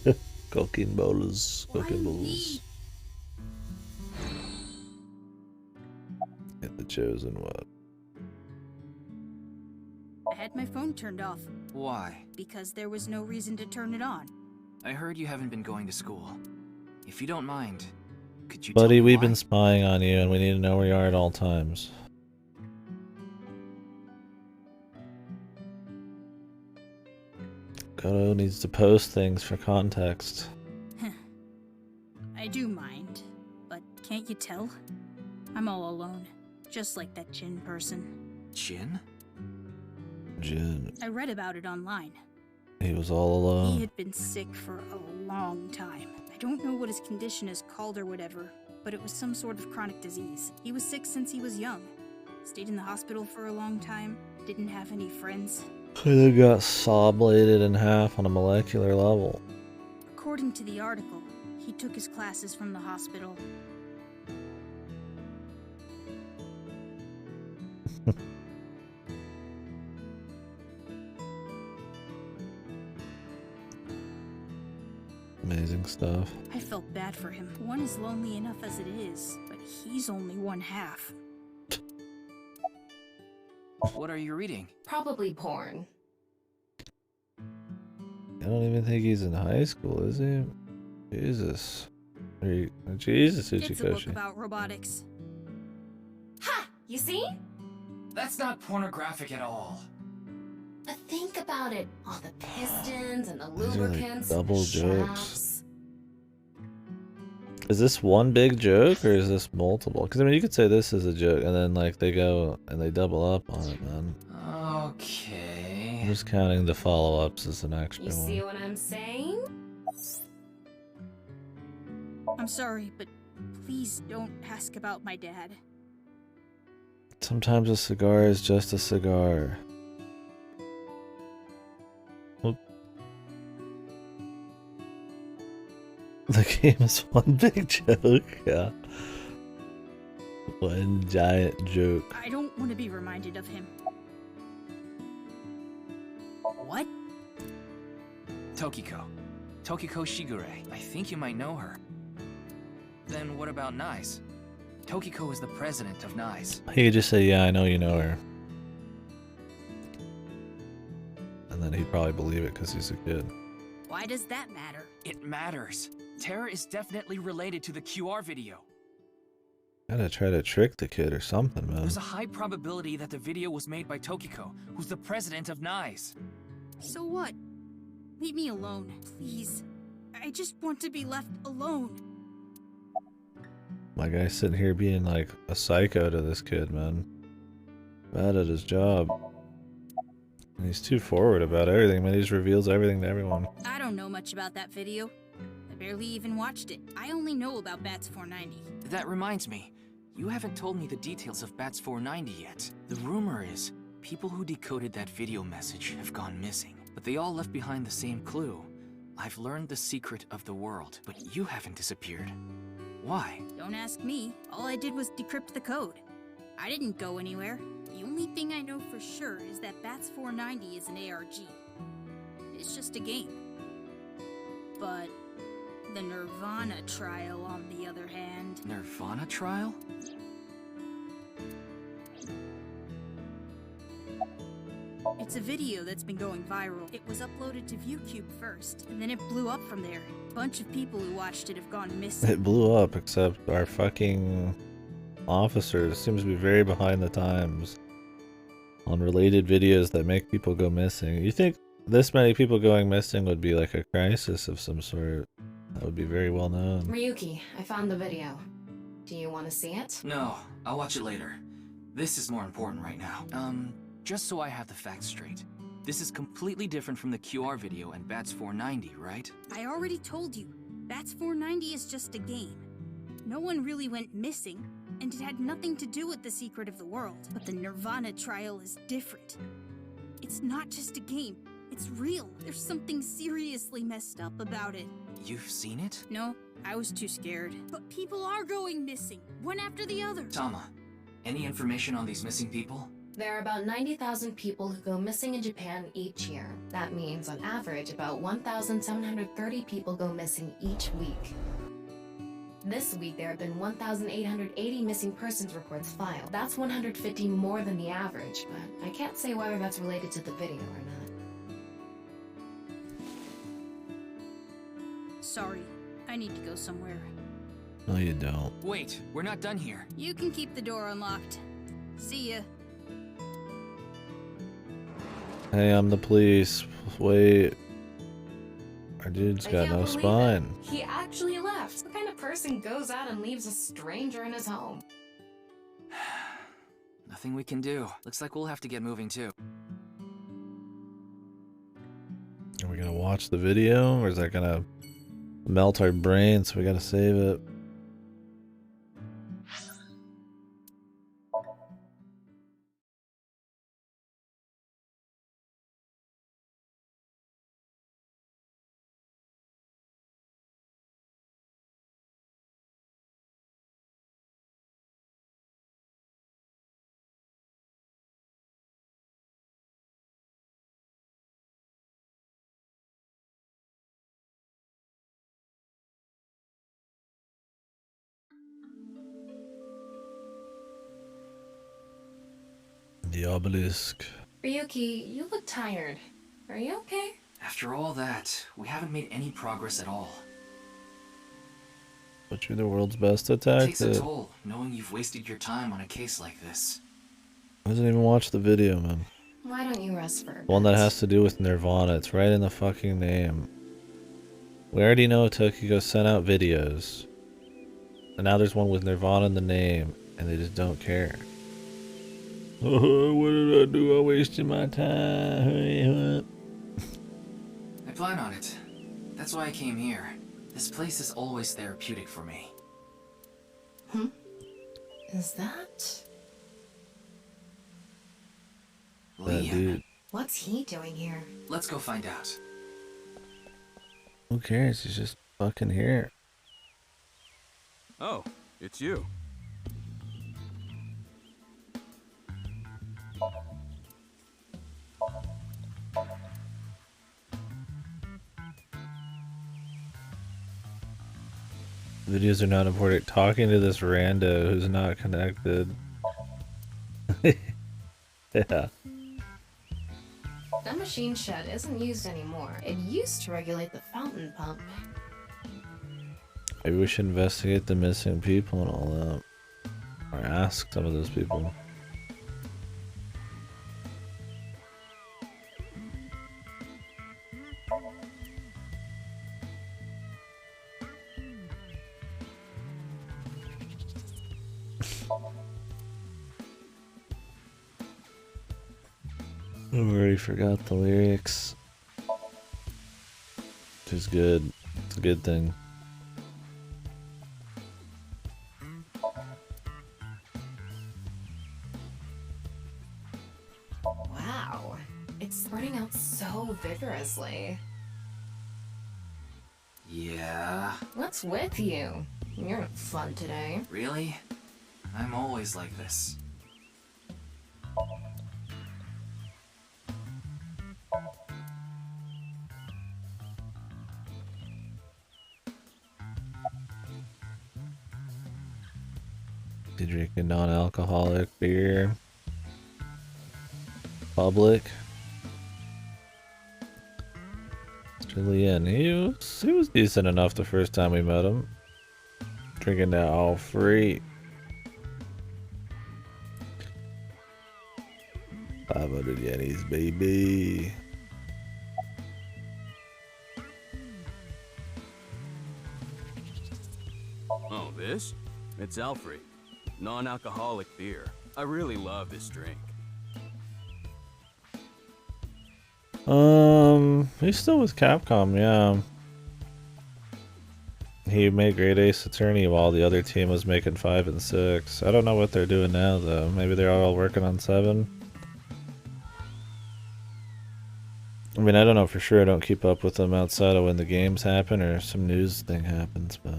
Cocaine bowlers, cocaine bowlers. Get the chosen one. I had my phone turned off. Why? Because there was no reason to turn it on. I heard you haven't been going to school. If you don't mind, could you Buddy, tell me we've why? been spying on you and we need to know where you are at all times. Goto needs to post things for context. I do mind, but can't you tell? I'm all alone, just like that Jin person. Jin? Jin. I read about it online. He was all alone. He had been sick for a long time. I don't know what his condition is called or whatever, but it was some sort of chronic disease. He was sick since he was young. Stayed in the hospital for a long time, didn't have any friends. Could have got saw-bladed in half on a molecular level. According to the article, he took his classes from the hospital. Amazing stuff. I felt bad for him. One is lonely enough as it is, but he's only one half. What are you reading? Probably porn. I don't even think he's in high school, is he? Jesus. Jesus, It's a book Uchikoshi. about robotics. Ha! You see? That's not pornographic at all. But think about it. All the pistons and the These are like lubricants. double jokes. shafts. Is this one big joke or is this multiple? Because I mean, you could say this is a joke and then like they go and they double up on it, man. Okay. I'm just counting the follow-ups as an extra You see one. what I'm saying? I'm sorry, but please don't ask about my dad. Sometimes a cigar is just a cigar. Oop. The game is one big joke, yeah. One giant joke. I don't want to be reminded of him. What? Tokiko. Tokiko Shigure. I think you might know her. Then what about NICE? Tokiko is the president of NICE. He could just say, yeah, I know you know her. And then he'd probably believe it because he's a kid. Why does that matter? It matters. Terra is definitely related to the QR video. Gotta try to trick the kid or something, man. There's a high probability that the video was made by Tokiko, who's the president of NICE. So what? Leave me alone, please. I just want to be left alone. My guy's sitting here being like a psycho to this kid, man. Bad at his job. And he's too forward about everything, man. He just reveals everything to everyone. I don't know much about that video. I barely even watched it. I only know about Bats 490. That reminds me, you haven't told me the details of Bats 490 yet. The rumor is, people who decoded that video message have gone missing, but they all left behind the same clue. I've learned the secret of the world, but you haven't disappeared. Why? Don't ask me. All I did was decrypt the code. I didn't go anywhere. The only thing I know for sure is that Bats 490 is an ARG. It's just a game. But the Nirvana trial, on the other hand... Nirvana trial? It's a video that's been going viral. It was uploaded to ViewCube first, and then it blew up from there. A bunch of people who watched it have gone missing. It blew up, except our fucking officers seems to be very behind the times on related videos that make people go missing. You think this many people going missing would be like a crisis of some sort? That would be very well known. Ryuki, I found the video. Do you want to see it? No, I'll watch it later. This is more important right now. Just so I have the facts straight. This is completely different from the QR video and Bats 490, right? I already told you. Bats 490 is just a game. No one really went missing, and it had nothing to do with the secret of the world. But the Nirvana trial is different. It's not just a game. It's real. There's something seriously messed up about it. You've seen it? No, I was too scared. But people are going missing, one after the other. Tama, any information on these missing people? There are about 90,000 people who go missing in Japan each year. That means, on average, about 1,730 people go missing each week. This week, there have been 1,880 missing persons reports filed. That's 150 more than the average, but I can't say whether that's related to the video or not. Sorry, I need to go somewhere. No, you don't. Wait, we're not done here. You can keep the door unlocked. See ya. Hey, I'm the police. Wait. Our dude's got no spine. He actually left. What kind of person goes out and leaves a stranger in his home? Nothing we can do. Looks like we'll have to get moving too. Are we gonna watch the video, or is that gonna melt our brains so we gotta save it? The obelisk. Ryuki, you look tired. Are you okay? After all that, we haven't made any progress at all. But you're the world's best It takes a detective. toll, knowing you've wasted your time on a case like this. I didn't even watch the video, man. Why don't you rest for a bit? One that has to do with Nirvana. It's right in the fucking name. We already know Tokyo sent out videos. And now there's one with Nirvana in the name. And they just don't care. Oh, what did I do? I wasted my time. I plan on it. That's why I came here. This place is always therapeutic for me. Is that... That dude. What's he doing here? Let's go find out. Who cares? He's just fucking here. Oh, it's you. Videos are not important. Talking to this rando who's not connected. Yeah. That machine shed isn't used anymore. It used to regulate the fountain pump. Maybe we should investigate the missing people and all that. Or ask some of those people. I already forgot the lyrics. Which is good. It's a good thing. Wow. It's spreading out so vigorously. Yeah. What's with you? You're not fun today. Really? I'm always like this. You drink a non-alcoholic beer. Public. Julian, he was decent enough the first time we met him. Drinking that all free. 500 yenis, baby. Oh, this? It's Alfred. Non-alcoholic beer. I really love this drink. He's still with Capcom, yeah. He made Great Ace Attorney while the other team was making 5 and 6. I don't know what they're doing now, though. Maybe they're all working on 7. I mean, I don't know for sure. I don't keep up with them outside of when the games happen or some news thing happens, but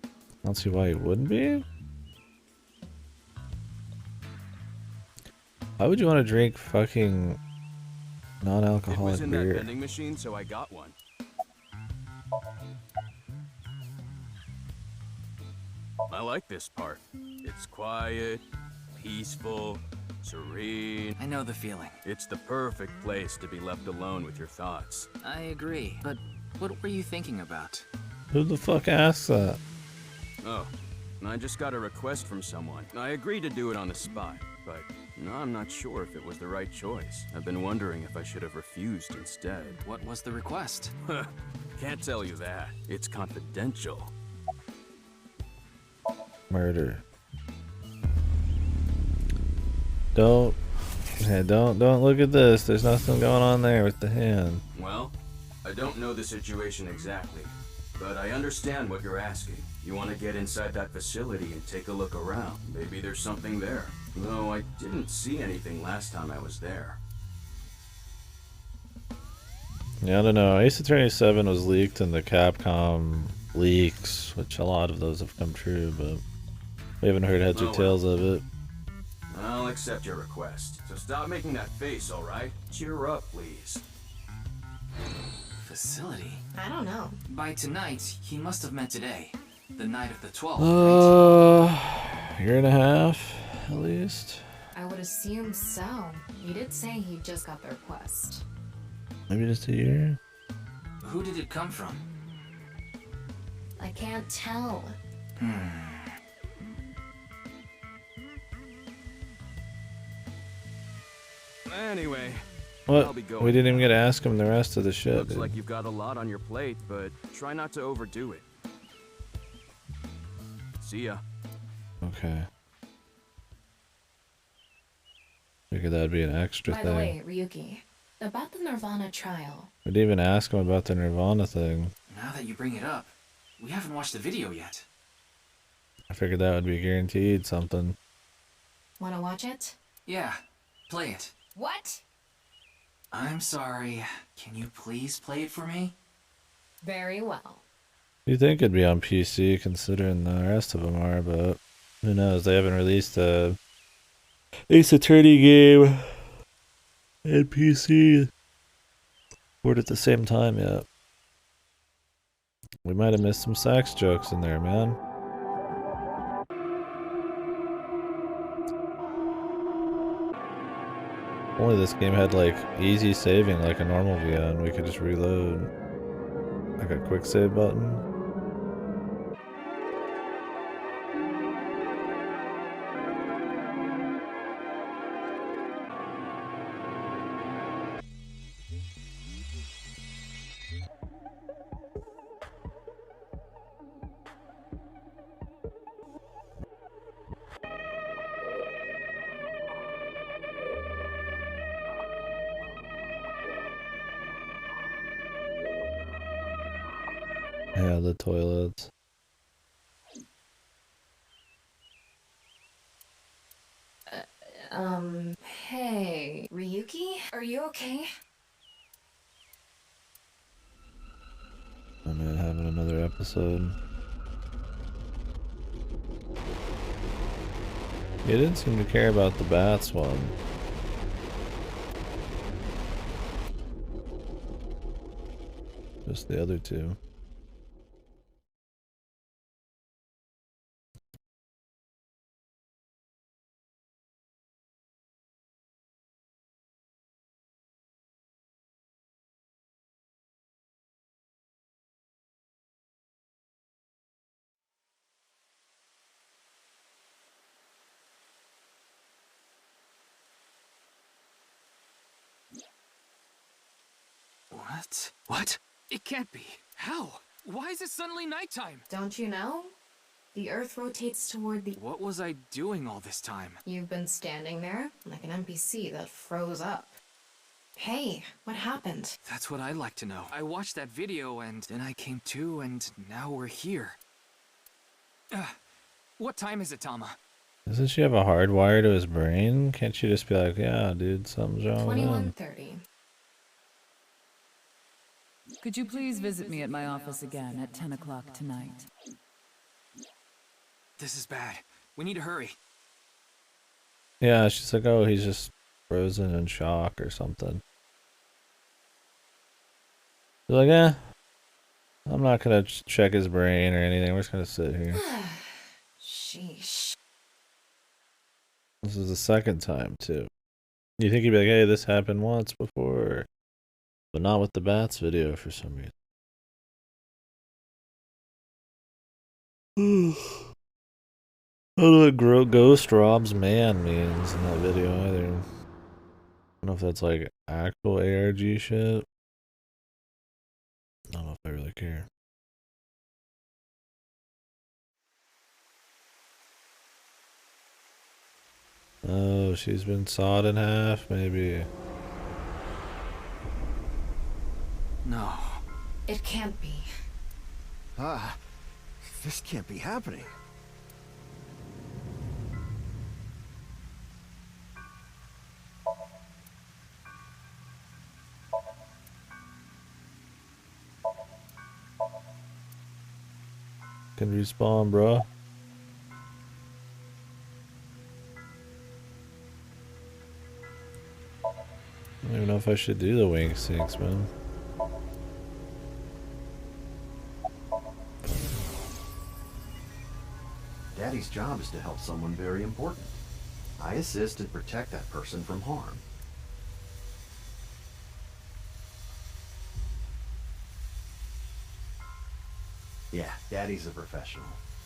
I don't see why he wouldn't be. Why would you want to drink fucking non-alcoholic It was in beer? that vending machine, so I got one. I like this part. It's quiet, peaceful, serene. I know the feeling. It's the perfect place to be left alone with your thoughts. I agree, but what were you thinking about? Who the fuck asked that? Oh, I just got a request from someone. I agreed to do it on the spot, but no, I'm not sure if it was the right choice. I've been wondering if I should have refused instead. What was the request? Can't tell you that. It's confidential. Murder. Don't look at this. There's nothing going on there with the hand. Well, I don't know the situation exactly, but I understand what you're asking. You want to get inside that facility and take a look around. Maybe there's something there. Though I didn't see anything last time I was there. Yeah, I don't know. Ace Attorney 7 was leaked in the Capcom leaks, which a lot of those have come true, but we haven't heard heads or tails of it. I'll accept your request. So stop making that face, alright? Cheer up, please. Facility? I don't know. By tonight, he must have meant today. The night of the 12th, right? Year and a half, at least. I would assume so. He did say he just got the request. Maybe just a year? Who did it come from? I can't tell. Anyway, What? I'll be going. We didn't even get to ask him the rest of the shit. Looks Dude. like you've got a lot on your plate, but try not to overdo it. See ya. Okay. Figured that'd be an extra By thing. the way, Ryuki, about the Nirvana trial. We didn't even ask him about the Nirvana thing. Now that you bring it up, we haven't watched the video yet. I figured that would be guaranteed something. Wanna watch it? Yeah, play it. What? I'm sorry. Can you please play it for me? Very well. You'd think it'd be on PC considering the rest of them are, but who knows? They haven't released a Ace Attorney game and PC port at the same time yet. We might have missed some sex jokes in there, man. Only this game had like easy saving like a normal VO and we could just reload. Like a quick save button. Yeah, the toilets. Hey, Ryuki? Are you okay? I'm not having another episode. He didn't seem to care about the bats one. Just the other two. What? What? It can't be. How? Why is it suddenly nighttime? Don't you know? The Earth rotates toward the... What was I doing all this time? You've been standing there like an NPC that froze up. Hey, what happened? That's what I'd like to know. I watched that video and then I came to and now we're here. What time is it, Tama? Doesn't she have a hard wire to his brain? Can't she just be like, yeah, dude, something's wrong with him? 21:30. Could you please visit me at my office again at 10 o'clock tonight? This is bad. We need to hurry. Yeah, she's like, oh, he's just frozen in shock or something. She's like, eh, I'm not gonna check his brain or anything. We're just gonna sit here. Sheesh. This is the second time, too. You think he'd be like, hey, this happened once before, but not with the bats video for some reason. I don't know what Ghost Rob's man means in that video either. I don't know if that's like actual ARG shit. I don't know if I really care. Oh, she's been sawed in half, maybe. No. It can't be. This can't be happening. Can respawn, bro. I don't even know if I should do the wing sinks, man. Daddy's job is to help someone very important. I assist and protect that person from harm. Yeah, Daddy's a professional.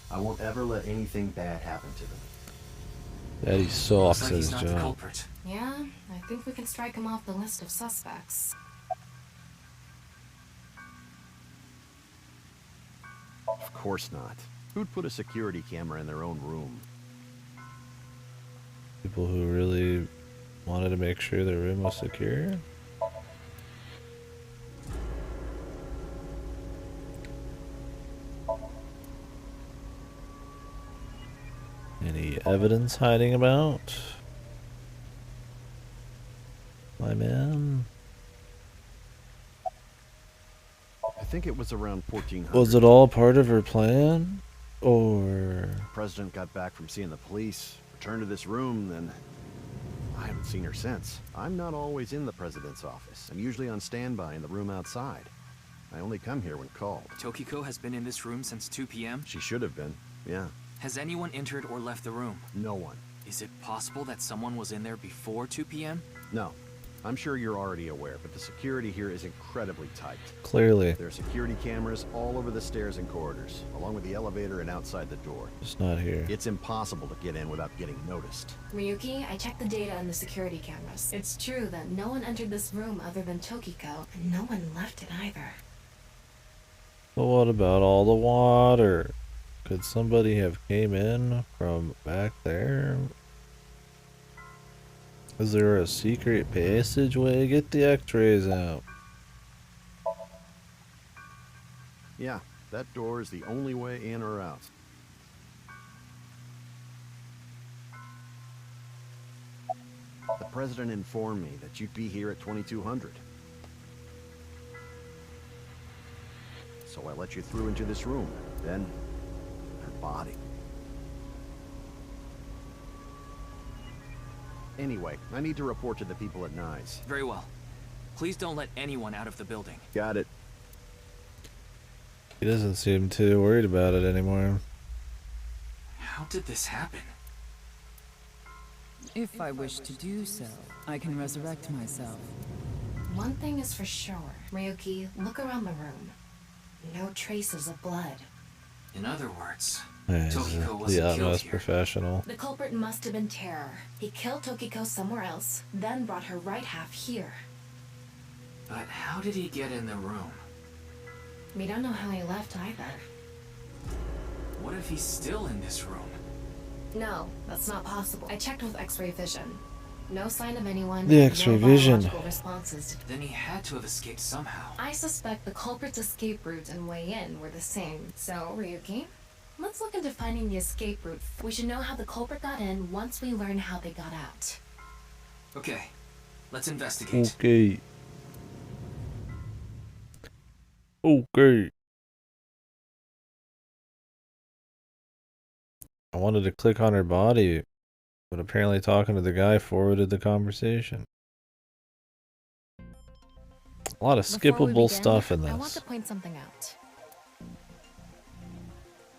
I won't ever let anything bad happen to them. Daddy sucks at his job. Culprit. Yeah, I think we can strike him off the list of suspects. Of course not. Who'd put a security camera in their own room? People who really wanted to make sure their room was secure. Any evidence hiding about? My man? I think it was around 1400. Was it all part of her plan? Or... The president got back from seeing the police, returned to this room, then... I haven't seen her since. I'm not always in the president's office. I'm usually on standby in the room outside. I only come here when called. Tokiko has been in this room since 2 p.m.? She should have been, yeah. Has anyone entered or left the room? No one. Is it possible that someone was in there before 2 p.m.? No. I'm sure you're already aware, but the security here is incredibly tight. Clearly. There are security cameras all over the stairs and corridors, along with the elevator and outside the door. It's not here. It's impossible to get in without getting noticed. Ryuki, I checked the data on the security cameras. It's true that no one entered this room other than Tokiko, and no one left it either. But what about all the water? Could somebody have came in from back there? Is there a secret passageway? Get the x-rays out. Yeah, that door is the only way in or out. The president informed me that you'd be here at 2200. So I let you through into this room. Then, her body. Anyway, I need to report to the people at Nyes. Very well. Please don't let anyone out of the building. Got it. He doesn't seem too worried about it anymore. How did this happen? If I wish to do so, I can resurrect myself. One thing is for sure. Ryuki, look around the room. No traces of blood. In other words, He's Tokiko the wasn't killed utmost here. professional. The culprit must have been Terror. He killed Tokiko somewhere else, then brought her right half here. But how did he get in the room? We don't know how he left either. What if he's still in this room? No, that's not possible. I checked with X-ray vision. No sign of anyone. The X-ray vision. Biological responses. Then he had to have escaped somehow. I suspect the culprit's escape route and way in were the same. So, Ryuki, let's look into finding the escape route. We should know how the culprit got in once we learn how they got out. Okay, let's investigate. Okay. Okay. I wanted to click on her body, but apparently talking to the guy forwarded the conversation. A lot of Before we skippable begin, stuff in I want this. to point something out.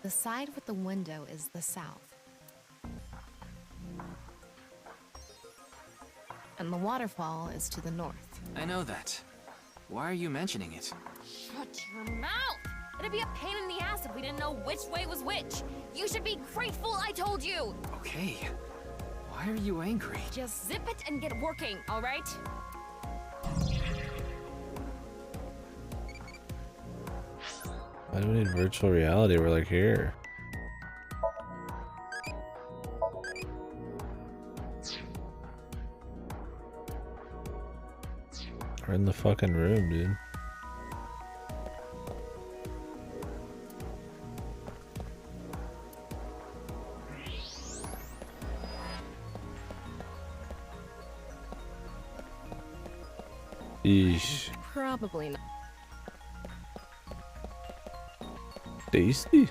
The side with the window is the south. And the waterfall is to the north. I know that. Why are you mentioning it? Shut your mouth! It'd be a pain in the ass if we didn't know which way was which. You should be grateful I told you. Okay. Why are you angry? Just zip it and get working, all right? Why do we need virtual reality? We're like here. We're in the fucking room, dude. Eesh. Probably not. Tasty.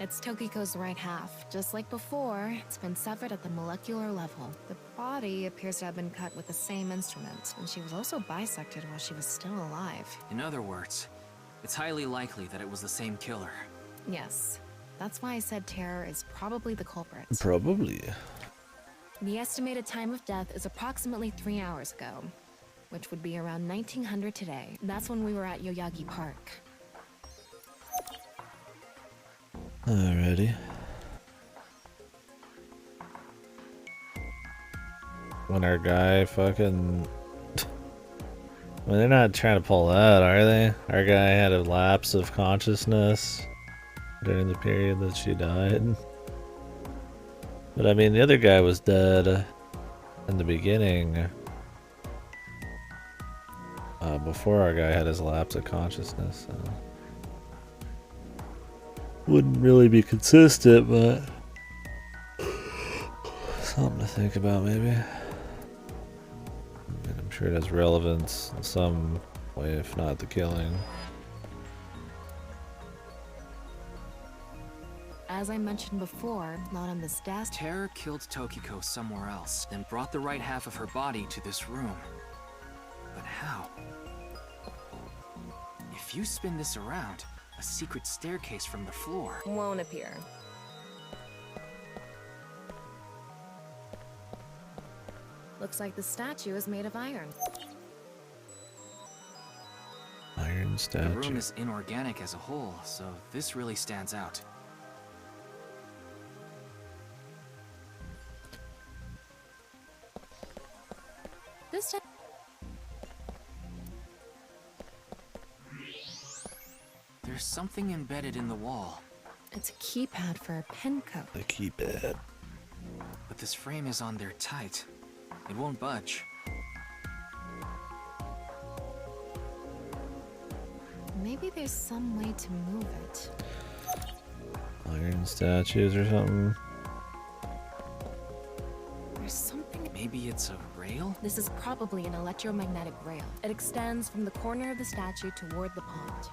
It's Tokiko's right half. Just like before, it's been severed at the molecular level. The body appears to have been cut with the same instrument, and she was also bisected while she was still alive. In other words, it's highly likely that it was the same killer. Yes. That's why I said Terror is probably the culprit. Probably. The estimated time of death is approximately 3 hours ago, which would be around 1900 today. That's when we were at Yoyagi Park. Alrighty. When our guy fucking... Well, they're not trying to pull that, are they? Our guy had a lapse of consciousness during the period that she died. But I mean, the other guy was dead in the beginning. Before our guy had his lapse of consciousness. So. Wouldn't really be consistent, but something to think about maybe. And I'm sure it has relevance in some way, if not the killing. As I mentioned before, not on this desk. Terror killed Tokiko somewhere else, then brought the right half of her body to this room. But how? If you spin this around, a secret staircase from the floor Won't appear. Looks like the statue is made of iron. Iron The statue. room is inorganic as a whole, so this really stands out. This time. There's something embedded in the wall. It's a keypad for a pin code. The keypad. But this frame is on there tight. It won't budge. Maybe there's some way to move it. Iron statues or something. There's something. Maybe it's a rail? This is probably an electromagnetic rail. It extends from the corner of the statue toward the pond.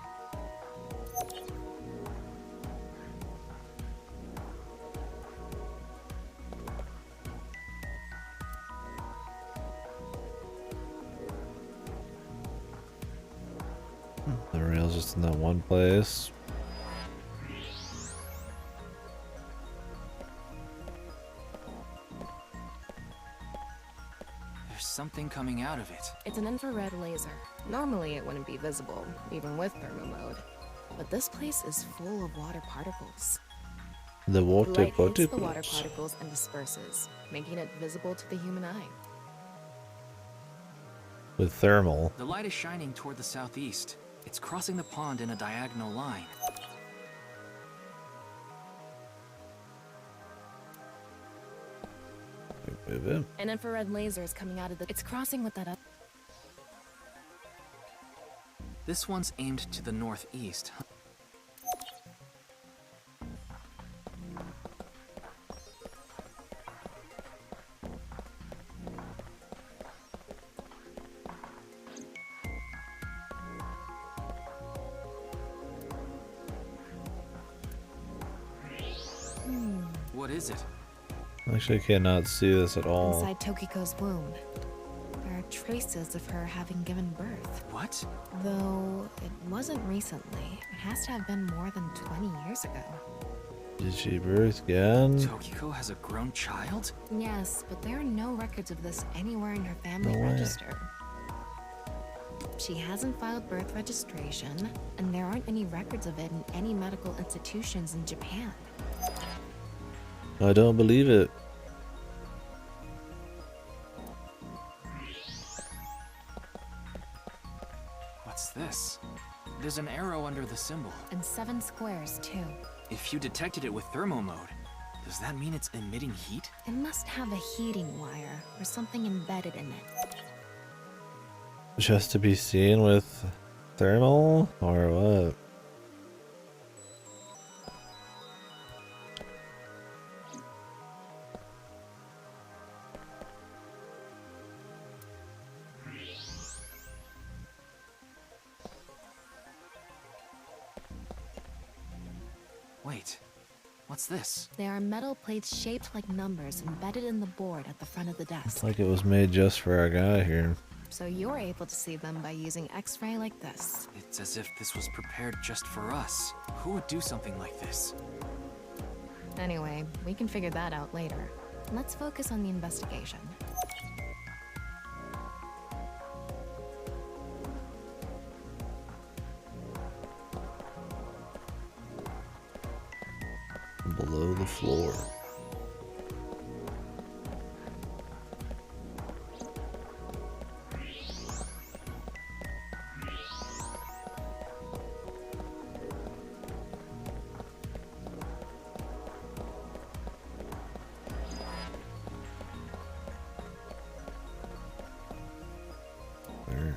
The rail's just in that one place. There's something coming out of it. It's an infrared laser. Normally it wouldn't be visible, even with thermal mode. But this place is full of water particles. The water Light hits the water particles. particles and disperses, making it visible to the human eye. With thermal. The light is shining toward the southeast. It's crossing the pond in a diagonal line. Move it. An infrared laser is coming out of the. It's crossing with that up. This one's aimed to the northeast. What is it? Actually, I cannot see this at all. Inside Tokiko's womb, there are traces of her having given birth. What? Though it wasn't recently. It has to have been more than 20 years ago. Did she birth again? Tokiko has a grown child? Yes, but there are no records of this anywhere in her family No way. register. She hasn't filed birth registration, and there aren't any records of it in any medical institutions in Japan. I don't believe it. What's this? There's an arrow under the symbol. And 7 squares, too. If you detected it with thermo mode, does that mean it's emitting heat? It must have a heating wire or something embedded in it. Just to be seen with thermal or what? Wait, What's this? They are metal plates shaped like numbers embedded in the board at the front of the desk. It's like it was made just for our guy here. So you're able to see them by using X-ray like this. It's as if this was prepared just for us. Who would do something like this? Anyway, we can figure that out later. Let's focus on the investigation. Below the floor. There.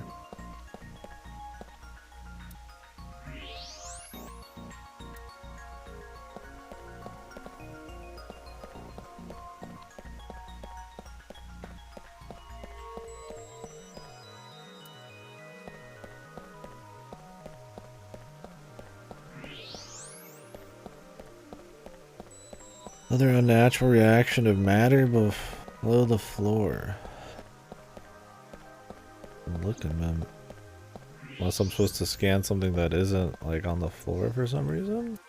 Another unnatural reaction of matter below the floor. I'm looking, man. Unless I'm supposed to scan something that isn't like on the floor for some reason.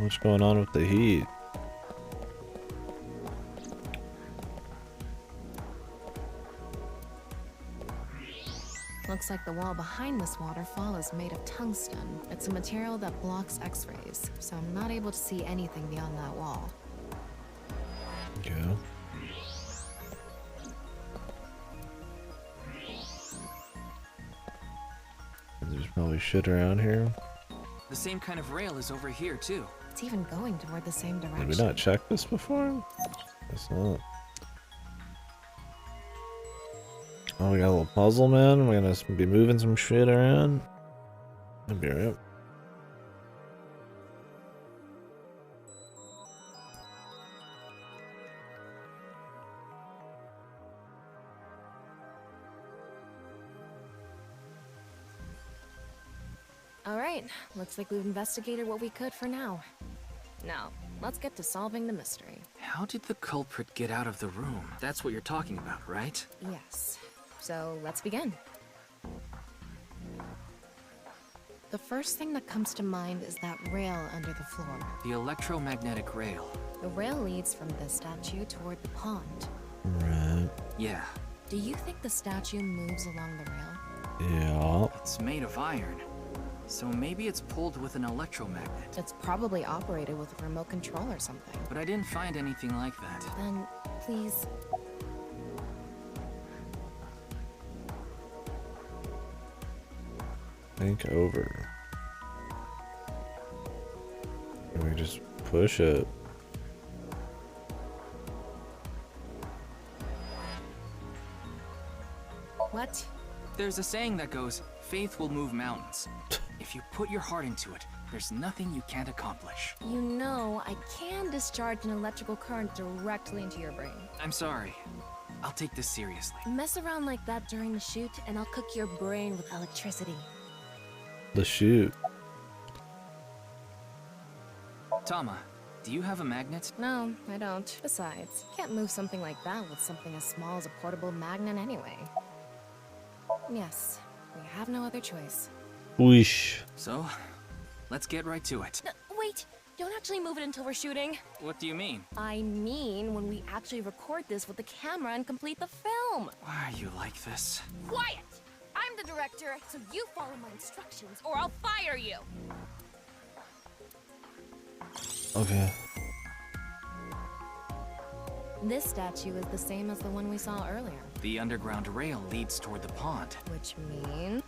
What's going on with the heat? Looks like the wall behind this waterfall is made of tungsten. It's a material that blocks X-rays, so I'm not able to see anything beyond that wall. Yeah. There's probably shit around here. The same kind of rail is over here, too. It's even going toward the same direction. Did we not check this before? Guess not. Oh, we got a little puzzle, man. We're gonna be moving some shit around. That'll be alright. Alright, looks like we've investigated what we could for now. Now, let's get to solving the mystery. How did the culprit get out of the room? That's what you're talking about, right? Yes. So, let's begin. The first thing that comes to mind is that rail under the floor. The electromagnetic rail. The rail leads from this statue toward the pond. Right. Yeah. Do you think the statue moves along the rail? Yeah. It's made of iron. So maybe it's pulled with an electromagnet. It's probably operated with a remote control or something. But I didn't find anything like that. Then, please... Think over. Can we just push it? What? There's a saying that goes, faith will move mountains. If you put your heart into it, there's nothing you can't accomplish. You know, I can discharge an electrical current directly into your brain. I'm sorry. I'll take this seriously. Mess around like that during the shoot, and I'll cook your brain with electricity. The shoot. Tama, do you have a magnet? No, I don't. Besides, can't move something like that with something as small as a portable magnet anyway. Yes, we have no other choice. Whoosh. So, let's get right to it. Wait, don't actually move it until we're shooting. What do you mean? I mean when we actually record this with the camera and complete the film. Why are you like this? Quiet! I'm the director, so you follow my instructions or I'll fire you. Okay. This statue is the same as the one we saw earlier. The underground rail leads toward the pond. Which means...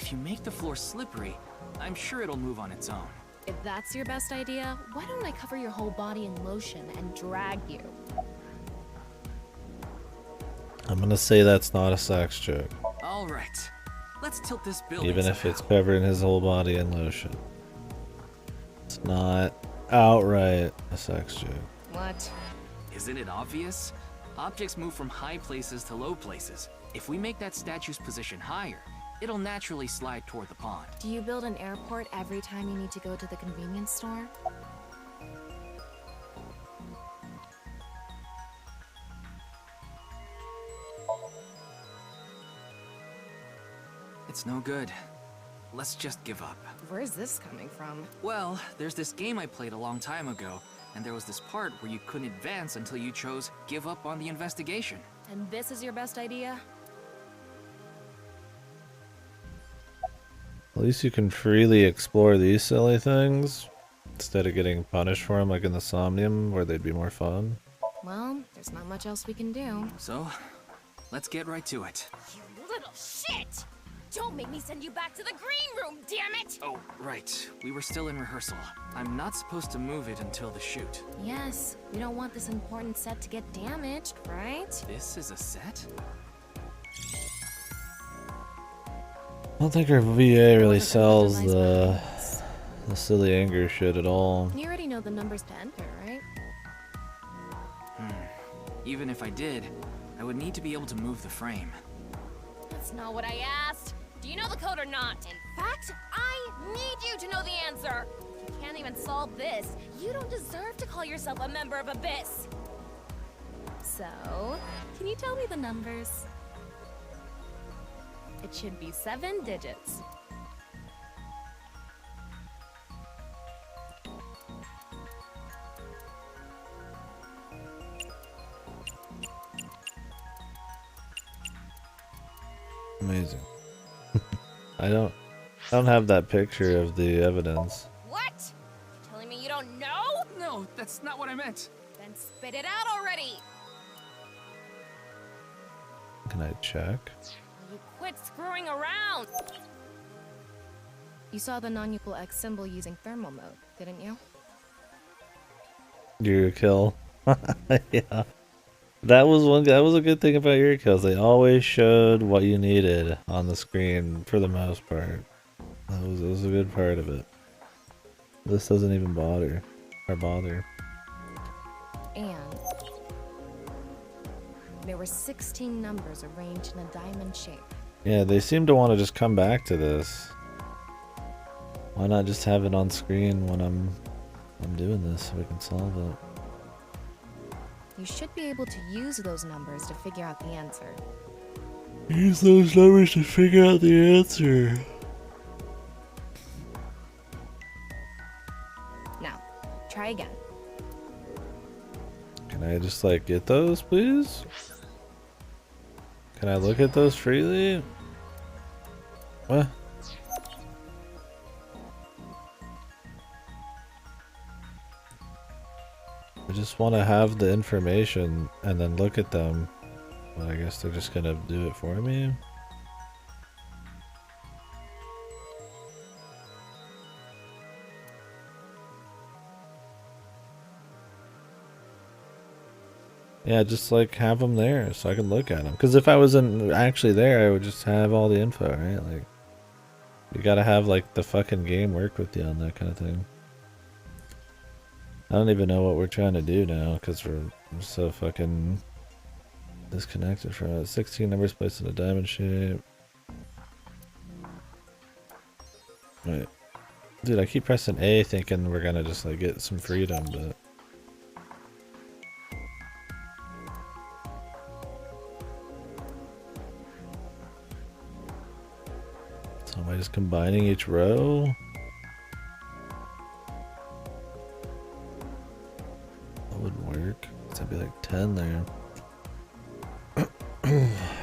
If you make the floor slippery, I'm sure it'll move on its own. If that's your best idea, why don't I cover your whole body in lotion and drag you? I'm gonna say that's not a sex joke. All right, let's tilt this building. Even if it's covering his whole body in lotion. It's not outright a sex joke. What? Isn't it obvious? Objects move from high places to low places. If we make that statue's position higher, it'll naturally slide toward the pond. Do you build an airport every time you need to go to the convenience store? It's no good. Let's just give up. Where's this coming from? Well, there's this game I played a long time ago, and there was this part where you couldn't advance until you chose give up on the investigation. And this is your best idea? At least you can freely explore these silly things instead of getting punished for them like in the Somnium where they'd be more fun. Well, there's not much else we can do. So, let's get right to it. You little shit! Don't make me send you back to the green room, damn it! Oh, right. We were still in rehearsal. I'm not supposed to move it until the shoot. Yes, we don't want this important set to get damaged, right? This is a set? I don't think our VA really sells the silly anger shit at all. You already know the numbers to enter, right? Even if I did, I would need to be able to move the frame. That's not what I asked. Do you know the code or not? In fact, I need you to know the answer. If you can't even solve this, you don't deserve to call yourself a member of Abyss. So, can you tell me the numbers? It should be 7 digits. Amazing. I don't have that picture of the evidence. What? You telling me you don't know? No, that's not what I meant. Then spit it out already. Can I check? You quit screwing around. You saw the non-equal X symbol using thermal mode, didn't you? Your kill. Yeah. That was a good thing about your kills. They always showed what you needed on the screen for the most part. That was a good part of it. This doesn't even bother. And there were 16 numbers arranged in a diamond shape. Yeah, they seem to want to just come back to this. Why not just have it on screen when I'm doing this so we can solve it? You should be able to use those numbers to figure out the answer. Use those numbers to figure out the answer. Now, try again. Can I just like get those, please? Can I look at those freely? What? I just want to have the information and then look at them. But I guess they're just gonna do it for me. Yeah, just like have them there so I can look at them. Because if I wasn't actually there, I would just have all the info, right? Like, you gotta have like the fucking game work with you on that kind of thing. I don't even know what we're trying to do now because we're so fucking disconnected from it. 16 numbers placed in a diamond shape. Wait. Dude, I keep pressing A thinking we're gonna just like get some freedom, but... So am I just combining each row? That wouldn't work. That'd be like 10 there.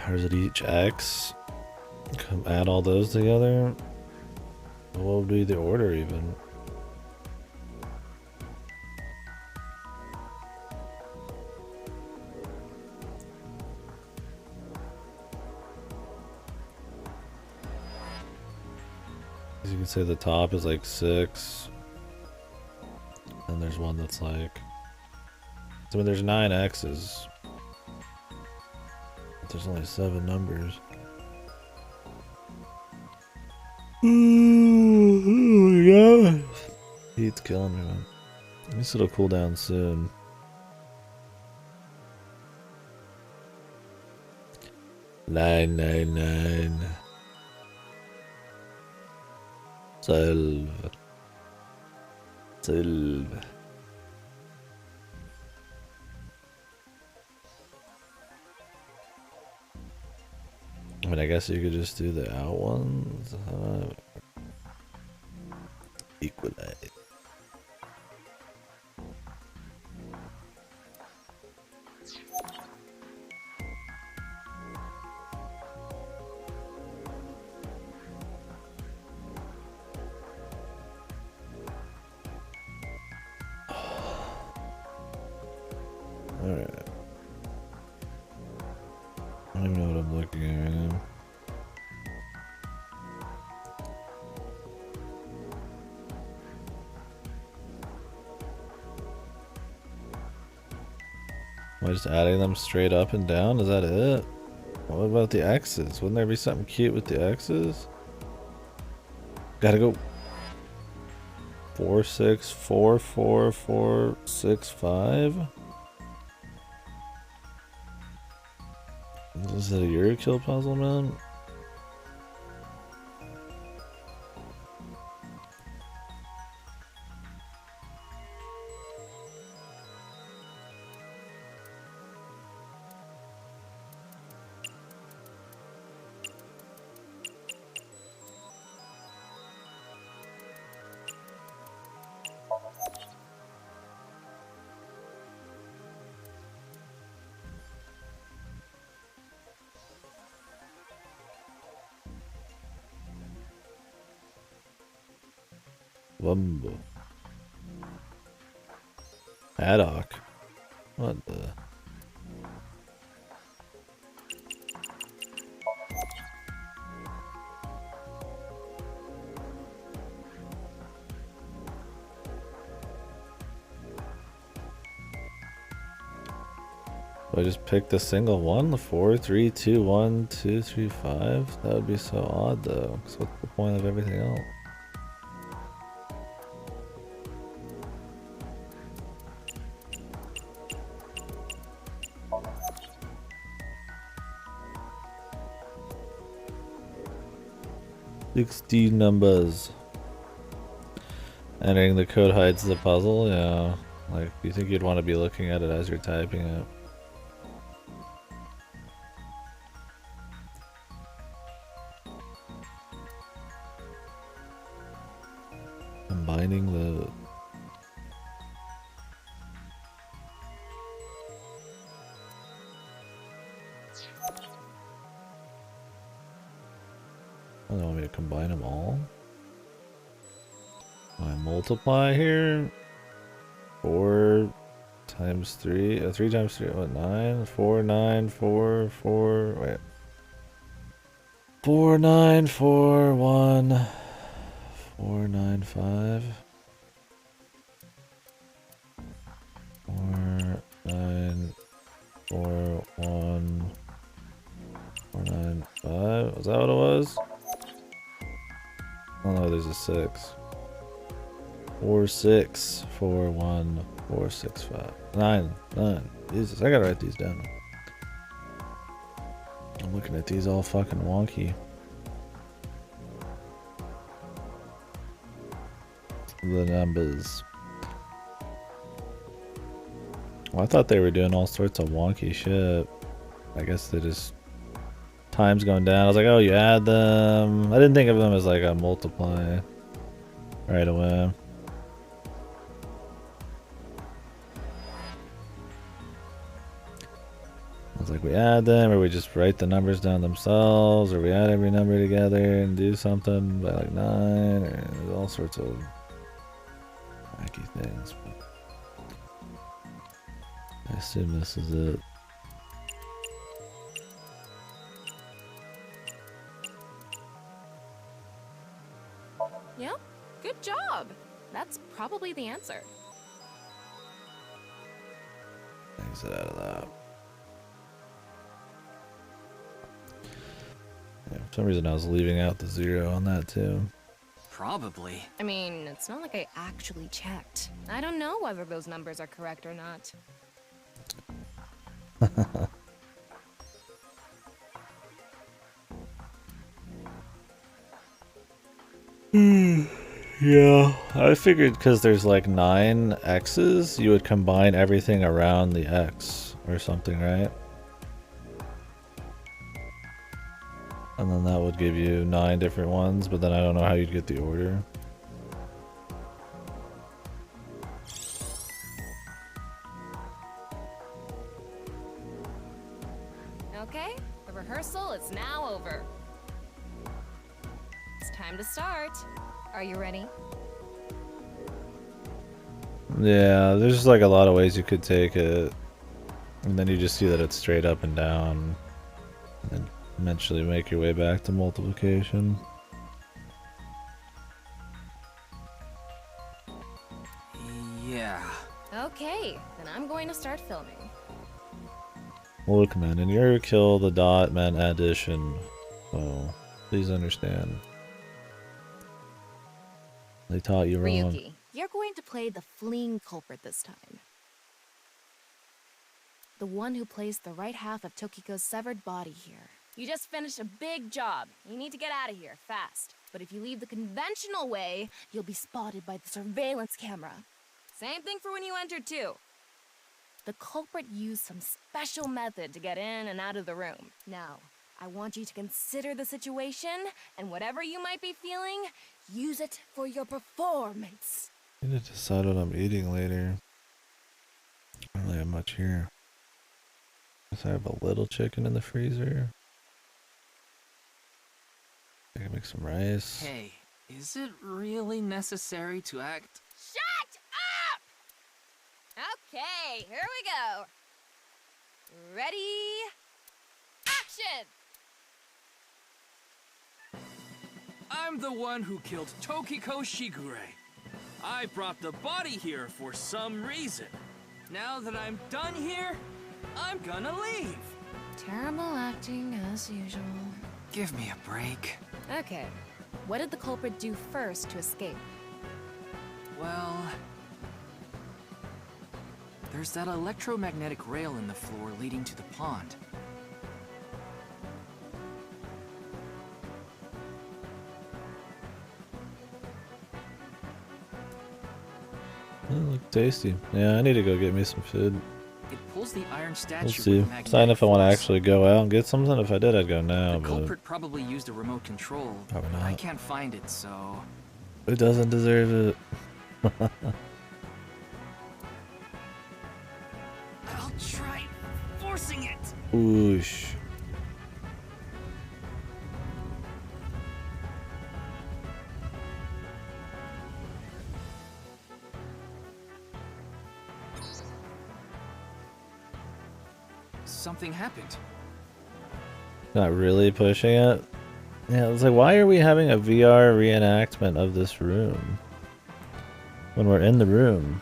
Or is it each X? Come add all those together? What would be the order even? As you can say, the top is like 6. And there's one that's like... I mean, there's 9 X's. But there's only 7 numbers. Oh my god. Heat's killing me, man. At least it'll cool down soon. Nine. 12. I mean, I guess you could just do the out ones. Equalize. Alright. I don't even know what I'm looking at right now. Am I just adding them straight up and down? Is that it? What about the X's? Wouldn't there be something cute with the X's? Gotta go. 4, 6, 4, 4, 4, 6, 5. Is it a KDkill puzzle, man? Wumbo. Haddock. What the? Do I just pick the single one? The 4, 3, 2, 1, 2, 3, 5? That would be so odd though. So what's the point of everything else? $60 numbers. Entering the code hides the puzzle, yeah. Like, you think you'd want to be looking at it as you're typing it. Combining the... I don't want me to combine them all. I multiply here. 4 times 3. 3 times 3. What? 9? 4, 9, 4, 4. Wait. 4, 9, 4, 1. 4, 9, 5. 4, 9, 4, 1. 4, 9, 5. Was that what it was? Oh no, there's a 6. 4, 6, 4, 1, 4, 6, 5. 9. Jesus, I gotta write these down. I'm looking at these all fucking wonky. The numbers. Well, I thought they were doing all sorts of wonky shit. I guess they just... Time's going down. I was like, oh, you add them. I didn't think of them as like a multiply right away. I was like, we add them, or we just write the numbers down themselves, or we add every number together and do something by like 9, or there's all sorts of wacky things. But I assume this is it. Yep, good job. That's probably the answer. Exit out of that. Yeah, for some reason I was leaving out the 0 on that too. Probably. I mean, it's not like I actually checked. I don't know whether those numbers are correct or not. Yeah, I figured because there's like 9 X's, you would combine everything around the X or something, right? And then that would give you 9 different ones, but then I don't know how you'd get the order. Okay, the rehearsal is now over. It's time to start. Are you ready? Yeah, there's just like a lot of ways you could take it. And then you just see that it's straight up and down. And then eventually make your way back to multiplication. Yeah. Okay, then I'm going to start filming. Look, man, in your kill the dot meant addition. Oh, please understand. They taught you wrong. Ryuki, you're going to play the fleeing culprit this time. The one who placed the right half of Tokiko's severed body here. You just finished a big job. You need to get out of here, fast. But if you leave the conventional way, you'll be spotted by the surveillance camera. Same thing for when you entered, too. The culprit used some special method to get in and out of the room. Now, I want you to consider the situation, and whatever you might be feeling, use it for your performance. I need to decide what I'm eating later. I don't really have much here. Guess I have a little chicken in the freezer. I can make some rice. Hey, is it really necessary to act? Shut up! Okay, here we go. Ready? Action! I'm the one who killed Tokiko Shigure. I brought the body here for some reason. Now that I'm done here, I'm gonna leave. Terrible acting as usual. Give me a break. Okay, what did the culprit do first to escape? Well, there's that electromagnetic rail in the floor leading to the pond. They look tasty. Yeah, I need to go get me some food. It pulls the iron statue. We'll see. with magnetic Sign if I want to force. actually go out and get something. If I did, I'd go now. The But culprit probably used a remote control. Probably but I not. can't find it, so... it doesn't deserve it. I'll try forcing it. Oosh. Something happened. Not really pushing it. Yeah, it's like, why are we having a VR reenactment of this room when we're in the room?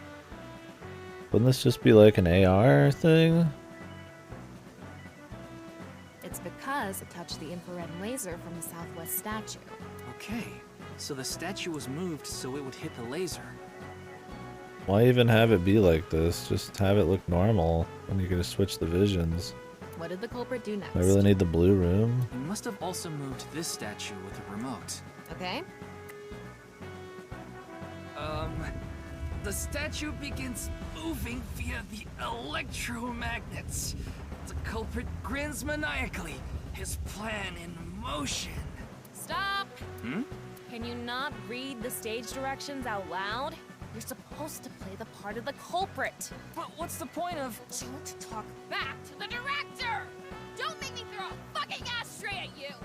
Wouldn't this just be like an AR thing? It's because it touched the infrared laser from the southwest statue. Okay, so the statue was moved so it would hit the laser. Why even have it be like this? Just have it look normal when you're gonna switch the visions. What did the culprit do next? I really need the blue room. He must have also moved this statue with a remote. Okay. The statue begins moving via the electromagnets. The culprit grins maniacally, his plan in motion. Stop! Hmm? Can you not read the stage directions out loud? You're supposed to play the part of the culprit. But what's the point of... Don't talk back to the director! Don't make me throw a fucking ashtray at you!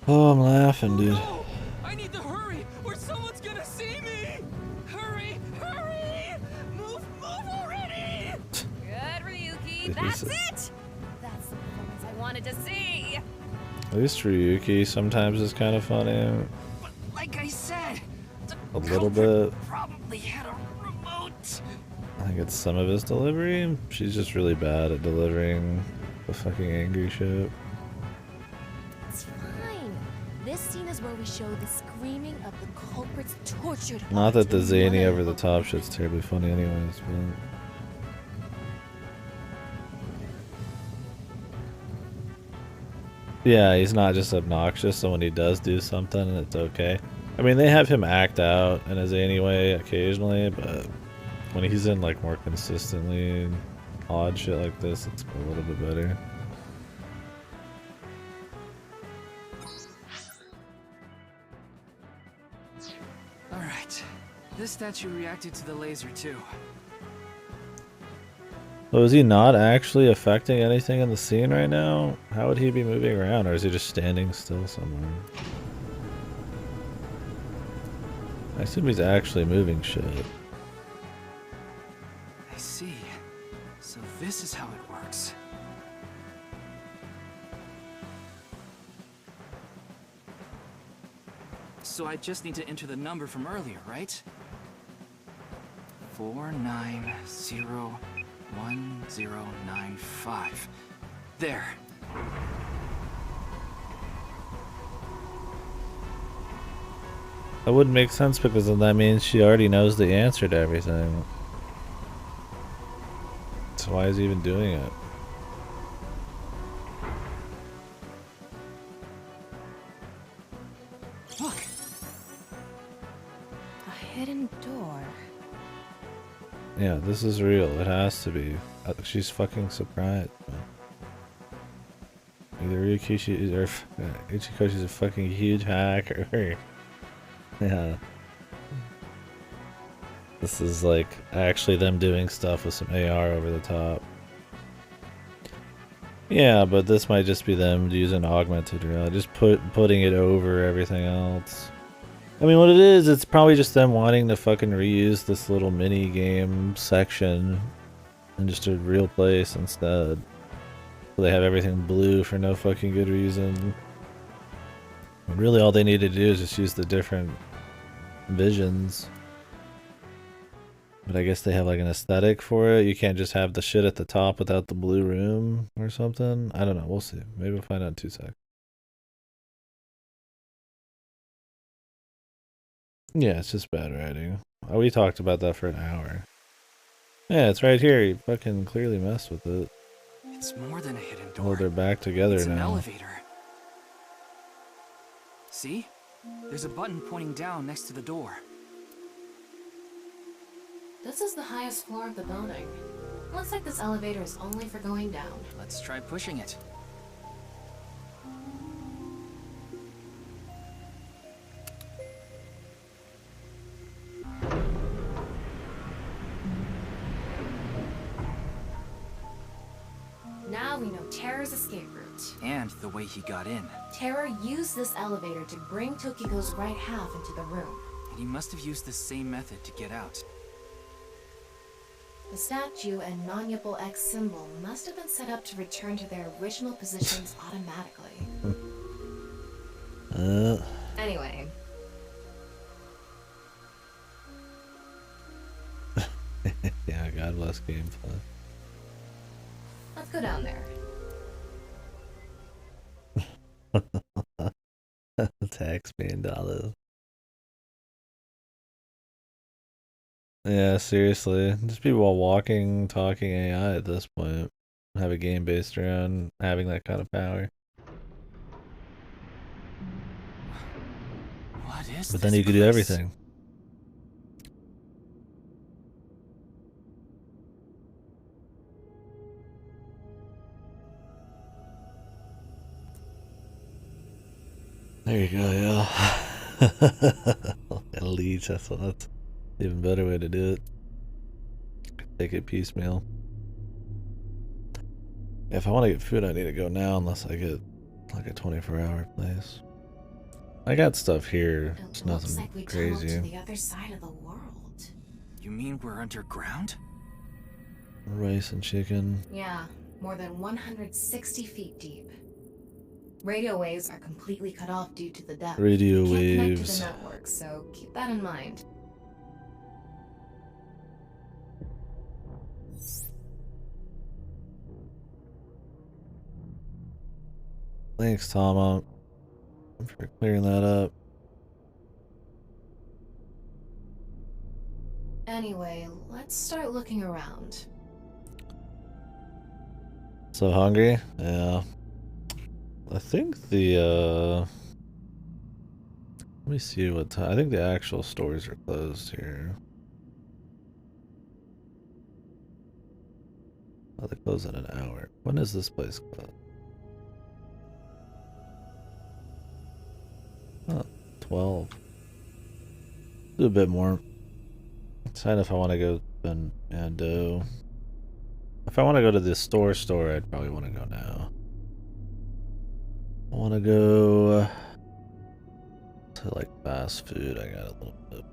Oh, I'm laughing, dude. No! I need to hurry, or someone's gonna see me! Hurry! Hurry! Move already! Good, Ryuki. That's it! That's the performance I wanted to see. At least Ryuki sometimes is kind of funny. But a little bit. Probably had a remote. I think it's some of his delivery. She's just really bad at delivering the fucking angry shit. It's fine. This scene is where we show the screaming of the culprit's tortured heart. Not that the zany over the top shit's terribly funny anyways, but yeah, he's not just obnoxious, so when he does do something, it's okay. I mean, they have him act out in a zany way occasionally, but when he's in like more consistently odd shit like this, it's a little bit better. Alright. This statue reacted to the laser too. So is he not actually affecting anything in the scene right now? How would he be moving around, or is he just standing still somewhere? I assume he's actually moving shit. I see. So this is how it works. So I just need to enter the number from earlier, right? 4901095. There. That wouldn't make sense because then that means she already knows the answer to everything. So why is he even doing it? Look! A hidden door. Yeah, this is real. It has to be. She's fucking surprised. Either Ryukishi or Ichikoshi's a fucking huge hacker. Yeah. This is like actually them doing stuff with some AR over the top. Yeah, but this might just be them using augmented reality, just putting it over everything else. I mean, what it is, it's probably just them wanting to fucking reuse this little mini game section in just a real place instead. So they have everything blue for no fucking good reason. Really, all they need to do is just use the different visions. But I guess they have like an aesthetic for it. You can't just have the shit at the top without the blue room or something. I don't know. We'll see. Maybe we'll find out in 2 seconds. Yeah, it's just bad writing. Oh, we talked about that for an hour. Yeah, it's right here. You fucking clearly messed with it. It's more than a hidden door. Oh, they're back together It's now. an elevator. See? There's a button pointing down next to the door. This is the highest floor of the building. Looks like this elevator is only for going down. Let's try pushing it. Now we know Terror's escape route. And the way he got in. Terror used this elevator to bring Tokiko's right half into the room. And he must have used the same method to get out. The statue and non-Yipple X symbol must have been set up to return to their original positions automatically. Anyway. Yeah, God bless gameplay. Let's go down there. Tax million dollars. Yeah, seriously. Just people walking, talking AI at this point. Have a game based around having that kind of power. What is But then this you could do place? everything. There you go, yeah. Elite, that's an even better way to do it. Take it piecemeal. If I want to get food, I need to go now unless I get like a 24-hour place. I got stuff here. It's nothing Looks like we crazy. tunneled to the other side of the world. You mean we're underground? Rice and chicken. Yeah, more than 160 feet deep. Radio waves are completely cut off due to the depth. Radio Can't connect to waves. the network, so keep that in mind. Thanks, Tom, for clearing that up. Anyway, let's start looking around. So hungry? Yeah. I think the let me see what time. I think the actual stores are closed here. Oh, they close in an hour. When is this place closed? Oh, 12. Do a bit more. Decide if I want to go and do. If I want to go to the store, I'd probably want to go now. I want to go to like fast food. I got a little bit.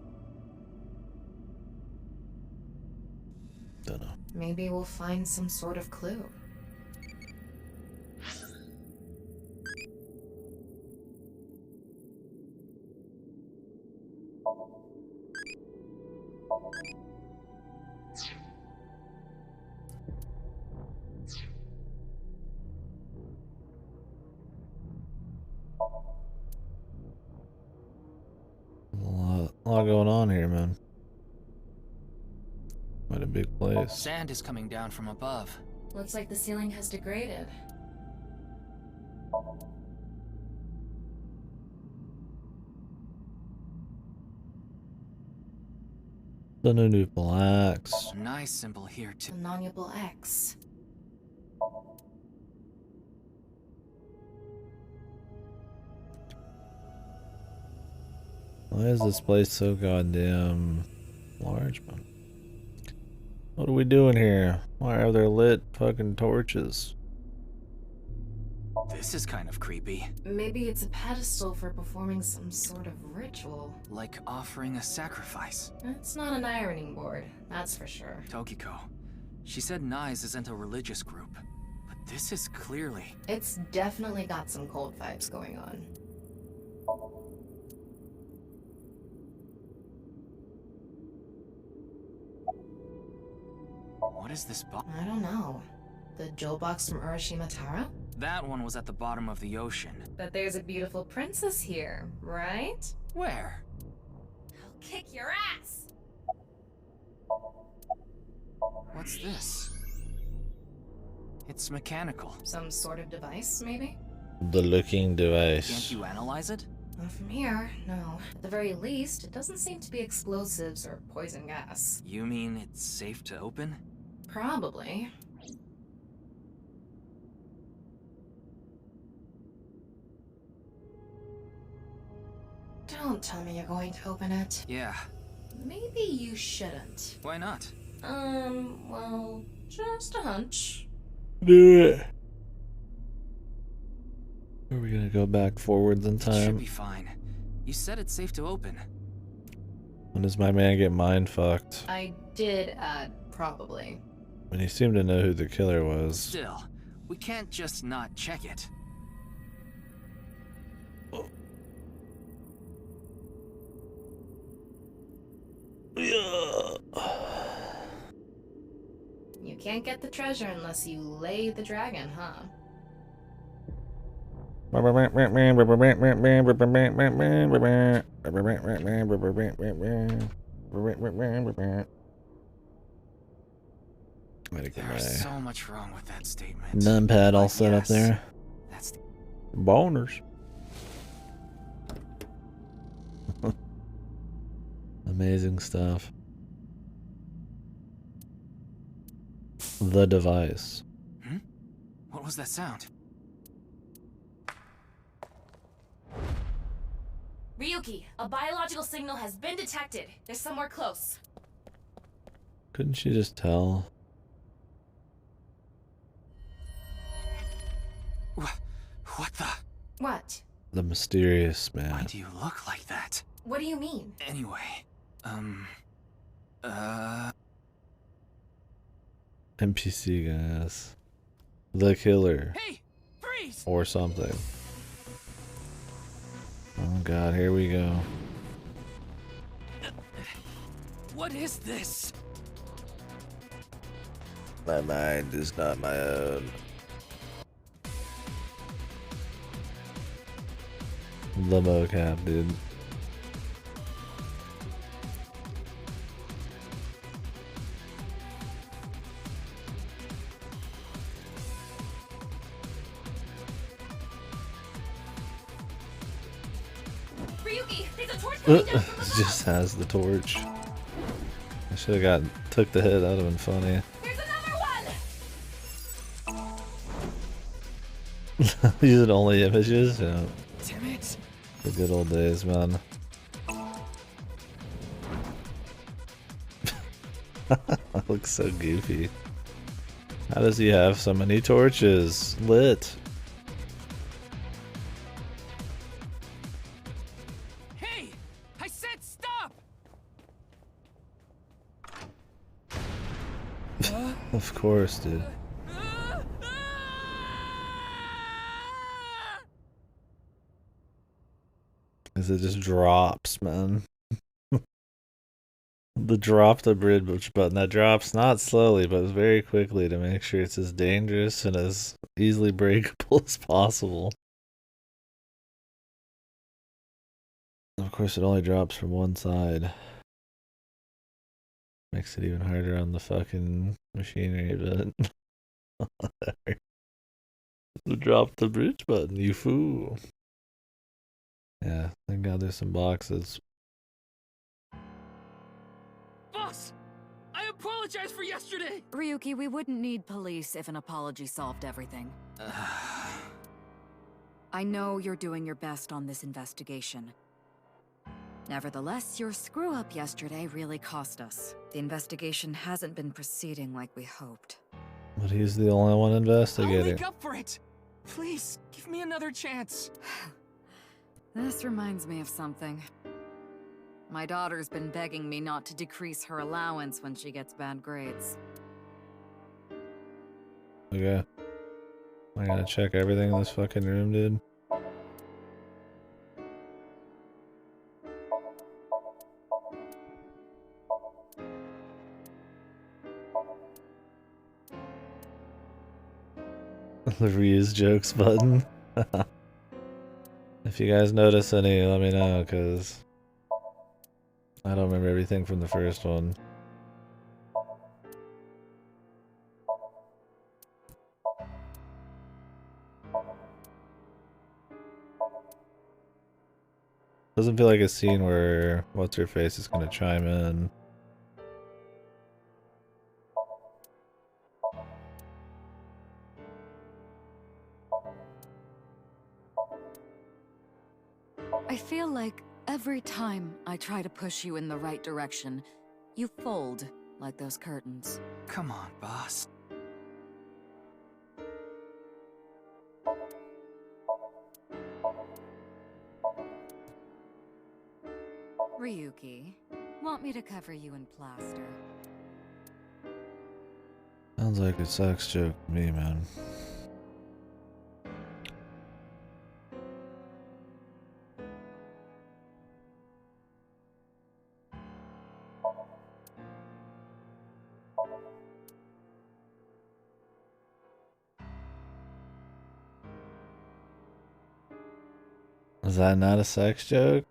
Don't know. Maybe we'll find some sort of clue. A lot going on here, man. Quite a big place. Sand is coming down from above. Looks like the ceiling has degraded. The new blacks. A nice symbol here too. The non-nuable X. Why is this place so goddamn large, man? What are we doing here? Why are there lit fucking torches? This is kind of creepy. Maybe it's a pedestal for performing some sort of ritual. Like offering a sacrifice. It's not an ironing board, that's for sure. Tokiko. She said Nyes isn't a religious group. But this is clearly... It's definitely got some cold vibes going on. What is this box? I don't know. The jewel box from Urashima Tara? That one was at the bottom of the ocean. But there's a beautiful princess here, right? Where? I'll kick your ass! What's this? It's mechanical. Some sort of device, maybe? The looking device. Can't you analyze it? Not from here, no. At the very least, it doesn't seem to be explosives or poison gas. You mean it's safe to open? Probably. Don't tell me you're going to open it. Yeah. Maybe you shouldn't. Why not? Well, just a hunch. Do it. Are we gonna go back forwards in It should time? be fine. You said it's safe to open. When does my man get mind fucked? I did add probably. When he seemed to know who the killer was. Still, we can't just not check it. You can't get the treasure unless you lay the dragon, huh? There's so much wrong with that statement. Numpad all But set up yes, there. That's the... Boners. Amazing stuff. The device. Hmm? What was that sound? Ryuki, a biological signal has been detected. They're somewhere close. Couldn't she just tell? What the? What? The mysterious man. Why do you look like that? What do you mean? Anyway, NPC guys. The killer. Hey! Freeze! Or something. Oh god, here we go. What is this? My mind is not my own. The mocap, dude. Ryuki, there's a torch coming down from above. Just has the torch. I should have took the hit. That would have been funny. There's another one. Using only images. Yeah. Damn it. The good old days, man. That looks so goofy. How does he have so many torches lit? Hey! I said stop! Of course, dude. Cause it just drops, man. The drop the bridge button that drops not slowly but very quickly to make sure it's as dangerous and as easily breakable as possible. Of course, it only drops from one side. Makes it even harder on the fucking machinery, but drop the bridge button, you fool. Yeah, thank God there's some boxes. Boss! I apologize for yesterday! Ryuki, we wouldn't need police if an apology solved everything. I know you're doing your best on this investigation. Nevertheless, your screw-up yesterday really cost us. The investigation hasn't been proceeding like we hoped. But he's the only one I'll investigating. make up for it! Please, give me another chance. This reminds me of something. My daughter's been begging me not to decrease her allowance when she gets bad grades. Okay. I gotta check everything in this fucking room, dude. The reuse jokes button. If you guys notice any, let me know, because I don't remember everything from the first one. Doesn't feel like a scene where what's-her-face is gonna chime in. I feel like every time I try to push you in the right direction, you fold like those curtains. Come on, boss. Ryuki, want me to cover you in plaster? Sounds like a sex joke to me, man. Is that not a sex joke?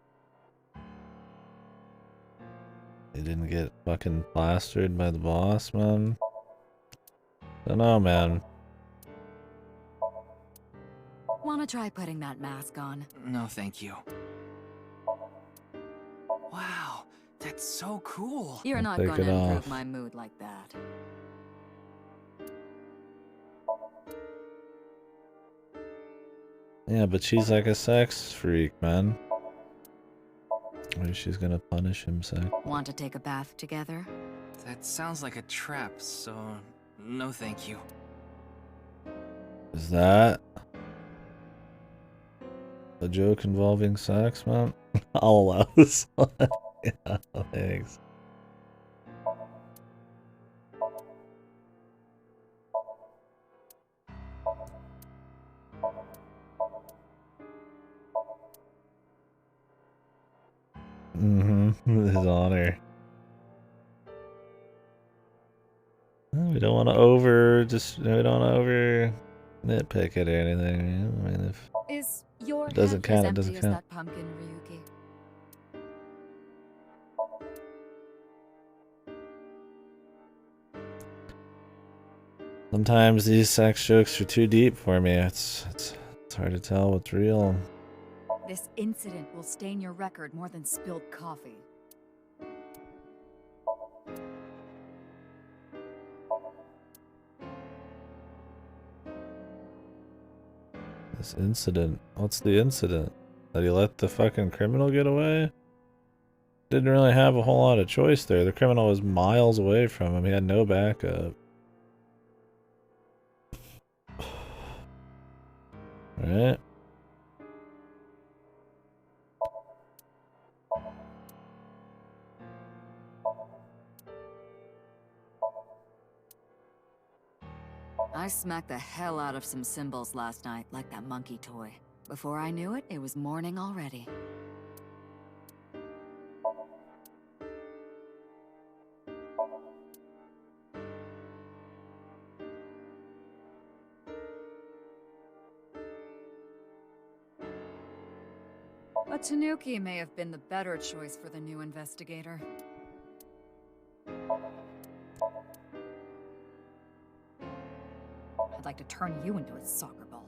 They didn't get fucking plastered by the boss, man. Don't know, man. Wanna try putting that mask on? No, thank you. Wow, that's so cool. You're not Take gonna it improve off. my mood like that. Yeah, but she's like a sex freak, man. Maybe she's gonna punish him, say. Want to take a bath together? That sounds like a trap, so no thank you. Is that a joke involving sex, man? I'll allow this one. Yeah, thanks. With his honor. We don't want to over nitpick it or anything. I mean, if Is your it doesn't head as count, it empty doesn't as count. that pumpkin, Ryuki? Sometimes these sex jokes are too deep for me. It's hard to tell what's real. This incident will stain your record more than spilled coffee. This incident. What's the incident? That he let the fucking criminal get away? Didn't really have a whole lot of choice there. The criminal was miles away from him. He had no backup. Right? I smacked the hell out of some symbols last night, like that monkey toy. Before I knew it, it was morning already. But Tanuki may have been the better choice for the new investigator. I'd like to turn you into a soccer ball.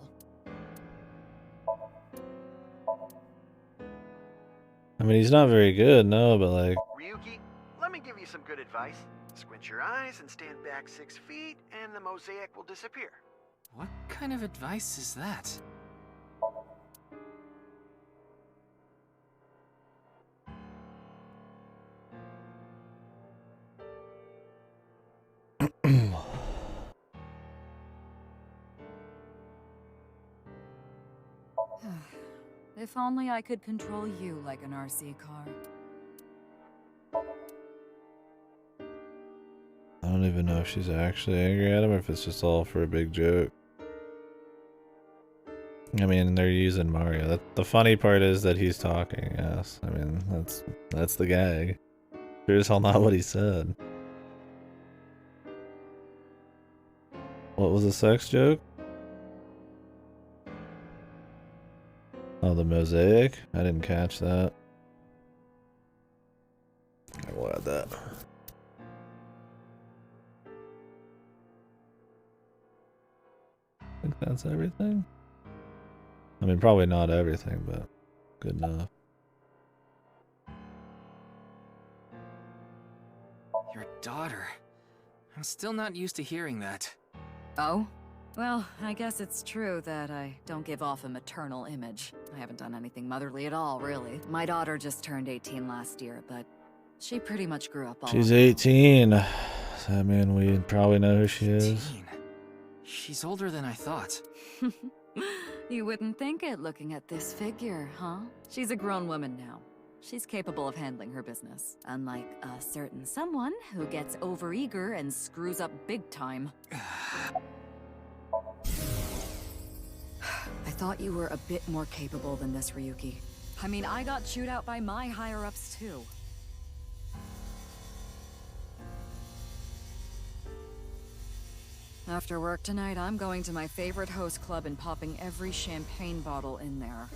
I mean, he's not very good, no, but like... Ryuki, let me give you some good advice. Squint your eyes and stand back 6 feet, and the mosaic will disappear. What kind of advice is that? If only I could control you like an RC car. I don't even know if she's actually angry at him or if it's just all for a big joke. I mean, they're using Mario. The funny part is that he's talking, yes. I mean, that's the gag. Sure as hell not what he said. What was the sex joke? Oh, the mosaic? I didn't catch that. I will add that. I think that's everything. I mean, probably not everything, but good enough. Your daughter. I'm still not used to hearing that. Oh? Well, I guess it's true that I don't give off a maternal image. I haven't done anything motherly at all, really. My daughter just turned 18 last year, but she pretty much grew up all She's on her own. 18. Does that mean we probably know who she is? She's older than I thought. You wouldn't think it looking at this figure, huh? She's a grown woman now. She's capable of handling her business, unlike a certain someone who gets overeager and screws up big time. I thought you were a bit more capable than this, Ryuki. I mean, I got chewed out by my higher-ups, too. After work tonight, I'm going to my favorite host club and popping every champagne bottle in there.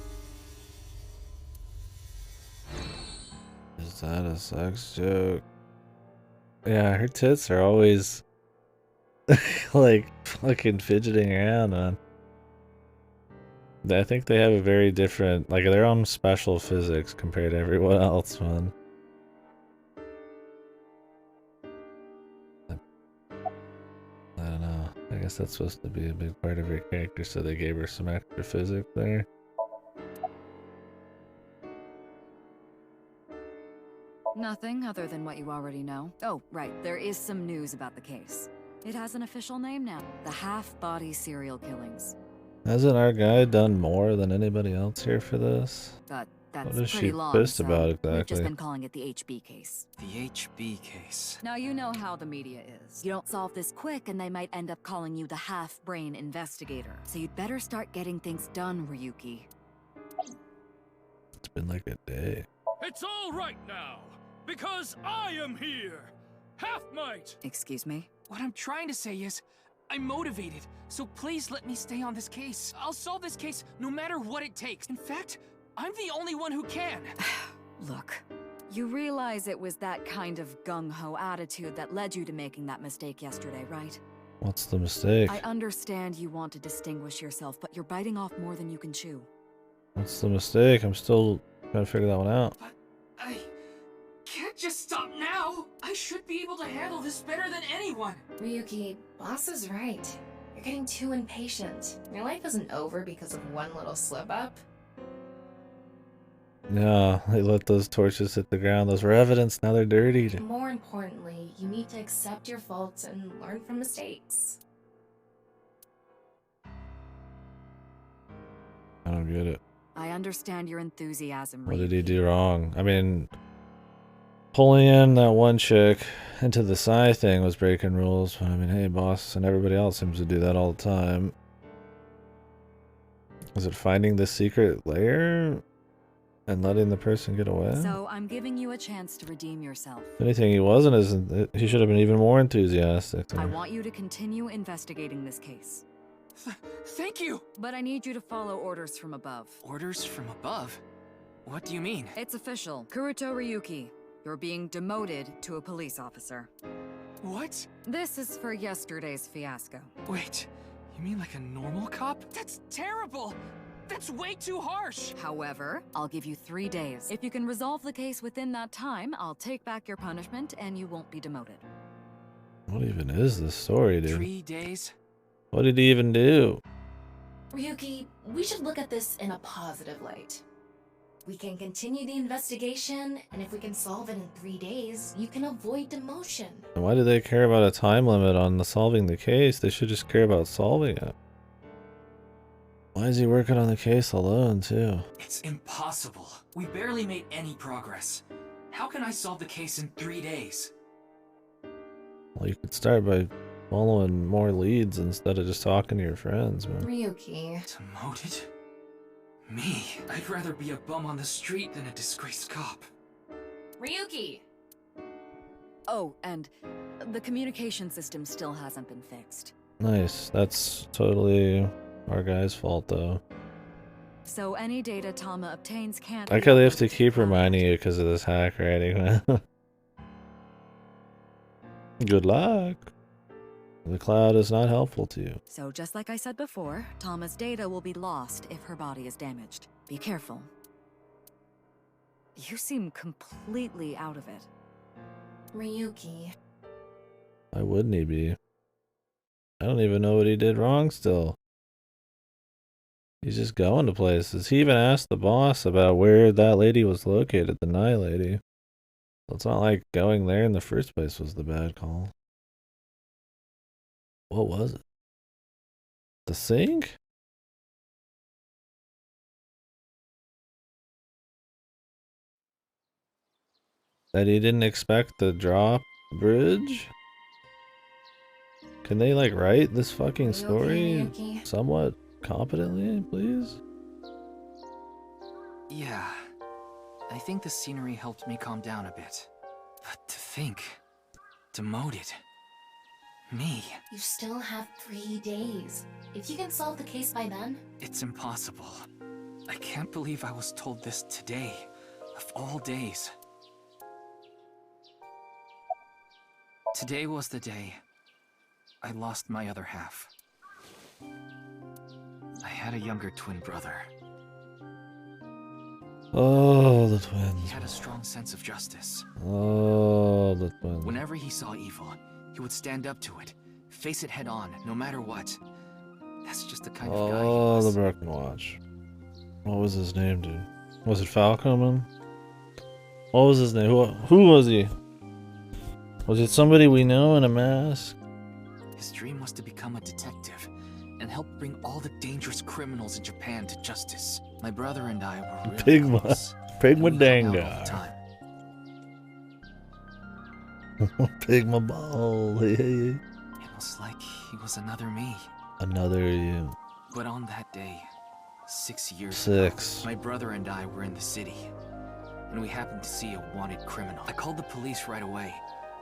Is that a sex joke? Yeah, her tits are always like fucking fidgeting around, man. I think they have a very different, like their own special physics compared to everyone else, man. I don't know. I guess that's supposed to be a big part of her character, so they gave her some extra physics there. Nothing other than what you already know. Oh, right, there is some news about the case. It has an official name now. The half-body serial killings. Hasn't our guy done more than anybody else here for this? But that's What is pretty she long, pissed so about we've just exactly? been calling it the HB case. The HB case. Now you know how the media is. You don't solve this quick and they might end up calling you the half-brain investigator. So you'd better start getting things done, Ryuki. It's been like a day. Hey, It's all right now, because I am here. Half might. Excuse me? What I'm trying to say is, I'm motivated, so please let me stay on this case. I'll solve this case no matter what it takes. In fact, I'm the only one who can. Look, you realize it was that kind of gung-ho attitude that led you to making that mistake yesterday, right? What's the mistake? I understand you want to distinguish yourself, but you're biting off more than you can chew. What's the mistake? I'm still trying to figure that one out. But I can't just stop now. I should be able to handle this better than anyone. Ryuki, boss is right. You're getting too impatient. Your life isn't over because of one little slip-up. No, they let those torches hit the ground. Those were evidence. Now they're dirtied. More importantly, you need to accept your faults and learn from mistakes. I don't get it. I understand your enthusiasm, What did he do wrong? I mean, pulling in that one chick into the Psy thing was breaking rules. But I mean, hey, boss, and everybody else seems to do that all the time. Is it finding the secret lair and letting the person get away? So I'm giving you a chance to redeem yourself. If anything, he wasn't as... He should have been even more enthusiastic. I want you to continue investigating this case. Thank you! But I need you to follow orders from above. Orders from above? What do you mean? It's official. Kuruto Ryuki, you're being demoted to a police officer. What? This is for yesterday's fiasco. Wait, you mean like a normal cop? That's terrible! That's way too harsh! However, I'll give you 3 days. If you can resolve the case within that time, I'll take back your punishment and you won't be demoted. What even is this story, dude? 3 days? What did he even do? Ryuki, we should look at this in a positive light. We can continue the investigation, and if we can solve it in 3 days, you can avoid demotion. And why do they care about a time limit on solving the case? They should just care about solving it. Why is he working on the case alone, too? It's impossible. We barely made any progress. How can I solve the case in 3 days? Well, you could start by following more leads instead of just talking to your friends, man. Ryuki. Demoted? Me? I'd rather be a bum on the street than a disgraced cop. Ryuki! Oh, and the communication system still hasn't been fixed. Nice. That's totally our guy's fault, though. So any data Tama obtains can't... I like how they have to keep reminding you because of this hack writing, man. Good luck. The cloud is not helpful to you. So just like I said before, Tama's data will be lost if her body is damaged. Be careful. You seem completely out of it. Ryuki. Why wouldn't he be? I don't even know what he did wrong still. He's just going to places. He even asked the boss about where that lady was located, the Nye lady. So it's not like going there in the first place was the bad call. What was it? The sink? That he didn't expect the drop bridge? Can they like write this fucking story somewhat competently, please? Yeah. I think the scenery helped me calm down a bit. But to think... demoted... me... You still have 3 days. If you can solve the case by then... It's impossible. I can't believe I was told this today, of all days. Today was the day I lost my other half. I had a younger twin brother. Oh, the twins. He had a strong sense of justice. Oh, the twins. Whenever he saw evil, he would stand up to it, face it head on, no matter what. That's just the kind of guy he was. Oh, the Broken Watch. What was his name, dude? Was it Falcoman? What was his name? Who was he? Was it somebody we know in a mask? His dream was to become a detective and help bring all the dangerous criminals in Japan to justice. My brother and I were really close. Pigma and we hung out all the Dangar. time. Pigma Ball. It was like he was another me. Another you. But on that day, 6 years Six. ago, my brother and I were in the city. and we happened to see a wanted criminal. I called the police right away,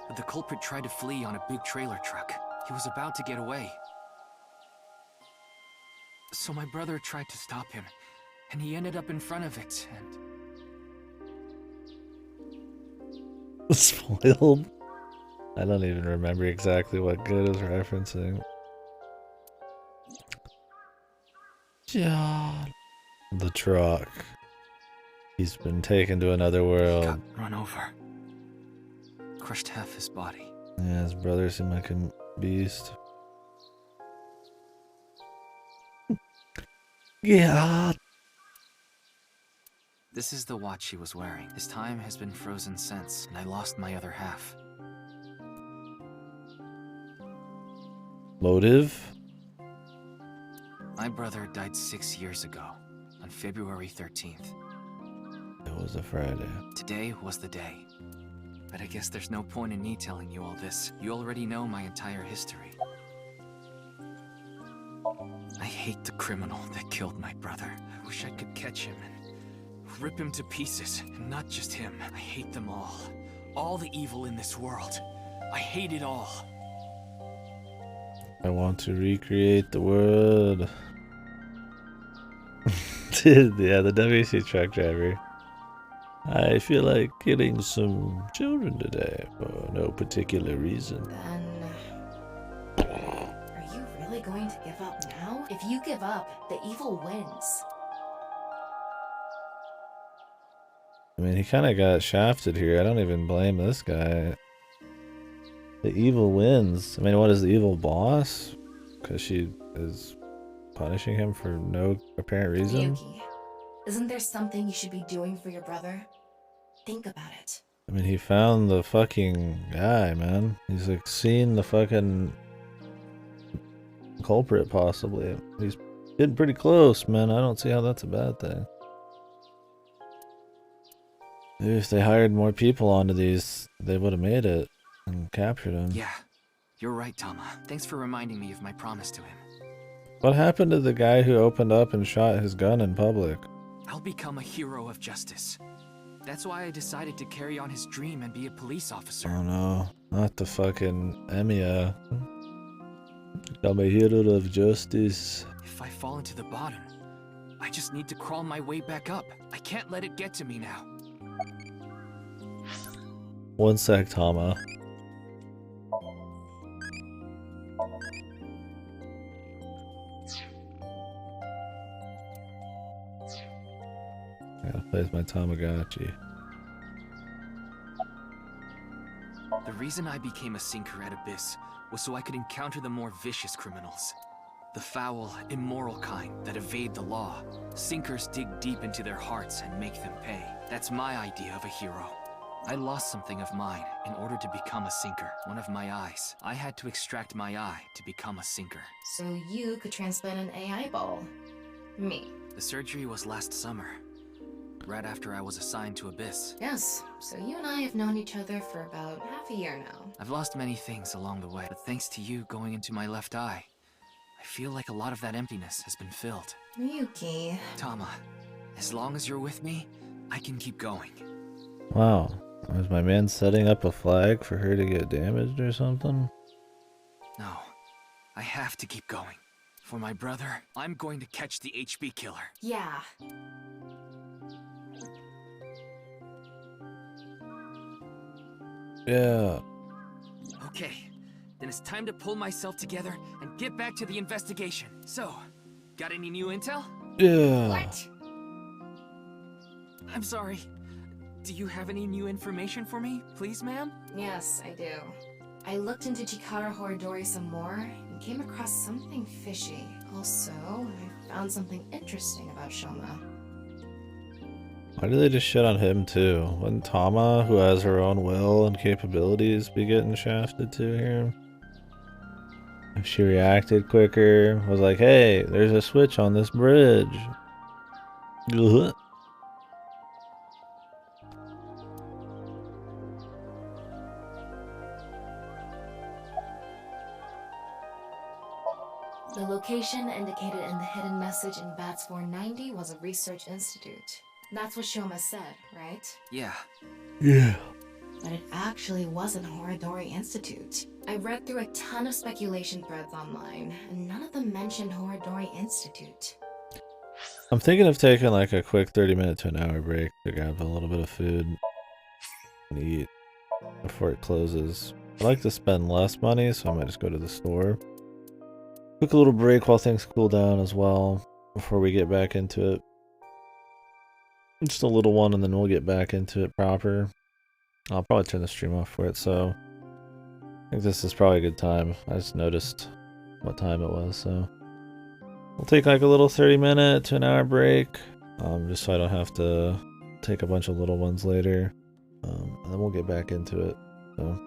but the culprit tried to flee on a big trailer truck. He was about to get away. So my brother tried to stop him, and he ended up in front of it, and... Spoiled? I don't even remember exactly what Good is referencing. John. The truck. He's been taken to another world. Got run over. Crushed half his body. Yeah, his brother seemed like a beast. Yeah. This is the watch he was wearing. His time has been frozen since, and I lost my other half. Motive? My brother died 6 years ago, on February 13th. It was a Friday. Today was the day. But I guess there's no point in me telling you all this. You already know my entire history. I hate the criminal that killed my brother. I wish I could catch him and rip him to pieces. And not just him. I hate them all. All the evil in this world. I hate it all. I want to recreate the world. Dude, yeah, the WC truck driver. I feel like killing some children today for no particular reason. Then... Are you really going to give up now? If you give up, the evil wins. I mean, he kind of got shafted here. I don't even blame this guy. The evil wins. I mean, what is the evil boss? Because she is punishing him for no apparent reason? Yuki, isn't there something you should be doing for your brother? Think about it. I mean, he found the fucking guy, man. He's like seen the fucking culprit, possibly. He's getting pretty close, man. I don't see how that's a bad thing. Maybe if they hired more people onto these, they would have made it and captured him. Yeah, you're right, Tama. Thanks for reminding me of my promise to him. What happened to the guy who opened up and shot his gun in public? I'll become a hero of justice. That's why I decided to carry on his dream and be a police officer. Oh no, not the fucking Emiya. I'm a hero of justice. If I fall into the bottom, I just need to crawl my way back up. I can't let it get to me now. One sec, Tama. Gotta place my Tamagotchi. The reason I became a sinker at Abyss was so I could encounter the more vicious criminals. The foul, immoral kind that evade the law. Sinkers dig deep into their hearts and make them pay. That's my idea of a hero. I lost something of mine in order to become a sinker. One of my eyes. I had to extract my eye to become a sinker. So you could transplant an AI ball. Me. The surgery was last summer, right after I was assigned to Abyss. Yes, so you and I have known each other for about half a year now. I've lost many things along the way, but thanks to you going into my left eye, I feel like a lot of that emptiness has been filled. Yuki. Tama, as long as you're with me, I can keep going. Wow. Was my man setting up a flag for her to get damaged or something? No, I have to keep going. For my brother, I'm going to catch the HB killer. Yeah. Yeah. Okay, then it's time to pull myself together and get back to the investigation. So, got any new intel? Yeah. What? I'm sorry. Do you have any new information for me, please, ma'am? Yes, I do. I looked into Chikara Horidori some more and came across something fishy. Also, I found something interesting about Shoma. Why do they just shit on him too? Wouldn't Tama, who has her own will and capabilities, be getting shafted too here? If she reacted quicker, was like, hey, there's a switch on this bridge. Ugh. The location indicated in the hidden message in BATS 490 was a research institute. That's what Shoma said, right? Yeah. Yeah. But it actually wasn't Horadori Institute. I read through a ton of speculation threads online, and none of them mentioned Horadori Institute. I'm thinking of taking like a quick 30-minute to an hour break to grab a little bit of food and eat before it closes. I like to spend less money, so I might just go to the store. Quick little break while things cool down as well before we get back into it. Just a little one, and then we'll get back into it proper. I'll probably turn the stream off for it, so I think this is probably a good time. I just noticed what time it was, so we'll take like a little 30-minute to an hour break, just so I don't have to take a bunch of little ones later, and then we'll get back into it. So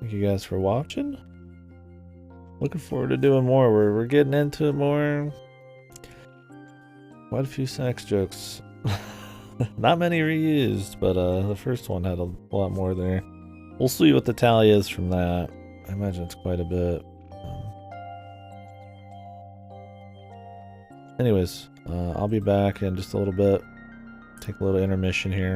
thank you guys for watching. Looking forward to doing more. We're getting into it more. Quite a few sex jokes. Not many reused, but the first one had a lot more there. We'll see what the tally is from that. I imagine it's quite a bit. Anyways, I'll be back in just a little bit. Take a little intermission here.